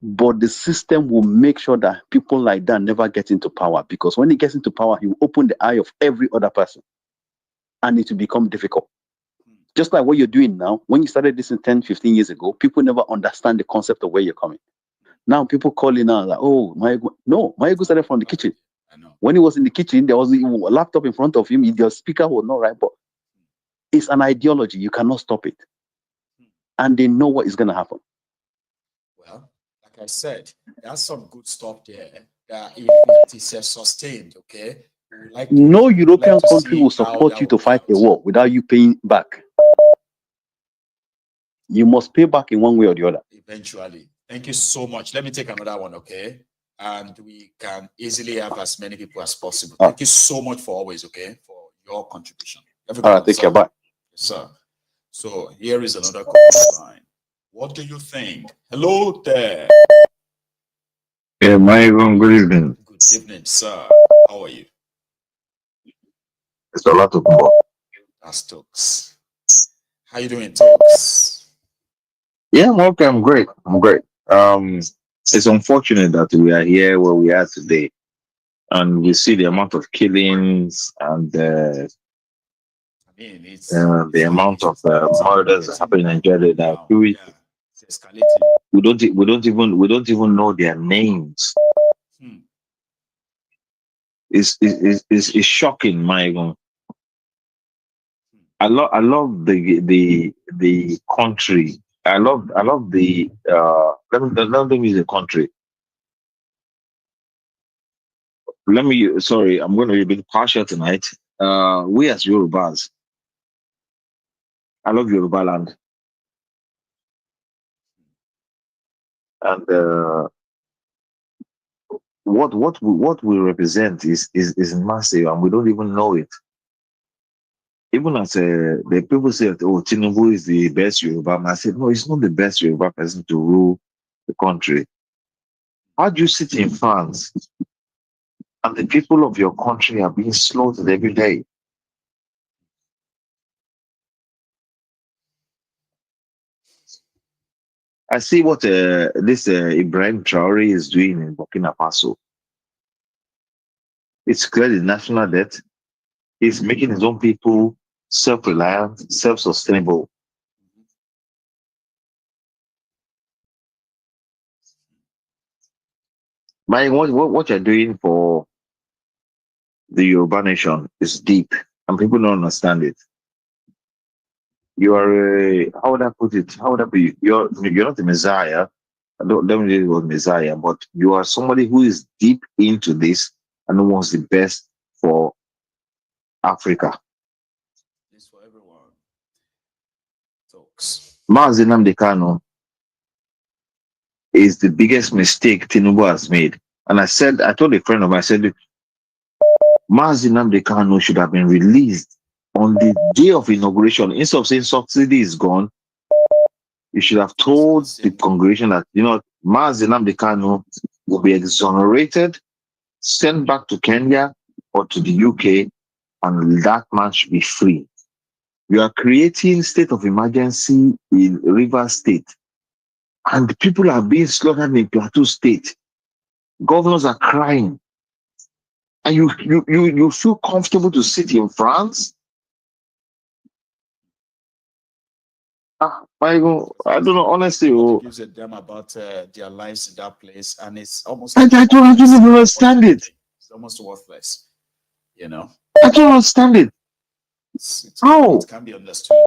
but the system will make sure that people like that never get into power. Because when he gets into power, he will open the eye of every other person. And it will become difficult. Just like what you're doing now. When you started this 10, 15 years ago, people never understand the concept of where you're coming. Now people call in now like, oh, Mayego started from the kitchen. When he was in the kitchen, there was a laptop in front of him. The speaker was not right, but it's an ideology. You cannot stop it. And they know what is going to happen. Well, like I said, there's some good stuff there that if it is sustained, okay? No European country will support you to fight a war without you paying back. You must pay back in one way or the other. Eventually. Thank you so much. Let me take another one, okay? And we can easily have as many people as possible. Thank you so much for always, okay, for your contribution. All right, take care. Bye. Yes, sir. So here is another comment line. What do you think? Hello there. Yeah, Mayego, good evening. Good evening, sir. How are you? It's a lot of more. That's Tokes. How you doing, Tokes? Yeah, I'm okay. I'm great. I'm great. It's unfortunate that we are here where we are today, and we see the amount of killings and the amount of murders happening in Nigeria that we don't even know their names. It's shocking, Mayego. I love the country. I love the let me use the country. Sorry, I'm going to be a bit partial tonight. We as Yorubas, I love Yoruba land. And what we represent is massive, and we don't even know it. Even as the people say, oh, Tinubu is the best Yoruba man, I said, no, he's not the best Yoruba person to rule the country. How do you sit in France and the people of your country are being slaughtered every day? I see what this Ibrahim Traore is doing in Burkina Faso. It's clearly national debt. He's making his own people self-reliant, self-sustainable. What you're doing for the Yoruba nation is deep, and people don't understand it. You are how would I put it? How would I be? You're not a messiah. I don't use the word messiah, but you are somebody who is deep into this and who wants the best for Africa. This for everyone. Talks. Mazi Nnamdi Kanu is the biggest mistake Tinubu has made. And I told a friend of mine, I said, Mazi Nnamdi Kanu should have been released on the day of inauguration. Instead of saying subsidy is gone, you should have told the congregation that, Mazi Nnamdi Kanu will be exonerated, sent back to Kenya or to the UK, and that man should be free. You are creating state of emergency in Rivers State, and people are being slaughtered in Plateau State. Governors are crying, and you feel comfortable to sit in France? I don't know, honestly. Gives them about their lives in that place, and it's almost. I don't even understand it. It's almost worthless, I don't understand it. How? It can be understood.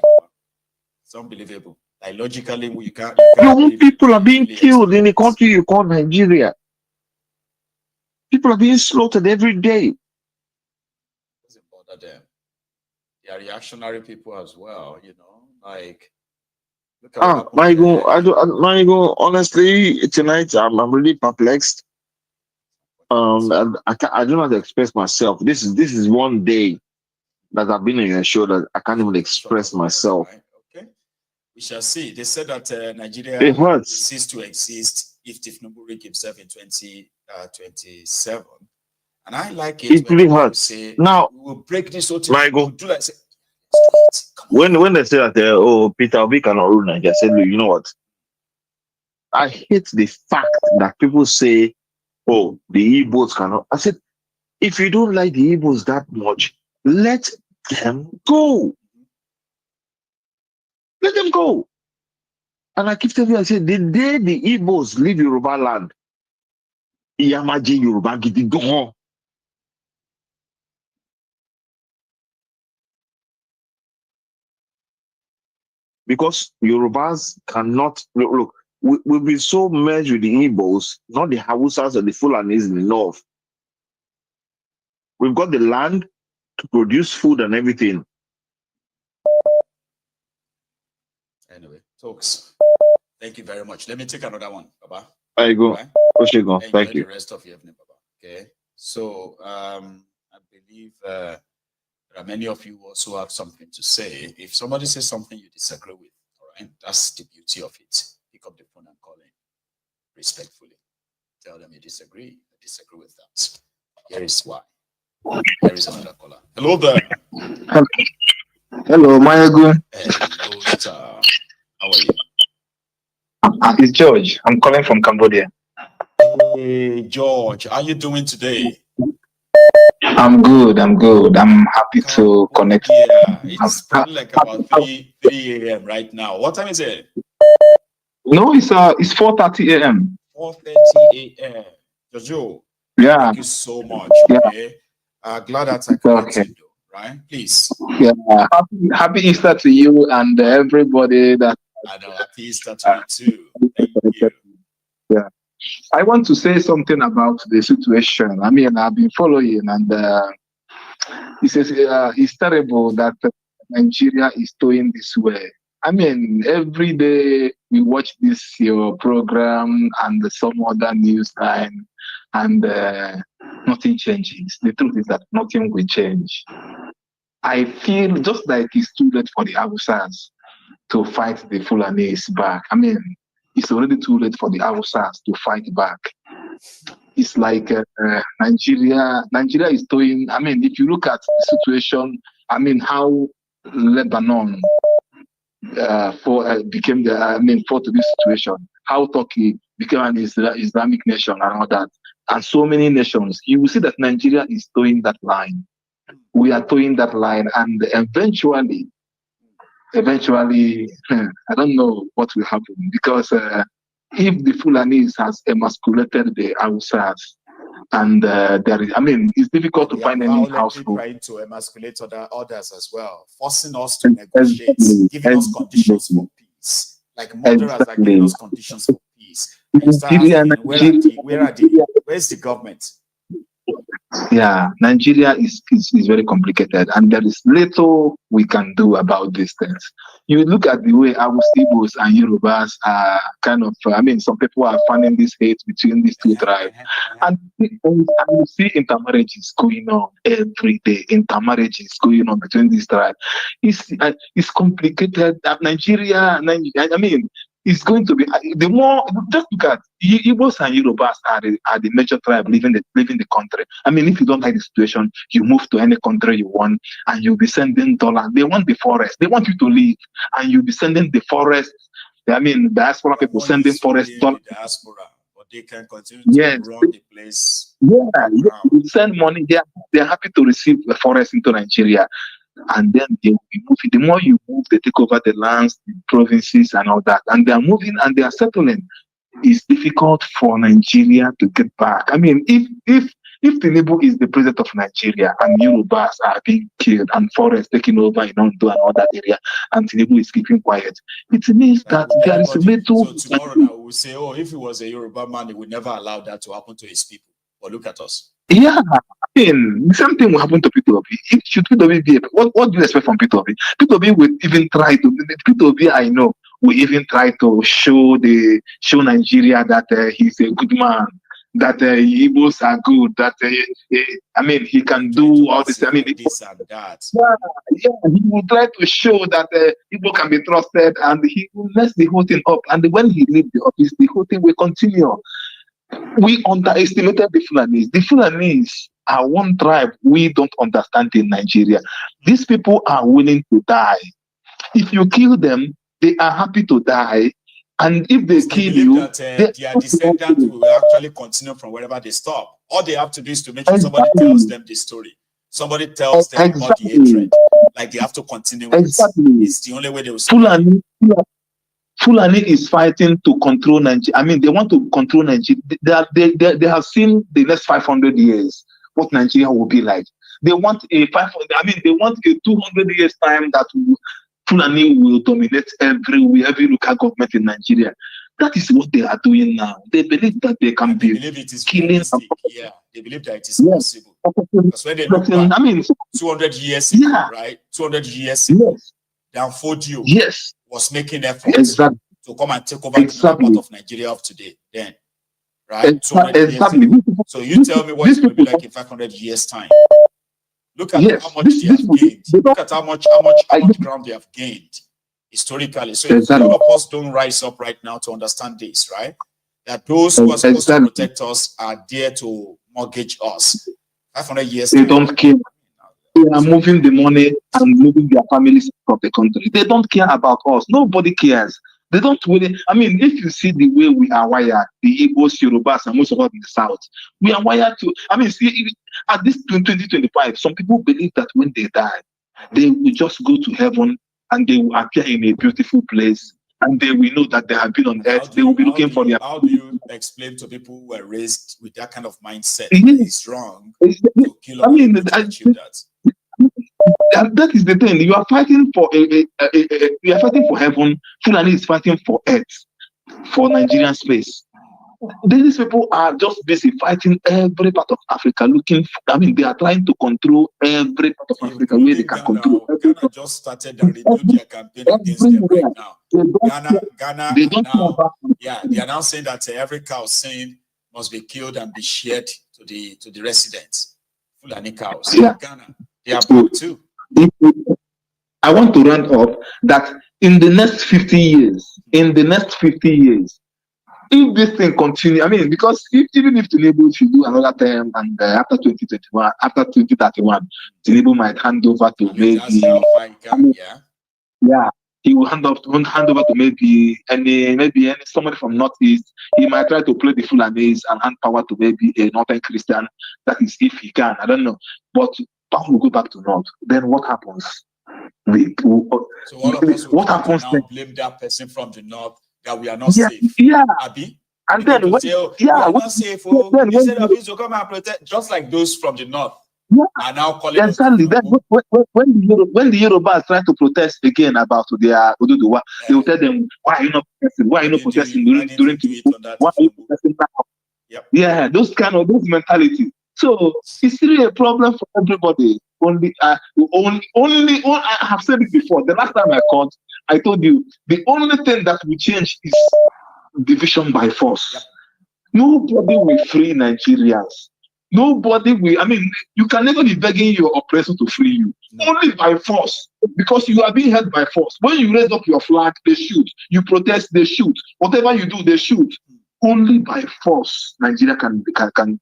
It's unbelievable. Like logically, you can't. Your own people are being killed in the country you call Nigeria. People are being slaughtered every day. It doesn't bother them. They are reactionary people as well, like. Mayego, honestly, tonight I'm really perplexed. And I don't know how to express myself. This is one day that I've been in your show that I can't even express myself. Okay, we shall see. They said that Nigeria will cease to exist if ThisNubu rigged himself in 2027. And I like it really hurts. Say, now, we will break this whole thing. Michael, We'll do like, say, when they say that, oh, Peter Obi cannot rule Nigeria, I said, look, you know what? I hate the fact that people say, oh, the Igbos cannot. I said, if you don't like the Igbos that much, let them go. Let them go. And I keep telling you, I said, the day the Igbos leave Yoruba land, Iyamaje Yoruba Gidi go. Because Yorubas cannot look. We'll be so merged with the Igbos, not the Hausas or the Fulanis in the north. We've got the land to produce food and everything. Anyway, folks, thank you very much. Let me take another one, Baba. There you go. Right? Thank you. The rest of your evening, Baba. Okay. So I believe there are many of you also have something to say. If somebody says something you disagree with, all right, that's the beauty of it. Pick up the phone and call in respectfully. Tell them you disagree. I disagree with that. Here is why. Here is another caller. Hello there. Hello, Mayagu. Hello, sir. How are you? It's George. I'm calling from Cambodia. Hey, George. How are you doing today? I'm good. I'm happy to connect. Yeah, it's probably like about 3 a.m. right now. What time is it? No, it's 4:30 a.m. 4:30 a.m. Jojo. Yeah. Thank you so much. Okay. Glad that I connected you, right? Please. Yeah. Happy Easter to you and everybody that. I know. Happy Easter to you too. Thank you. Yeah. I want to say something about the situation. I mean, I've been following, and it's terrible that Nigeria is doing this way. I mean, every day we watch your program and some other news line, and nothing changes. The truth is that nothing will change. I feel just like it's too late for the Hausas to fight the Fulanis back. I mean, it's already too late for the Hausas to fight back. It's like Nigeria is doing. I mean, if you look at the situation, I mean, how Lebanon became fought to this situation, how Turkey became an Islamic nation and all that, and so many nations. You will see that Nigeria is doing that line. We are doing that line, and eventually, I don't know what will happen, because if the Fulanis has emasculated the Hausas, and there is, I mean, it's difficult to find any household. Trying to emasculate others as well, forcing us to negotiate, giving us conditions for peace. Like murderers are giving us conditions for peace. Where's the government? Yeah, Nigeria is very complicated, and there is little we can do about these things. You look at the way our Igbos and Yorubas are kind of, I mean, some people are finding this hate between these two tribes. And you see intermarriages going on every day. Intermarriages going on between these tribes. It's complicated. Nigeria, I mean, it's going to be the more. Just look at Igbos and Yorubas are the major tribe living the country. I mean, if you don't like the situation, you move to any country you want, and you'll be sending dollars. They want the forest. They want you to live, and you'll be sending the forest. I mean, diaspora people sending forest dollars. Diaspora, but they can continue to run the place. Yeah, you send money. They're happy to receive the forest into Nigeria. And then they will be moving. The more you move, they take over the lands, the provinces, and all that. And they are moving and they are settling. It's difficult for Nigeria to get back. I mean, if Tinubu is the president of Nigeria and Yorubas are being killed and forests taking over in Ondo and all that area, and Tinubu is keeping quiet, it means that there is a little. So tomorrow now we'll say, oh, if he was a Yoruba man, he would never allow that to happen to his people. But look at us. Yeah, I mean, the same thing will happen to P2B. Should P2B be what do you expect from P2B? P2B will even try to. P2B, I know, will even try to show Nigeria that he's a good man, that Igbos are good, that I mean, he can do all this. I mean, this and that. Yeah, he will try to show that Igbo can be trusted, and he will mess the whole thing up. And when he leaves the office, the whole thing will continue. We underestimated the Fulanis. The Fulanis are one tribe we don't understand in Nigeria. These people are willing to die. If you kill them, they are happy to die. And if they kill you, that, their descendants will actually continue from wherever they stop. All they have to do is to make sure somebody tells them the story. Somebody tells them about the hatred. Like they have to continue with it. It's the only way they will survive. Fulani is fighting to control Nigeria. I mean, they want to control Nigeria. They have seen the next 500 years what Nigeria will be like. They want a 500. I mean, they want a 200 years time that Fulani will dominate everywhere, every local government in Nigeria. That is what they are doing now. They believe that they can be killing. Yeah, they believe that it is possible. Because when they look back, 200 years ago, right? 200 years ago, Danfodio was making efforts to come and take over the part of Nigeria of today. Then, right? 200 years ago. So you tell me what it's going to be like in 500 years' time. Look at how much they have gained. Look at how much ground they have gained historically. So if all of us don't rise up right now to understand this, right? That those who are supposed to protect us are there to mortgage us. 500 years. They don't care. They are moving the money and moving their families from the country. They don't care about us. Nobody cares. They don't really. I mean, if you see the way we are wired, the Igbos, Yorubas, and most of us in the South, we are wired to. I mean, see, at this 2025, some people believe that when they die, they will just go to heaven and they will appear in a beautiful place, and they will know that they have been on earth. They will be looking for their. How do you explain to people who were raised with that kind of mindset? It's wrong. To kill I mean, that is the thing. You are fighting for you are fighting for heaven. Fulani is fighting for earth, for Nigerian space. These people are just busy fighting every part of Africa, looking. I mean, they are trying to control every part of Africa where they can control. Ghana just started and renewed their campaign against them right now. Ghana, they don't now, they are now saying that every cow seen must be killed and be shared to the residents. Fulani cows. Yeah. Ghana. They are back too. I want to round up that in the next 50 years, if this thing continues, I mean, because even if Tinubu should do another term and after 2021, after 2031, Tinubu might hand over to he will hand over to maybe any somebody from Northeast. He might try to play the Fulanese and hand power to maybe a Northern Christian. That is if he can. I don't know, but power will go back to North. Then what happens? So all of us will now blame that person from the North that we are not safe. Yeah. Abi? And then we are not safe. Instead of you to come and protect, just like those from the North. Are now calling exactly. Then when the Yorubas try to protest again about their Oduduwa, they will tell them, why are you not protesting? Why are you not protesting during why are you protesting now? Yep. Yeah, those mentality. So it's really a problem for everybody. I have said it before. The last time I called, I told you the only thing that will change is division by force. Yep. Nobody will free Nigerians. Nobody will. I mean, you can never be begging your oppressor to free you. No. Only by force, because you are being held by force. When you raise up your flag, they shoot. You protest, they shoot. Whatever you do, they shoot. Only by force, Nigeria can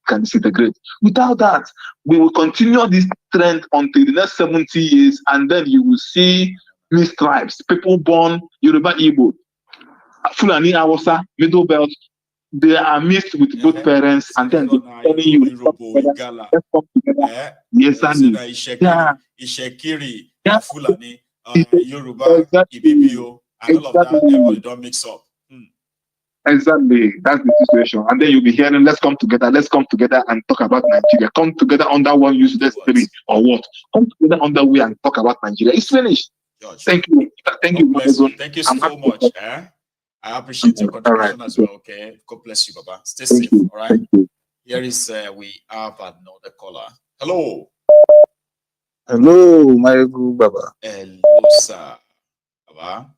disintegrate. Without that, we will continue this trend until the next 70 years, and then you will see mixed tribes, people born Yoruba, Igbo, Fulani, Hausa, Middle Belt. They are mixed with both parents, and then telling you, let's come together. Yes, Ishekiri, Fulani, Yoruba, Ibibio, and all of that, everybody don't mix up. Exactly, that's the situation. And then you'll be hearing, let's come together and talk about Nigeria. Come together under one useless spirit or what? Come together under way and talk about Nigeria. It's finished. George. Thank you. Thank you. Thank you so much. I appreciate your contribution as well. Okay. God bless you, Baba. Stay safe. All right. Here is we have another caller. Hello. Hello, my good Baba. Hello, sir. Baba.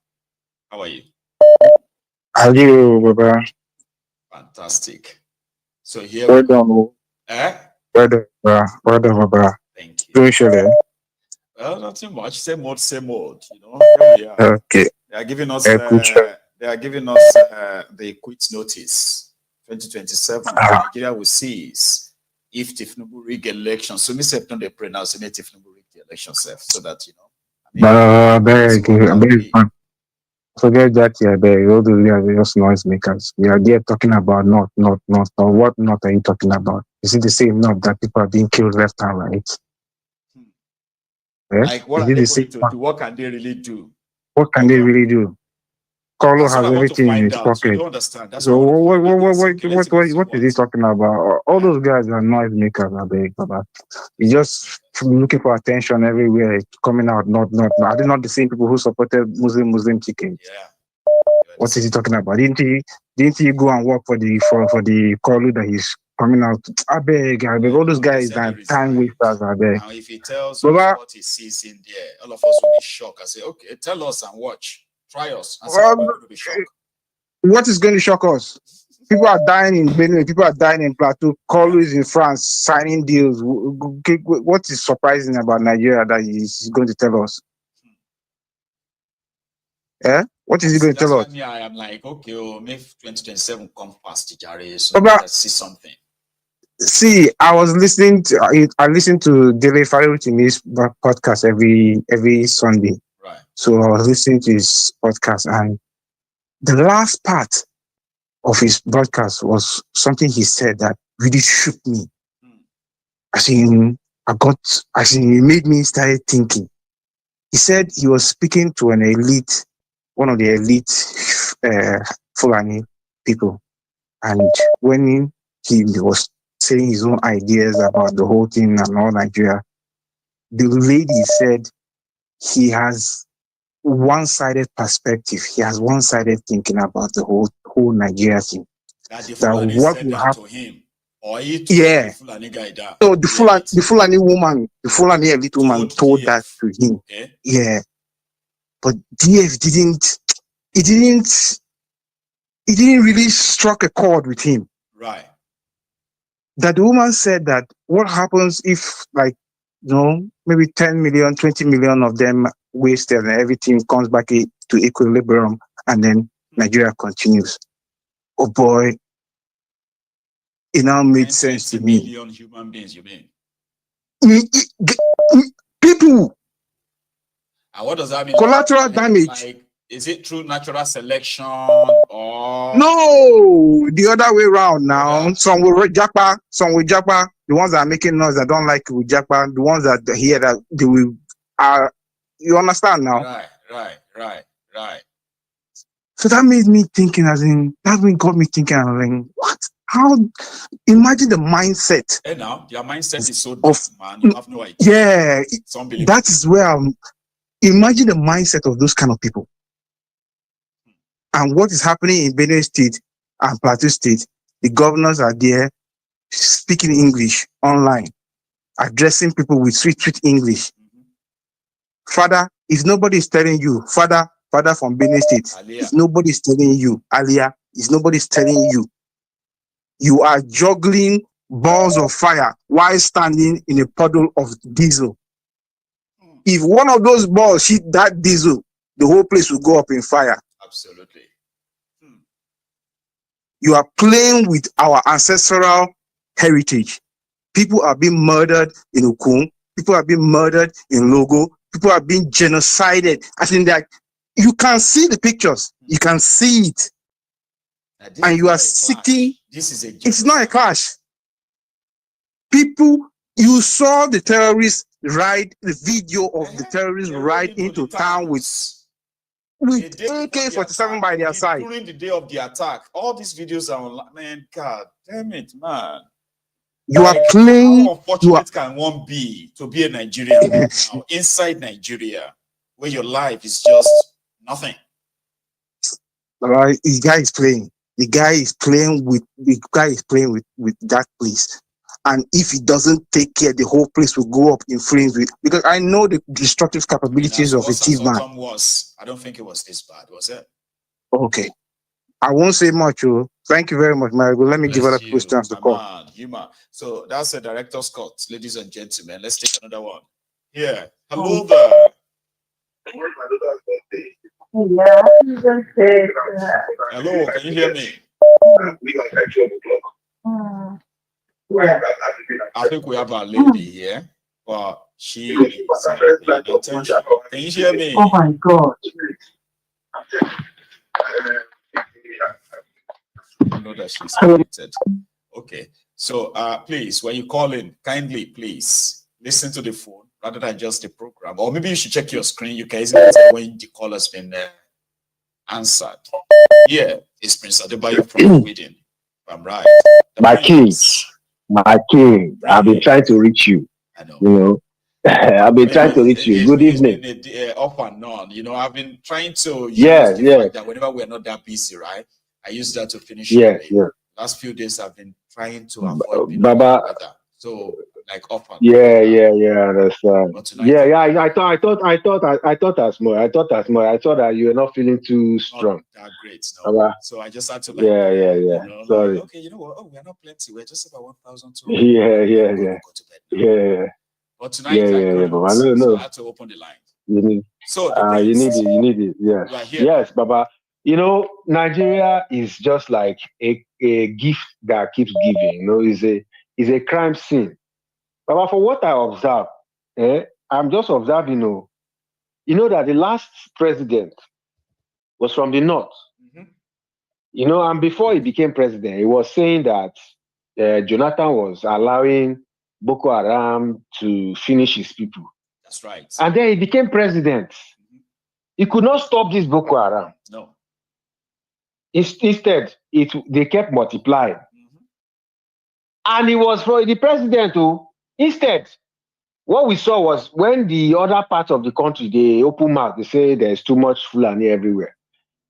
How are you? How are you, Baba? Fantastic. So here well done. Well done, Baba. Thank you. Well, nothing much. Same old. You know, here we are. Okay. They are giving us the quit notice. 2027. Nigeria will cease if ThisDay rig election, so me say no they pray now, so me ThisDay rig the election self, so that you know. But forget that, yeah, all those guys are just noise makers. We are there talking about not. What not are you talking about? Is it the same not that people are being killed left and right? Yeah? Like what Is are it they the going same? to do? What can they really do? What can they really do? Koolu That's what has I want to everything in find his out. You pocket. don't understand. That's So what what is he talking about? All those guys are noise makers, I beg, Baba. He's just looking for attention everywhere, coming out, not. Are they not the same people who supported Muslim chickens? Yeah. What is he talking about? Didn't he go and work for the Koolu that he's coming out? I beg. All those guys are time wasters, I beg. Now, if he tells us Baba, what he sees in there, all of us will be shocked. I say, okay, tell us and watch. Try us. And some people will be shocked. What is going to shock us? People are dying in Benin. People are dying in Plateau. Koolu is in France signing deals. What is surprising about Nigeria that he's going to tell us? Yeah? What is he going to tell us? That's why I am like, okay, maybe 2027 come past Jare, so let's see something. See, I listened to Dele Farutini's podcast every Sunday. Right. So I was listening to his podcast, and the last part of his broadcast was something he said that really shook me. It made me start thinking. He said he was speaking to one of the elite Fulani people, and when he was saying his own ideas about the whole thing and all Nigeria, the lady said he has one-sided perspective. He has one-sided thinking about the whole Nigeria thing. That the Fulani said that to him, or he told the Fulani guy that. So the Fulani woman, the Fulani elite woman told that to him. Okay. Yeah, but DF didn't really struck a chord with him. Right. That the woman said that what happens if, like, maybe 10 million, 20 million of them wasted and everything comes back to equilibrium and then Nigeria continues. Oh boy, it now made sense to me. 20 million human beings, you mean? People. And what does that mean? Collateral damage. Like, is it through natural selection or no? The other way around now. Some will japa, some will japa. The ones that are making noise that don't like will japa. The ones that hear that they will you understand now? Right. So that made me thinking, got me thinking, I'm like, what? How? Imagine the mindset. Hey, now your mindset is so deep, man. You have no idea. Yeah, It's unbelievable. that is where imagine the mindset of those kind of people. And what is happening in Benue State and Plateau State, the governors are there speaking English online, addressing people with sweet English. Father, if nobody is telling you, Father from Benue State, if nobody is telling you, Alia, if nobody is telling you, you are juggling balls of fire while standing in a puddle of diesel. If one of those balls hit that diesel, the whole place will go up in fire. Absolutely. You are playing with our ancestral heritage. People are being murdered in Ukun. People are being murdered in Logo. People are being genocided. I think that you can see the pictures. You can see it. And you are seeking. It's not a clash. People, you saw the terrorists ride, the video of the terrorists ride into town with AK-47 by their side. During the day of the attack, all these videos are online. Man, God damn it, man. You are playing. How unfortunate can one be to be a Nigerian now, inside Nigeria, where your life is just nothing? Right, the guy is playing. The guy is playing with that place. And if he doesn't take care, the whole place will go up in flames. Because I know the destructive capabilities of a thiefman. I don't think it was this bad, was it? Okay. I won't say much. Thank you very much, Marigo. Let me give other people chance to call. So that's the Director Scott, ladies and gentlemen. Let's take another one. Yeah. Hello there. Hello, can you hear me? I think we have our lady here, but she is attention. Can you hear me? Oh my God. I know that she's connected. Okay. So please, when you call in, kindly please listen to the phone rather than just the program. Or maybe you should check your screen. You can easily tell when the call has been answered. Yeah, it's Prince Adebayo from Sweden. I'm right. My king. I've been trying to reach you. I know. You know, I've been trying to reach you. Good evening. Up and on. You know, I've been trying to use the fact that whenever we're not that busy, right? I use that to finish. Yeah. Last few days I've been trying to avoid Baba. So like up and I understand. I thought as more. I thought that you were not feeling too strong. Not that great, no. Baba. So I just had to You know, sorry. Like, okay, you know what? Oh, we're not plenty. We're just about 1,200. Yeah. But tonight so I had to open the line. You need it. Yeah. Yes, Baba. You know, Nigeria is just like a gift that keeps giving. You know, is a crime scene. But for what I observe, I'm just observing, you know that the last president was from the north. Mm-hmm. You know, and before he became president, he was saying that Jonathan was allowing Boko Haram to finish his people. That's right. And then he became president. Mm-hmm. He could not stop this Boko Haram. No. Instead, they kept multiplying. Mm-hmm. And he was for the president who, instead, what we saw was when the other parts of the country, they open mouth, they say there's too much Fulani everywhere.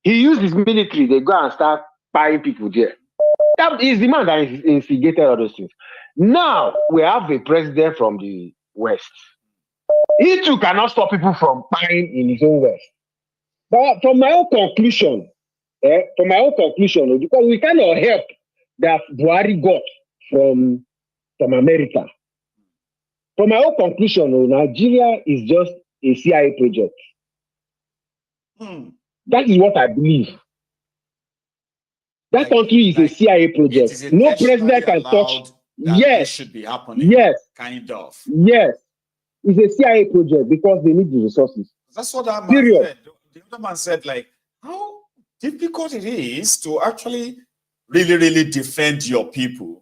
He used his military, they go and start buying people there. That is the man that instigated all those things. Now, we have a president from the West. He too cannot stop people from buying in his own West. But from my own conclusion, because we cannot help that Buhari got from America. From my own conclusion, Nigeria is just a CIA project. That is what I believe. That country is a CIA project. No president can touch. Yes, should be happening. Yes, kind of. Yes, it's a CIA project because they need the resources. That's what that man said. The other man said, like, how difficult it is to actually really defend your people.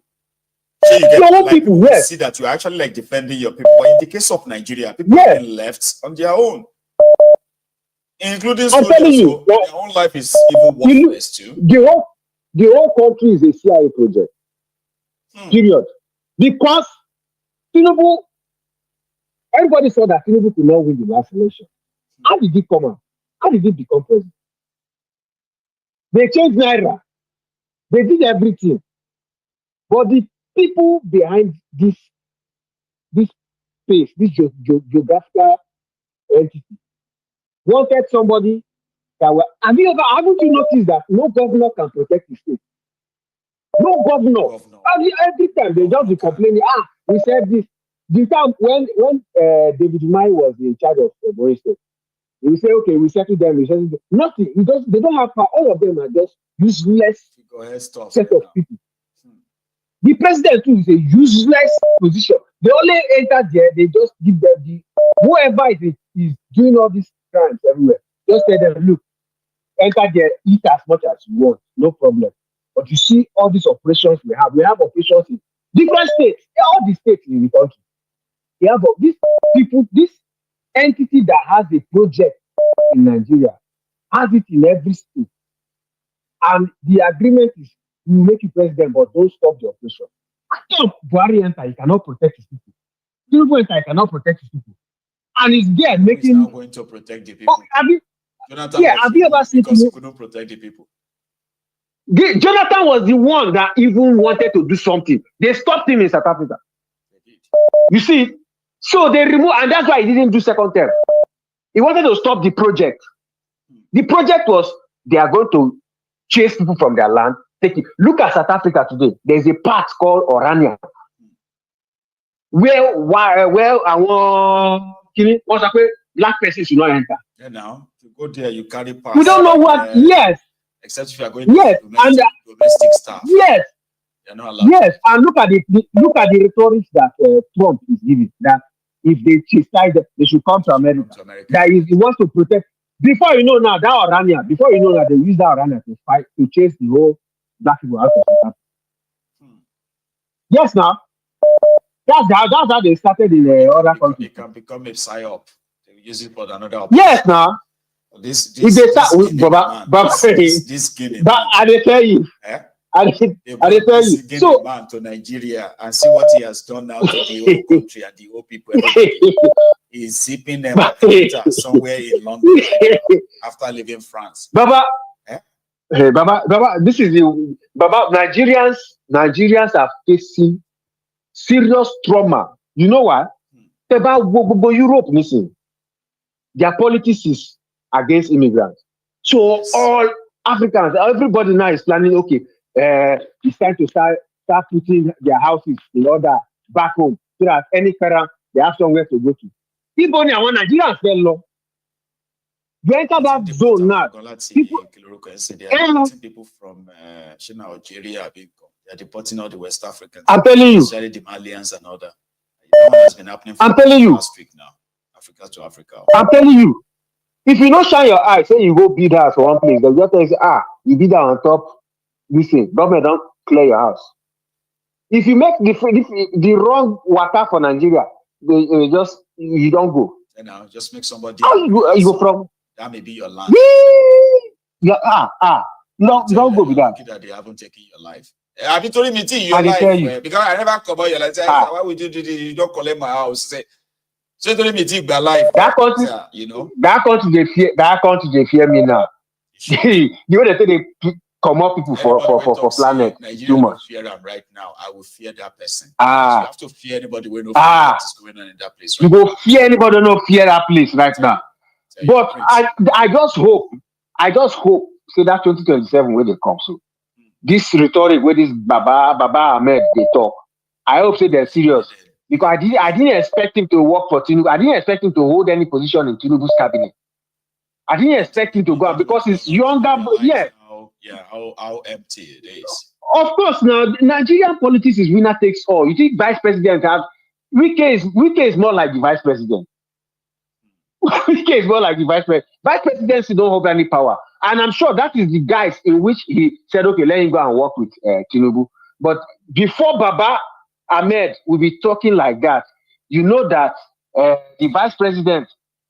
So you get people see that you're actually like defending your people. But in the case of Nigeria, people have been left on their own, including soldiers. So their own life is even worthless too. The whole country is a CIA project. Period. Because Tinubu, everybody saw that Tinubu could not win the last election. How did he come out? How did he become president? They changed Naira. They did everything. But the people behind this space, this geographical entity, wanted somebody that were. Haven't you noticed that no governor can protect the state? No governor. Every time they just be complaining, we said this. The time when David Umahi was in charge of Boris State, we say, okay, we settle them, Nothing. They don't have power. All of them are just useless set of people. The president too is a useless position. They only enter there, they just give them whoever is doing all these crimes everywhere. Just tell them, look, enter there, eat as much as you want, no problem. But you see all these operations we have operations in different states, all the states in the country. They have these people, this entity that has a project in Nigeria has it in every state. And the agreement is we make you president, but don't stop the operation. After Buhari enter, he cannot protect his people. Tinubu enter, he cannot protect his people. And he's there making. He's not going to protect the people. Have you ever seen because he couldn't protect the people? Jonathan was the one that even wanted to do something. They stopped him in South Africa. You see, so they removed, and that's why he didn't do second term. He wanted to stop the project. The project was they are going to chase people from their land. Take it. Look at South Africa today. There's a part called Orania, where black person should not enter. Yeah, now to go there, you carry pass. We don't know what. Yes. Except if you are going to domestic staff. Yes. Yes, and look at the rhetoric that Trump is giving. That if they chastise them, they should come to America. That is, he wants to protect. Before you know now, that Orania, before you know that they use that Orania to fight to chase the whole black people out of the country. Yes, now that's how they started in other countries. It can become a psyop. They use it for another. Yes, now. This if they start with Baba, this Guinea but I tell you, I tell you. So man to Nigeria and see what he has done now to the whole country and the whole people. He's zipping them somewhere in London after leaving France. Baba, hey, Baba, this is the Baba. Nigerians are facing serious trauma. You know what? About Europe missing. Their politics is against immigrants. So all Africans, everybody now is planning, okay, it's time to start putting their houses in order back home so that any parent, they have somewhere to go to. If only I want Nigerians fell low. You enter that zone now. People from Algeria, they're deporting all the West Africans. I'm telling you. Especially the Malians and other. That one has been happening for last week now. Africa to Africa. I'm telling you. If you don't shine your eyes, say you go build house for one place, they'll just tell you, you build that on top. Listen, government don't clear your house. If you make the wrong water for Nigeria, you don't go. And now just make somebody. How you go from? That may be your land. Yeah, don't go with that. That they haven't taken your life. Have you told me your life? Because I never come out your life. Why would you do this? You don't collect my house. Say, so told me take my life. That country, you know. That country they fear me now. The way they say they come up people for planet too much. Fear them right now. I will fear that person. You have to fear anybody when no fear what is going on in that place. Right you go fear anybody no fear that place right now. But I just hope say that 2027 when they come so. This rhetoric where this Baba Ahmed they talk. I hope say they're serious. Because I didn't expect him to work for Tinubu. I didn't expect him to hold any position in Tinubu's cabinet. I didn't expect him to go out because he's younger. How empty it is. Of course, now Nigerian politics is winner takes all. You think vice president have Wike is more like the vice president. Wike is more like the vice president. Vice presidency don't hold any power, and I'm sure that is the guys in which he said, okay, let him go and work with Tinubu. But before Baba Ahmed will be talking like that, you know that the vice president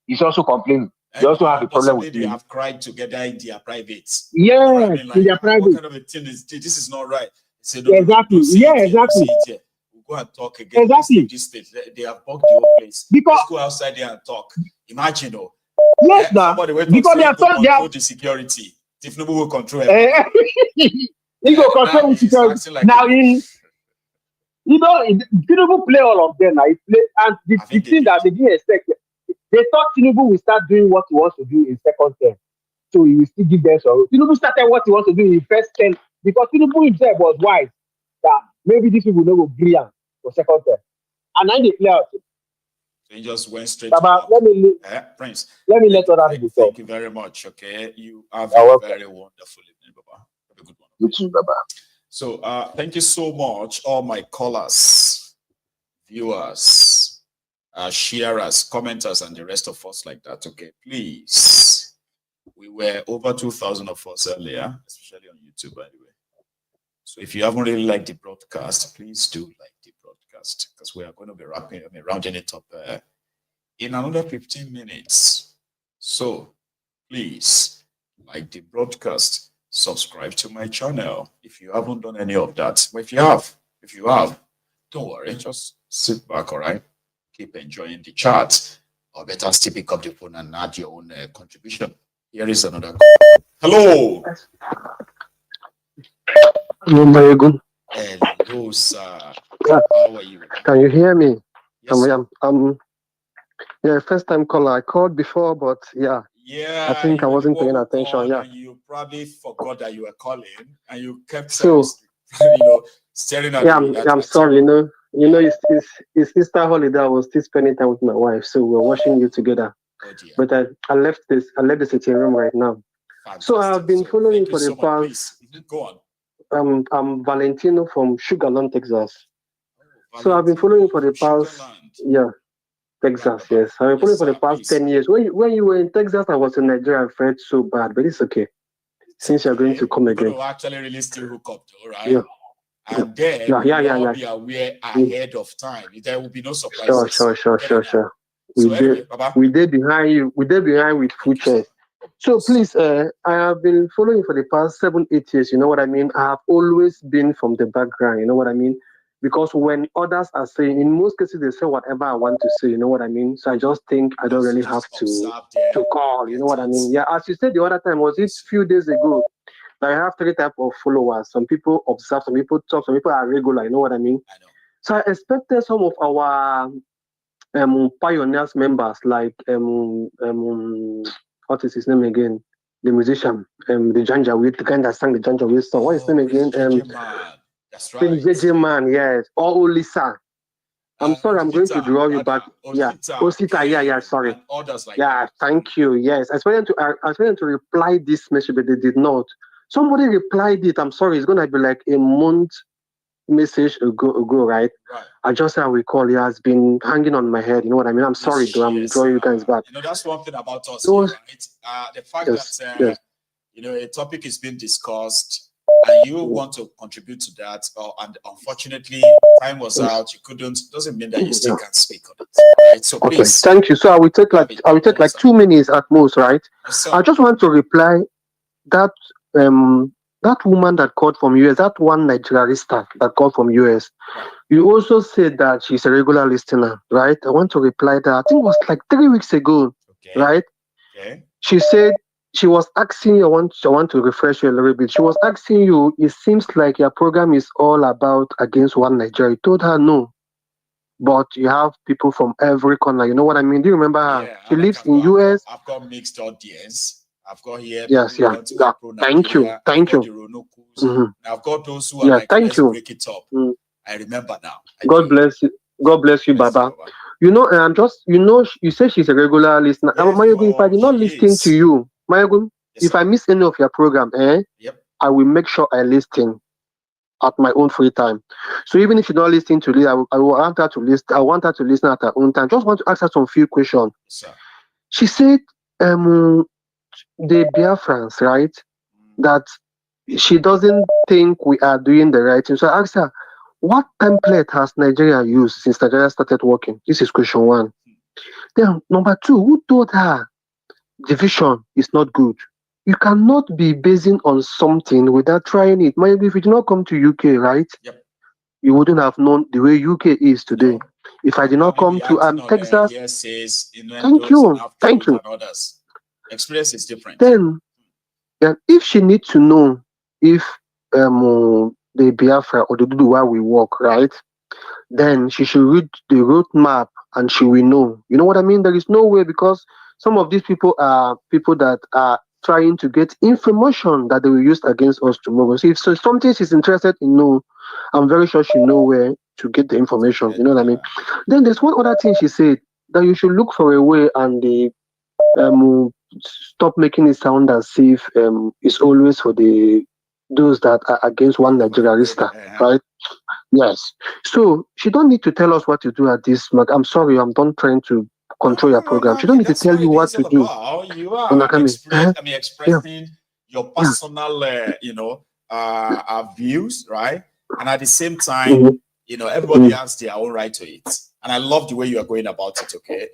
is also complaining. They also have a problem with they have cried together in their privates. Yeah, in their private. What kind of a thing is this? This is not right. Say, no, exactly. Exactly. We'll go and talk again. Exactly. This state, they have bugged the whole place. Because let's go outside there and talk. Imagine, yes, because they have control the security. Thiefnubu will control everything. He will control the security. Like now, Tinubu play all of them. Now he play, and the thing that they didn't expect. They thought Tinubu will start doing what he wants to do in second term. So he will still give them some. Tinubu started what he wants to do in first term because Tinubu himself was wise that maybe these people will brilliant for second term. And now they play out. So he just went straight Baba, Prince. Let me let other people talk. Thank you very much. Okay. You have a very wonderful evening, Baba. Have a good one. You too, Baba. So thank you so much, all my callers, viewers. Sharers, commenters, and the rest of us like that. Okay, please. We were over 2,000 of us earlier, especially on YouTube, by the way. So if you haven't really liked the broadcast, please do like the broadcast because we are going to be rounding it up in another 15 minutes. So please like the broadcast, subscribe to my channel if you haven't done any of that. But if you have, don't worry, just sit back, all right? Keep enjoying the chat, or better still pick up the phone and add your own contribution. Here is another call. Hello. Hello, sir. How are you? Can you hear me? Yes, first time caller. I called before, but yeah, I think I wasn't paying attention. Yeah, you probably forgot that you were calling, and you kept staring at me. I'm sorry. It's Easter holiday. I was still spending time with my wife, so we're watching you together. But I left the sitting room right now. Fantastic. So I've been following for the past. Go on. I'm Valentino from Sugarland, Texas. So I've been following you for the past, Texas, yes. I've been following for the past 10 years. When you were in Texas, I was in Nigeria. I felt so bad, but it's okay. Since you're going to come again. We're going to actually really still hook up, though, right? Yeah. And then we'll all be aware ahead of time. There will be no surprises. Sure. We did behind you. We did behind with full chest. So please, I have been following you for the past 7-8 years. You know what I mean? I have always been from the background. You know what I mean? Because when others are saying, in most cases, they say whatever I want to say. You know what I mean? So I just think I don't really have to call. You know what I mean? Yeah, as you said the other time, was it a few days ago? I have 3 types of followers. Some people observe, some people talk, some people are regular. You know what I mean? I know. So I expected some of our pioneers members, like what is his name again? The musician, the Janjaweed, the guy that sang the Janjaweed song. What is his name again? That's right. Shittyman, yes. Or Lisa. I'm sorry, I'm going to draw you back. Osita, sorry. And others like that. Thank you. Yes. I expected to reply this message, but they did not. Somebody replied it. I'm sorry, it's gonna be like a month message ago, right? I just recall it has been hanging on my head. You know what I mean? I'm sorry, though. I'm drawing you guys back. You know, that's one thing about us, right? The fact that you know, a topic is being discussed and you want to contribute to that, and unfortunately time was out, you couldn't, doesn't mean that you still can't speak on it. Right? So please. Thank you. So I will take like 2 minutes at most, right? I just want to reply that that woman that called from US, that one Nigerianista that called from US. You also said that she's a regular listener, right? I want to reply that. I think it was like 3 weeks ago, right? Okay. She said she was asking you, I want to refresh you a little bit. She was asking you, it seems like your program is all about against one Nigeria. You told her no, but you have people from every corner. You know what I mean? Do you remember her? Yeah, she lives in US. I've got mixed audience. I've got here. Yes, Thank you. I've got those who are like, let's break it up. I remember now. God bless you. God bless you, Baba. You know, I'm just, you say she's a regular listener. Mayogun, if I did not listen to you, Mayogun, if I miss any of your program, I will make sure I listen at my own free time. So even if you don't listen to this, I want her to listen. I want her to listen at her own time. Just want to ask her some few questions. She said, the Biafrans, right? That she doesn't think we are doing the right thing. So I asked her, what template has Nigeria used since Nigeria started working? This is question 1. Then number 2, who told her division is not good? You cannot be basing on something without trying it. Maybe if you did not come to UK, right? Yep. You wouldn't have known the way UK is today. If I did not come to Texas, thank you. Others. Experience is different. Then if she needs to know if the Biafra or the Dudu where we work, right? Then she should read the roadmap and she will know. You know what I mean? There is no way, because some of these people are people that are trying to get information that they will use against us tomorrow. So if something she's interested in, I'm very sure she know where to get the information. You know what I mean? Then there's one other thing she said, that you should look for a way and the stop making it sound as if it's always for those that are against one Nigerianista, right? Yes. So she don't need to tell us what to do at this mark. I'm sorry, I'm not trying to control your program. She don't need to tell you what to do. You are expressing your personal, views, right? And at the same time, everybody has their own right to it. And I love the way you are going about it. Okay.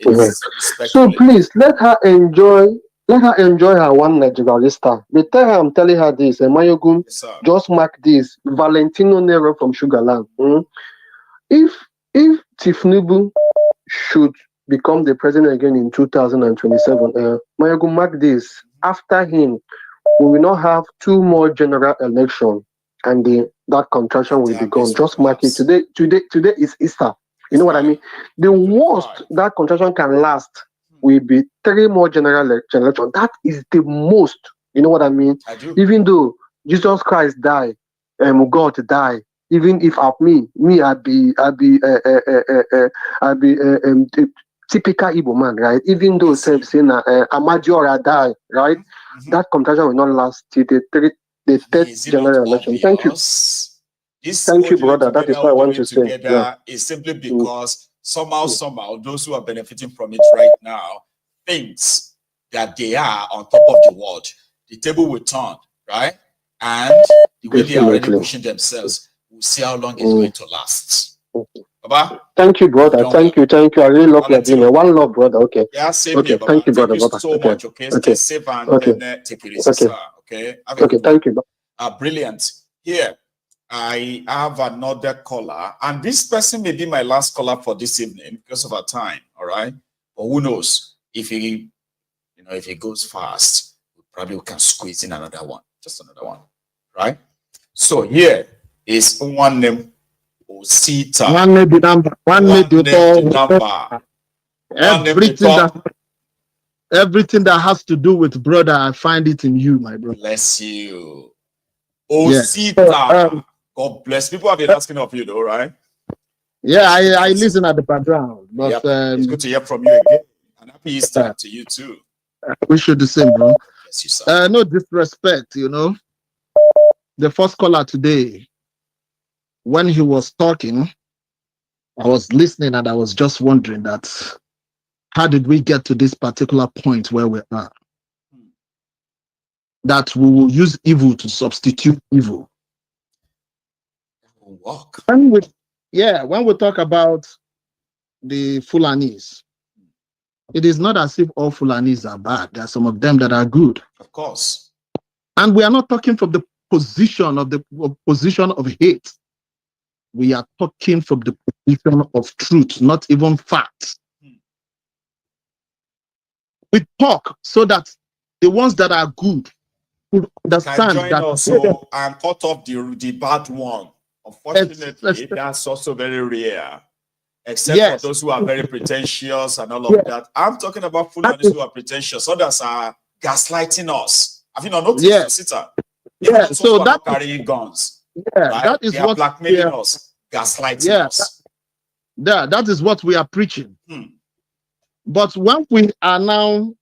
So please let her enjoy her one Nigerianista. They tell her I'm telling her this. And Mayogun, just mark this. Valentino Nero from Sugarland. If thiefnubu should become the president again in 2027, Mayogun, mark this. After him, we will not have 2 more general elections, and that contraction will be gone. Just mark it. Today is Easter. You know what I mean? The worst that contraction can last will be 3 more general elections. That is the most. You know what I mean? Even though Jesus Christ died, God died. Even if I'd be typical Igbo man, right? Even though saying Amadiora died, right? That contraction will not last till the the third general election. Thank you. Thank you, brother. That is what I want to say. Yeah. Is simply because somehow, those who are benefiting from it right now thinks that they are on top of the world. The table will turn, right? And the way they are already pushing themselves, we'll see how long it's going to last. Baba? Thank you, brother. Thank you. I really love your dinner. One love, brother. Okay. Yeah, same okay. Here, Thank you, brother. Thank you so much. Okay. Stay safe and then take it easy, sir. Okay. Okay. Thank you. Brilliant. Here, I have another caller, and this person may be my last caller for this evening because of our time. All right. But who knows if he, if he goes fast, we can squeeze in another one. Just another one. Right? So here is one name. Osita. One name the number. Everything that has to do with brother, I find it in you, my brother. Bless you. Osita. Yeah. God bless. People have been asking of you, though, right? Yeah, I listen at the background. But yep. It's good to hear from you again. And happy Easter to you too. We should do the same, bro. Yes, you, sir. No disrespect, The first caller today, when he was talking, I was listening and I was just wondering that how did we get to this particular point where we are? That we will use evil to substitute evil. Walk. When we talk about the Fulanis, it is not as if all Fulanis are bad. There are some of them that are good. Of course. And we are not talking from the position of hate. We are talking from the position of truth, not even facts. We talk so that the ones that are good will understand can join that us and cut off the bad one. Unfortunately, that's also very rare. Except for those who are very pretentious and all of that. I'm talking about Fulanis who are pretentious. Others are gaslighting us. Have you not noticed, Sita? Yeah, so that carrying guns. Yeah, right? that is they are what blackmailing us, gaslighting us. That is what we are preaching. But when we are now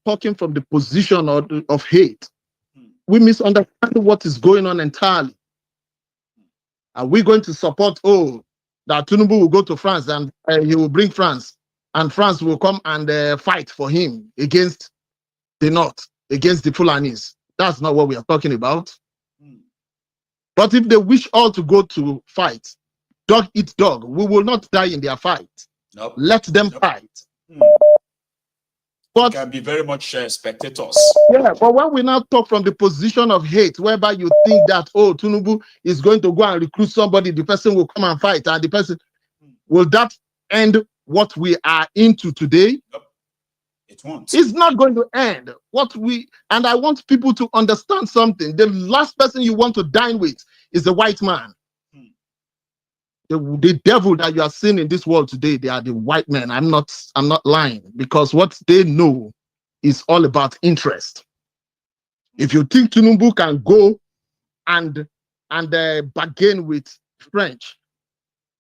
talking from the position of hate, we misunderstand what is going on entirely. Are we going to support, that Tinubu will go to France and he will bring France, and France will come and fight for him against the North, against the Fulanis? That's not what we are talking about. But if they wish all to go to fight, dog eat dog, we will not die in their fight. Nope. Let them fight. But can be very much spectators. Yeah, but when we now talk from the position of hate, whereby you think that, Tinubu is going to go and recruit somebody, the person will come and fight, and the person, will that end what we are into today? Nope. It won't. It's not going to end. And I want people to understand something. The last person you want to dine with is the white man. The devil that you are seeing in this world today, they are the white men. I'm not lying, because what they know is all about interest. If you think Tinubu can go and bargain with French,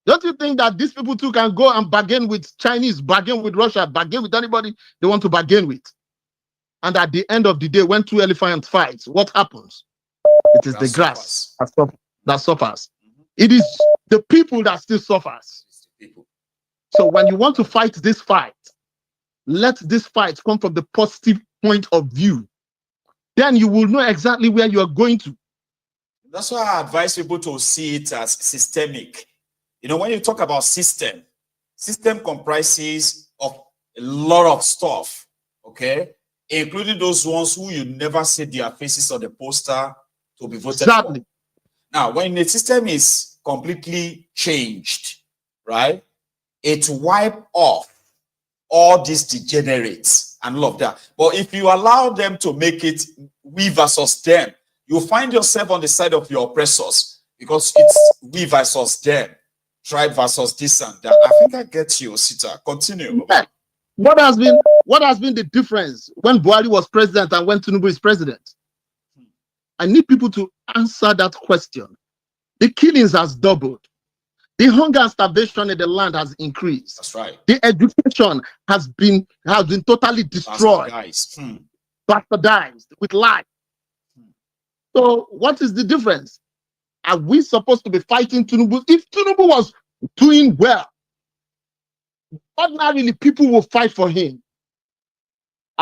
don't you think that these people too can go and bargain with Chinese, bargain with Russia, bargain with anybody they want to bargain with? And at the end of the day, when two elephants fight, what happens? It is the grass that suffers. It is the people that still suffers. So when you want to fight this fight, let this fight come from the positive point of view. Then you will know exactly where you are going to. That's why I advise people to see it as systemic. When you talk about system comprises of a lot of stuff, okay? Including those ones who you never see their faces on the poster to be voted for. Now, when the system is completely changed, right, it wipe off all these degenerates and all of that. But if you allow them to make it we versus them, you find yourself on the side of your oppressors, because it's we versus them, tribe versus this and that. I think I get you, Sita. Continue. Yeah. What has been the difference when Buhari was president and when Tinubu is president? I need people to answer that question. The killings has doubled. The hunger and starvation in the land has increased. That's right. The education has been totally destroyed. Bastardized with lies. So what is the difference? Are we supposed to be fighting Tinubu? If Tinubu was doing well, ordinarily people will fight for him.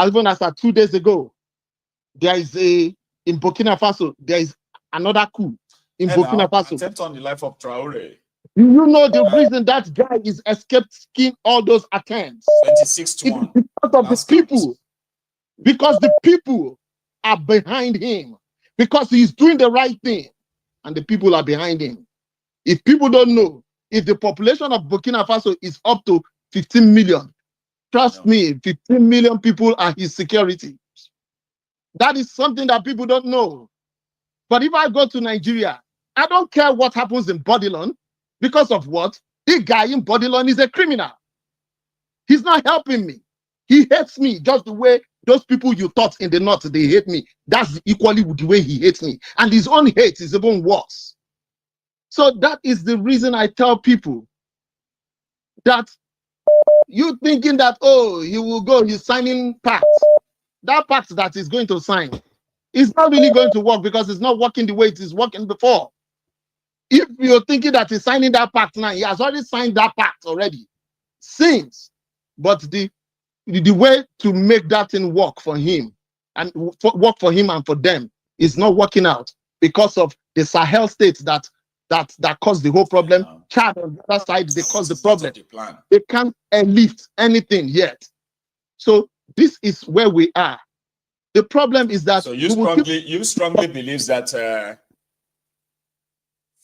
Even as 2 days ago, there is in Burkina Faso, there is another coup in Burkina Faso. Attempt on the life of Traore. Do you know the reason that guy is escaping all those attempts? 26-1. Because of the people. Because the people are behind him. Because he's doing the right thing. And the people are behind him. If people don't know, if the population of Burkina Faso is up to 15 million, trust me, 15 million people are his security. That is something that people don't know. But if I go to Nigeria, I don't care what happens in Bodilon. Because of what? The guy in Bodilon is a criminal. He's not helping me. He hates me just the way those people you thought in the north, they hate me. That's equally the way he hates me. And his own hate is even worse. So that is the reason I tell people that you thinking that, oh, he will go, he's signing pact. That pact that he's going to sign is not really going to work because it's not working the way it is working before. If you're thinking that he's signing that pact now, he has already signed that pact already. Since. But the way to make that thing work for him and work for him and for them is not working out because of the Sahel states that caused the whole problem. Chad on the other side, they caused the problem. They can't lift anything yet. So this is where we are. The problem is that so you strongly believe that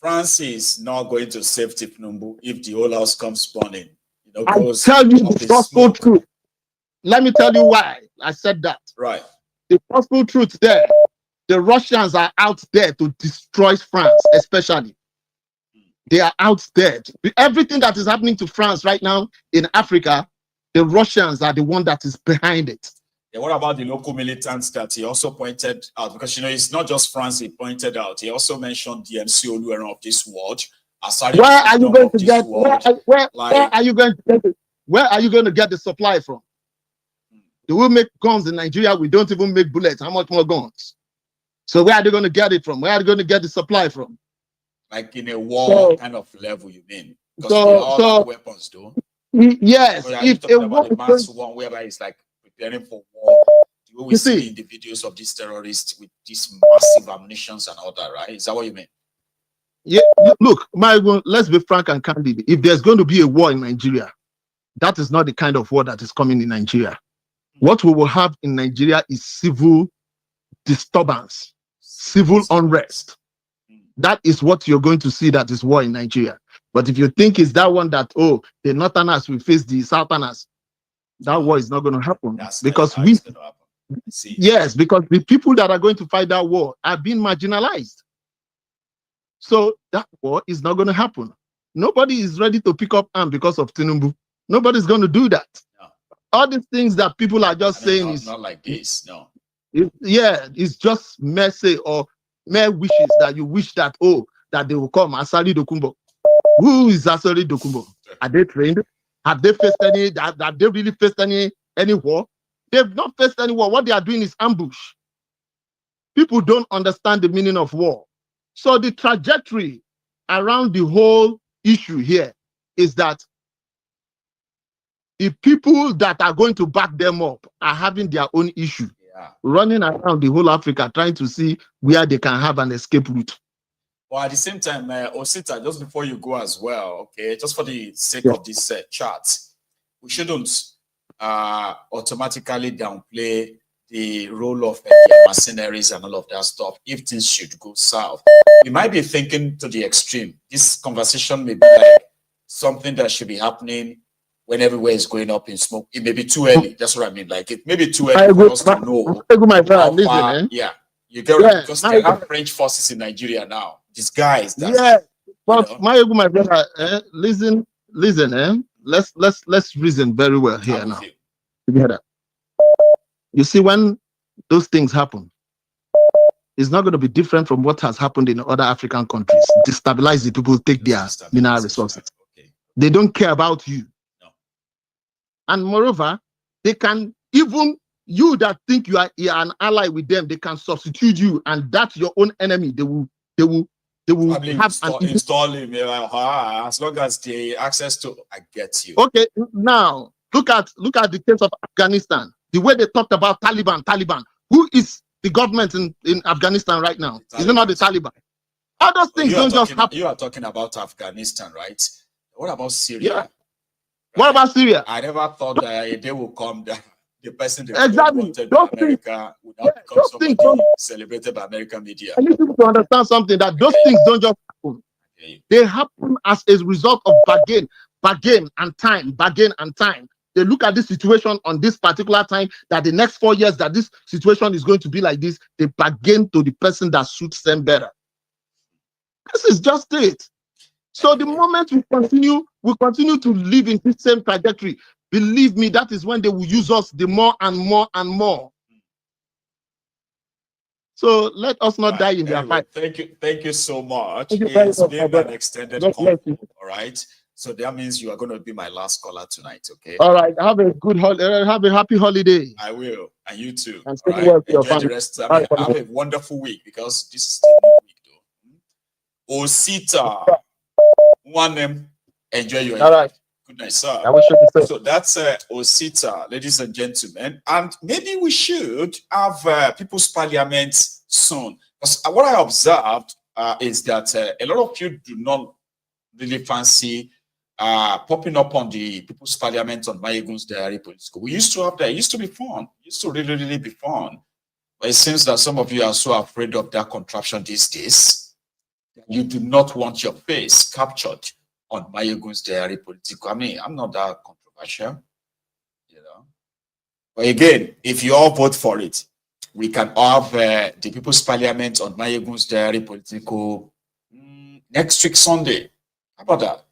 France is not going to save thiefnubu if the whole house comes burning. You know, I tell you the gospel truth. Let me tell you why I said that. Right. The gospel truth there. The Russians are out there to destroy France, especially. They are out there. Everything that is happening to France right now in Africa, the Russians are the one that is behind it. Yeah, what about the local militants that he also pointed out? Because, you know, it's not just France he pointed out. He also mentioned the Oluwero of this world. Where are you going to get? Where are you going to get it? Where are you going to get the supply from? They will make guns in Nigeria. We don't even make bullets. How much more guns? So where are they going to get it from? Where are they going to get the supply from? Like in a war kind of level, you mean? Because they all have weapons, though. Yes. So if a war, the mass one whereby it's like preparing for war. The way we see in the videos of these terrorists with these massive ammunitions and all that, right? Is that what you mean? Yeah. Look, let's be frank and candid. If there's going to be a war in Nigeria, that is not the kind of war that is coming in Nigeria. What we will have in Nigeria is civil disturbance, civil unrest. That is what you're going to see that is war in Nigeria. But if you think it's that one that, oh, the Northerners will face the Southerners, that war is not going to happen. Because yes, because the people that are going to fight that war are being marginalized. So that war is not going to happen. Nobody is ready to pick up arms because of Tinubu. Nobody's going to do that. No. All these things that people are just saying is not like this. No. It's just mercy or mere wishes that you wish that that they will come. Asari Dokubo. Who is Asari Dokubo? Are they trained? Have they faced any? Have they really faced any war? They've not faced any war. What they are doing is ambush. People don't understand the meaning of war. So the trajectory around the whole issue here is that the people that are going to back them up are having their own issue, running around the whole Africa trying to see where they can have an escape route. Well, at the same time, Osita, just before you go as well, okay, just for the sake of this chart, we shouldn't automatically downplay the role of mercenaries and all of that stuff if things should go south. We might be thinking to the extreme. This conversation may be like something that should be happening when everywhere is going up in smoke. It may be too early. That's what I mean. Like it may be too early for us to know. Yeah, you get it. Because they have French forces in Nigeria now. Disguised. But my brother, listen, let's reason very well here now. Together. You see, when those things happen, it's not going to be different from what has happened in other African countries. Destabilize the people, take their mineral resources. Okay. They don't care about you. No. And moreover, they can even you that think you are an ally with them, they can substitute you, and that's your own enemy. They will have install him as long as they access to. I get you. Okay, now look at the case of Afghanistan. The way they talked about Taliban. Who is the government in Afghanistan right now? Is it not the Taliban? Other things don't just happen. You are talking about Afghanistan, right? What about Syria? Yeah. What about Syria? I never thought that they will come down. The person they wanted by America would not become somebody celebrated by American media. I need people to understand something, that those things don't just happen. Okay. They happen as a result of bargain and time. They look at this situation on this particular time, that the next 4 years that this situation is going to be like this, they bargain to the person that suits them better. This is just it. So the moment we continue to live in this same trajectory, believe me, that is when they will use us the more and more and more. So let us not die in their fight. Thank you so much. It's been an extended call. All right. So that means you are going to be my last caller tonight, okay? All right. Have a good holiday. Have a happy holiday. I will, and you too. And all right? Enjoy the rest. Have a wonderful week, because this is the new week, though. Osita, one name. Enjoy your. All right. Good night, sir. I wish you the same. So that's Osita, ladies and gentlemen, and maybe we should have People's Parliament soon. Because what I observed is that a lot of you do not really fancy popping up on the People's Parliament on Mayegun's Diary Political. We used to have that. It used to be fun. It used to really be fun. But it seems that some of you are so afraid of that contraption these days. You do not want your face captured on Mayegun's Diary Political. I mean, I'm not that controversial, you know. But again, if you all vote for it, we can have the People's Parliament on Mayegun's Diary Political next week Sunday. How about that?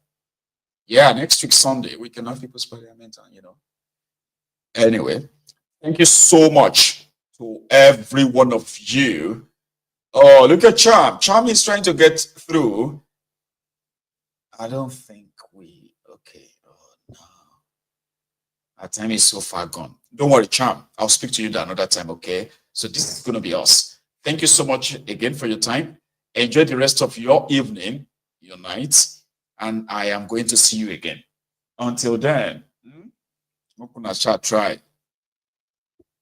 Yeah, next week Sunday we can have People's Parliament, you know. Anyway, thank you so much to every one of you. Oh, look at Charm. Charm is trying to get through. I don't think we, okay. Oh, no. Our time is so far gone. Don't worry, Charm. I'll speak to you another time, okay? So this is going to be us. Thank you so much again for your time. Enjoy the rest of your evening, your night, and I am going to see you again. Until then, I'm going to try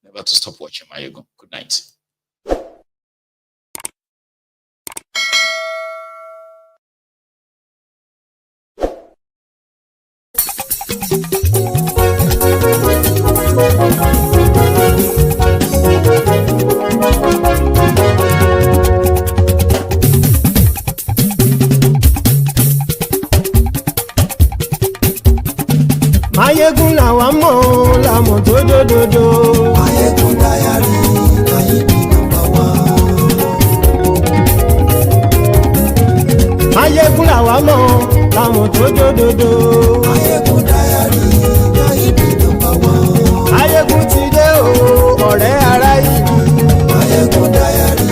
never to stop watching Mayegun. Good night. Mayegun làwa mọ̀ làmọ̀ tó dòdòdò. Mayegun Diary Nayibi #1. Mayegun làwa mọ̀ làmọ̀ tó dòdòdò. Mayegun Diary Nayibi #1. Mayegun ti dé o ọ̀rẹ́ ara yìí. Mayegun Diary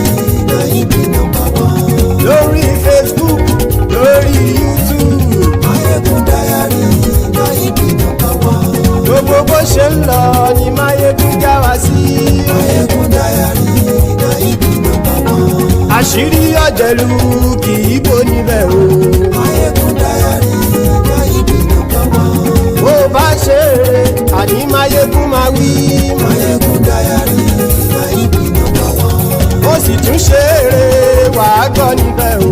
Nayibi #1. Lórí Facebook, lórí YouTube. Mayegun Diary Nayibi #1. Gbogbo bó ṣe ń lọ ni Mayegun já wa sí. Mayegun Diary Nayibi #1. Àṣírí ọ̀jẹ̀lú kì í bò níbẹ̀ o. Mayegun Diary Nayibi #1. Bó bá ṣe eré àní Mayegun máa wí. Mayegun Diary Nayibi #1. Ó sì tún ṣe eré wàá gbọ́ níbẹ̀ o.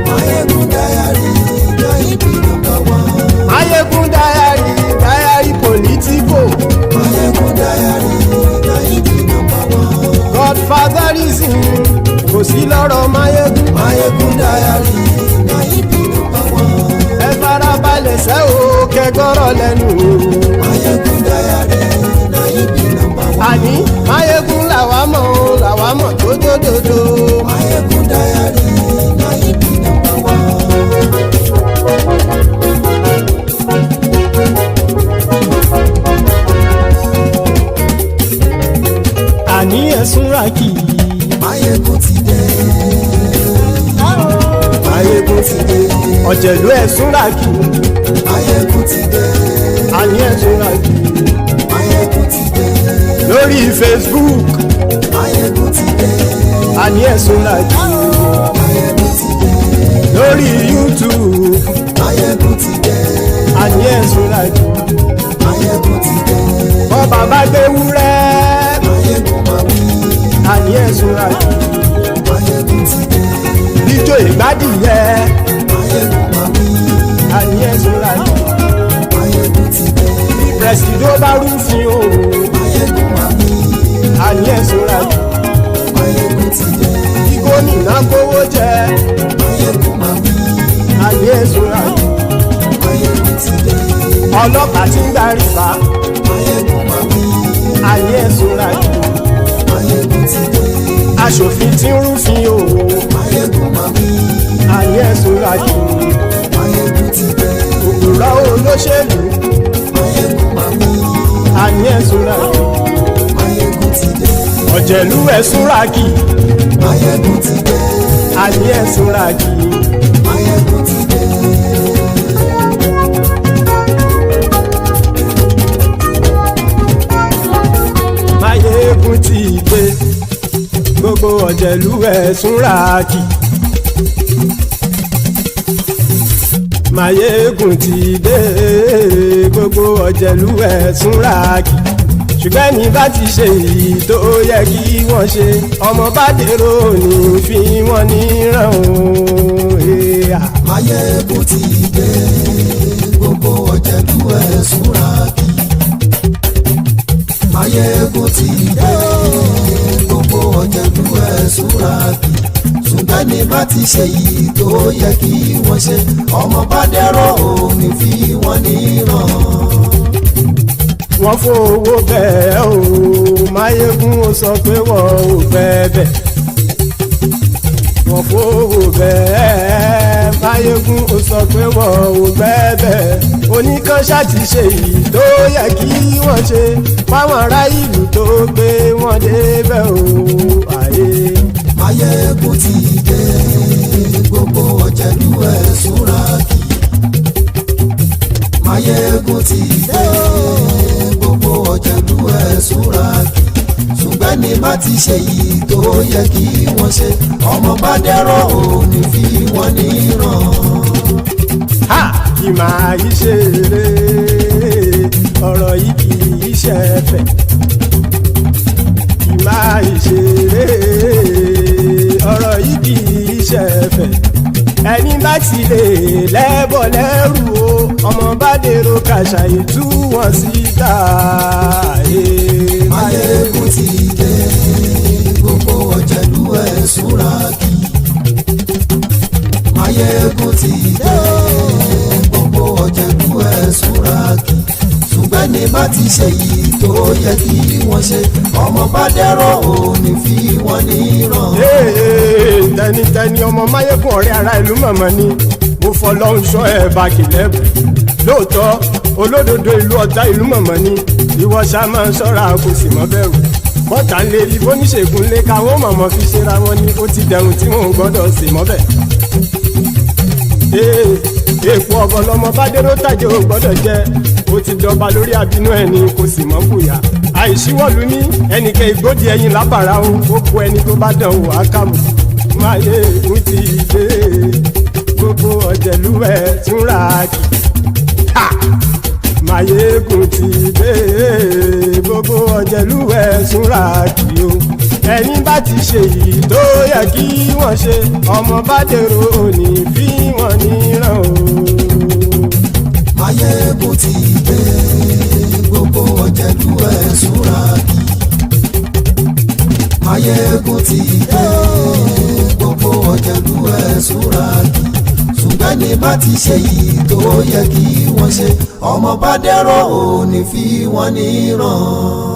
Mayegun Diary Nayibi #1. Mayegun Diary Political. Mayegun Diary Nayibi #1. Godfatherism kò sí lọ́rọ̀ Mayegun. Mayegun Diary Nayibi #1. Ẹ farabalẹ̀ sẹ́ o kẹgọ́rọ̀ lẹ́nu o. Mayegun Diary Nayibi #1. Àní Mayegun làwa mọ̀ tó dòdòdò. Mayegun Diary Nayibi #1. Àní ẹ̀sùn rákì. Mayegun ti dé. Mayegun ti dé. Ọ̀jẹ̀lú ẹ̀sùn rákì. Mayegun ti dé. Àní ẹ̀sùn rákì. Mayegun ti dé. Lórí Facebook Máyégún ti dé. àní ẹ̀sùn làjú. Máyégún ti dé. lórí YouTube Máyégún ti dé. àní ẹ̀sùn làjú. Máyégún ti dé. bọ́ bàbá gbé wúrẹ́ Máyégún máa wí. àní ẹ̀sùn làjú. Máyégún ti dé. ijó ìgbádìyẹ Máyégún máa wí. àní ẹ̀sùn làjú. Máyégún ti dé. bí pẹ̀sìdó bá rúfin o Máyégún máa wí. àní ẹ̀sùn làjú. Máyégún ti dé. bí gómìnà kówó jẹ Máyégún máa wí. àní ẹ̀sùn làjú. Máyégún ti dé. ọlọ́pàá tí ń darí bá Máyégún máa wí. àní ẹ̀sùn làjú. Máyégún ti dé. aṣòfin tí ń rúfin o Máyégún máa wí. àní ẹ̀sùn làjú. Máyégún ti dé. òpùrọ́ olóṣèlú Máyégún máa wí. àní ẹ̀sùn làjú. Máyégún ti dé. ọ̀jẹ̀lú ẹ̀sùn ràkì Máyégún ti dé. àní ẹ̀sùn ràkì. Máyégún ti dé. Máyégún ti dé gbogbo ọ̀jẹ̀lú ẹ̀sùn ràkì. Máyégún ti dé gbogbo ọ̀jẹ̀lú ẹ̀sùn ràkì. ṣùgbọ́n ní bá ti ṣe èyí tó yẹ kí wọ́n ṣe ọmọ bá dèrò ní fi wọ́n níran o. Máyégún ti dé gbogbo ọ̀jẹ̀lú ẹ̀sùn ràkì. Máyégún ti dé gbogbo ọ̀jẹ̀lú ẹ̀sùn ràkì. ṣùgbọ́n ní bá ti ṣe èyí tó yẹ kí wọ́n ṣe ọmọ bá dẹ̀rọ̀ ò ní fi wọ́n níran. wọ́n fowó bẹ́ẹ̀ o Máyégún ó sọ pé wọ́n ò bẹ́ẹ̀ wọ́n fowó bẹ́ẹ̀ Máyégún ó sọ pé wọ́n ò bẹ́ẹ̀ oníkanṣá ti ṣe èyí tó yẹ kí wọ́n ṣe fáwọn ará ìlú tó gbé wọn débẹ̀ o àyè. Máyégún ti dé gbogbo ọ̀jẹ̀lú ẹ̀sùn ràkì. Máyégún ti dé gbogbo ọ̀jẹ̀lú ẹ̀sùn ràkì. ṣùgbọ́n ní bá ti ṣe yìí tó yẹ kí wọ́n ṣe ọmọ bá dẹ̀rọ̀ ò ní fi wọ́n níran. kì máa yí ṣeré ọ̀rọ̀ yìí kì í ṣẹ̀fẹ̀. kì máa yí ṣeré ọ̀rọ̀ yìí kì í ṣẹ̀fẹ̀. ẹni bá ti lè lẹ́bọ̀ lẹ́rù o ọmọ bá dèrò kàṣà ìtú wọn síta. Máyégún ti dé gbogbo ọ̀jẹ̀lú ẹ̀sùn ràkì. Máyégún ti dé gbogbo ọ̀jẹ̀lú ẹ̀sùn ràkì. ṣùgbọ́n ní bá ti ṣe yìí tó yẹ kí wọ́n ṣe ọmọ bá dẹ̀rọ̀ ò ní fi wọ́n níran. tẹnitẹni ọmọ Máyégún ọ̀rẹ́ ara ìlú mọ̀mọ́ ni mo fọlọ́run ṣọ́ ẹ̀ bá kìlẹ́bù lóòótọ́ olódodo ìlú ọ̀tá ìlú mọ̀mọ́ ni ìwọ ṣá máa ń ṣọ́ra kò sì mọ́ bẹ̀rù bọ́tà ń lè rí bóníṣègùn lé káwọn mọ̀mọ́ fi ṣera wọn ni ó ti dẹrùn tí wọn ò gbọ́dọ̀ sì mọ́ bẹ̀. èèpo ọ̀bọ lọmọ bá dérò tàjẹ́ ò gbọ́dọ̀ jẹ́ ó ti dọba lórí abínú ẹni kò sì mọ́ bùyà àìsíwọ̀lú ní ẹnìkẹ́ ìgbódì ẹyin lábàrá o ó kó ẹni tó bá dán o àkàmù. Máyégún ti dé gbogbo ọ̀jẹ̀lú ẹ̀sùn ràkì. Máyégún ti dé gbogbo ọ̀jẹ̀lú ẹ̀sùn ràkì o ẹni bá ti ṣe yìí tó yẹ kí wọ́n ṣe ọmọ bá dèrò òní fi wọ́n níran o. Máyégún ti dé gbogbo ọ̀jẹ̀lú ẹ̀sùn ràkì. Máyégún ti dé gbogbo ọ̀jẹ̀lú ẹ̀sùn ràkì. ṣùgbọ́n ní bá ti ṣe yìí tó yẹ kí wọ́n ṣe ọmọ bá dẹ̀rọ̀ ò ní fi wọ́n níran.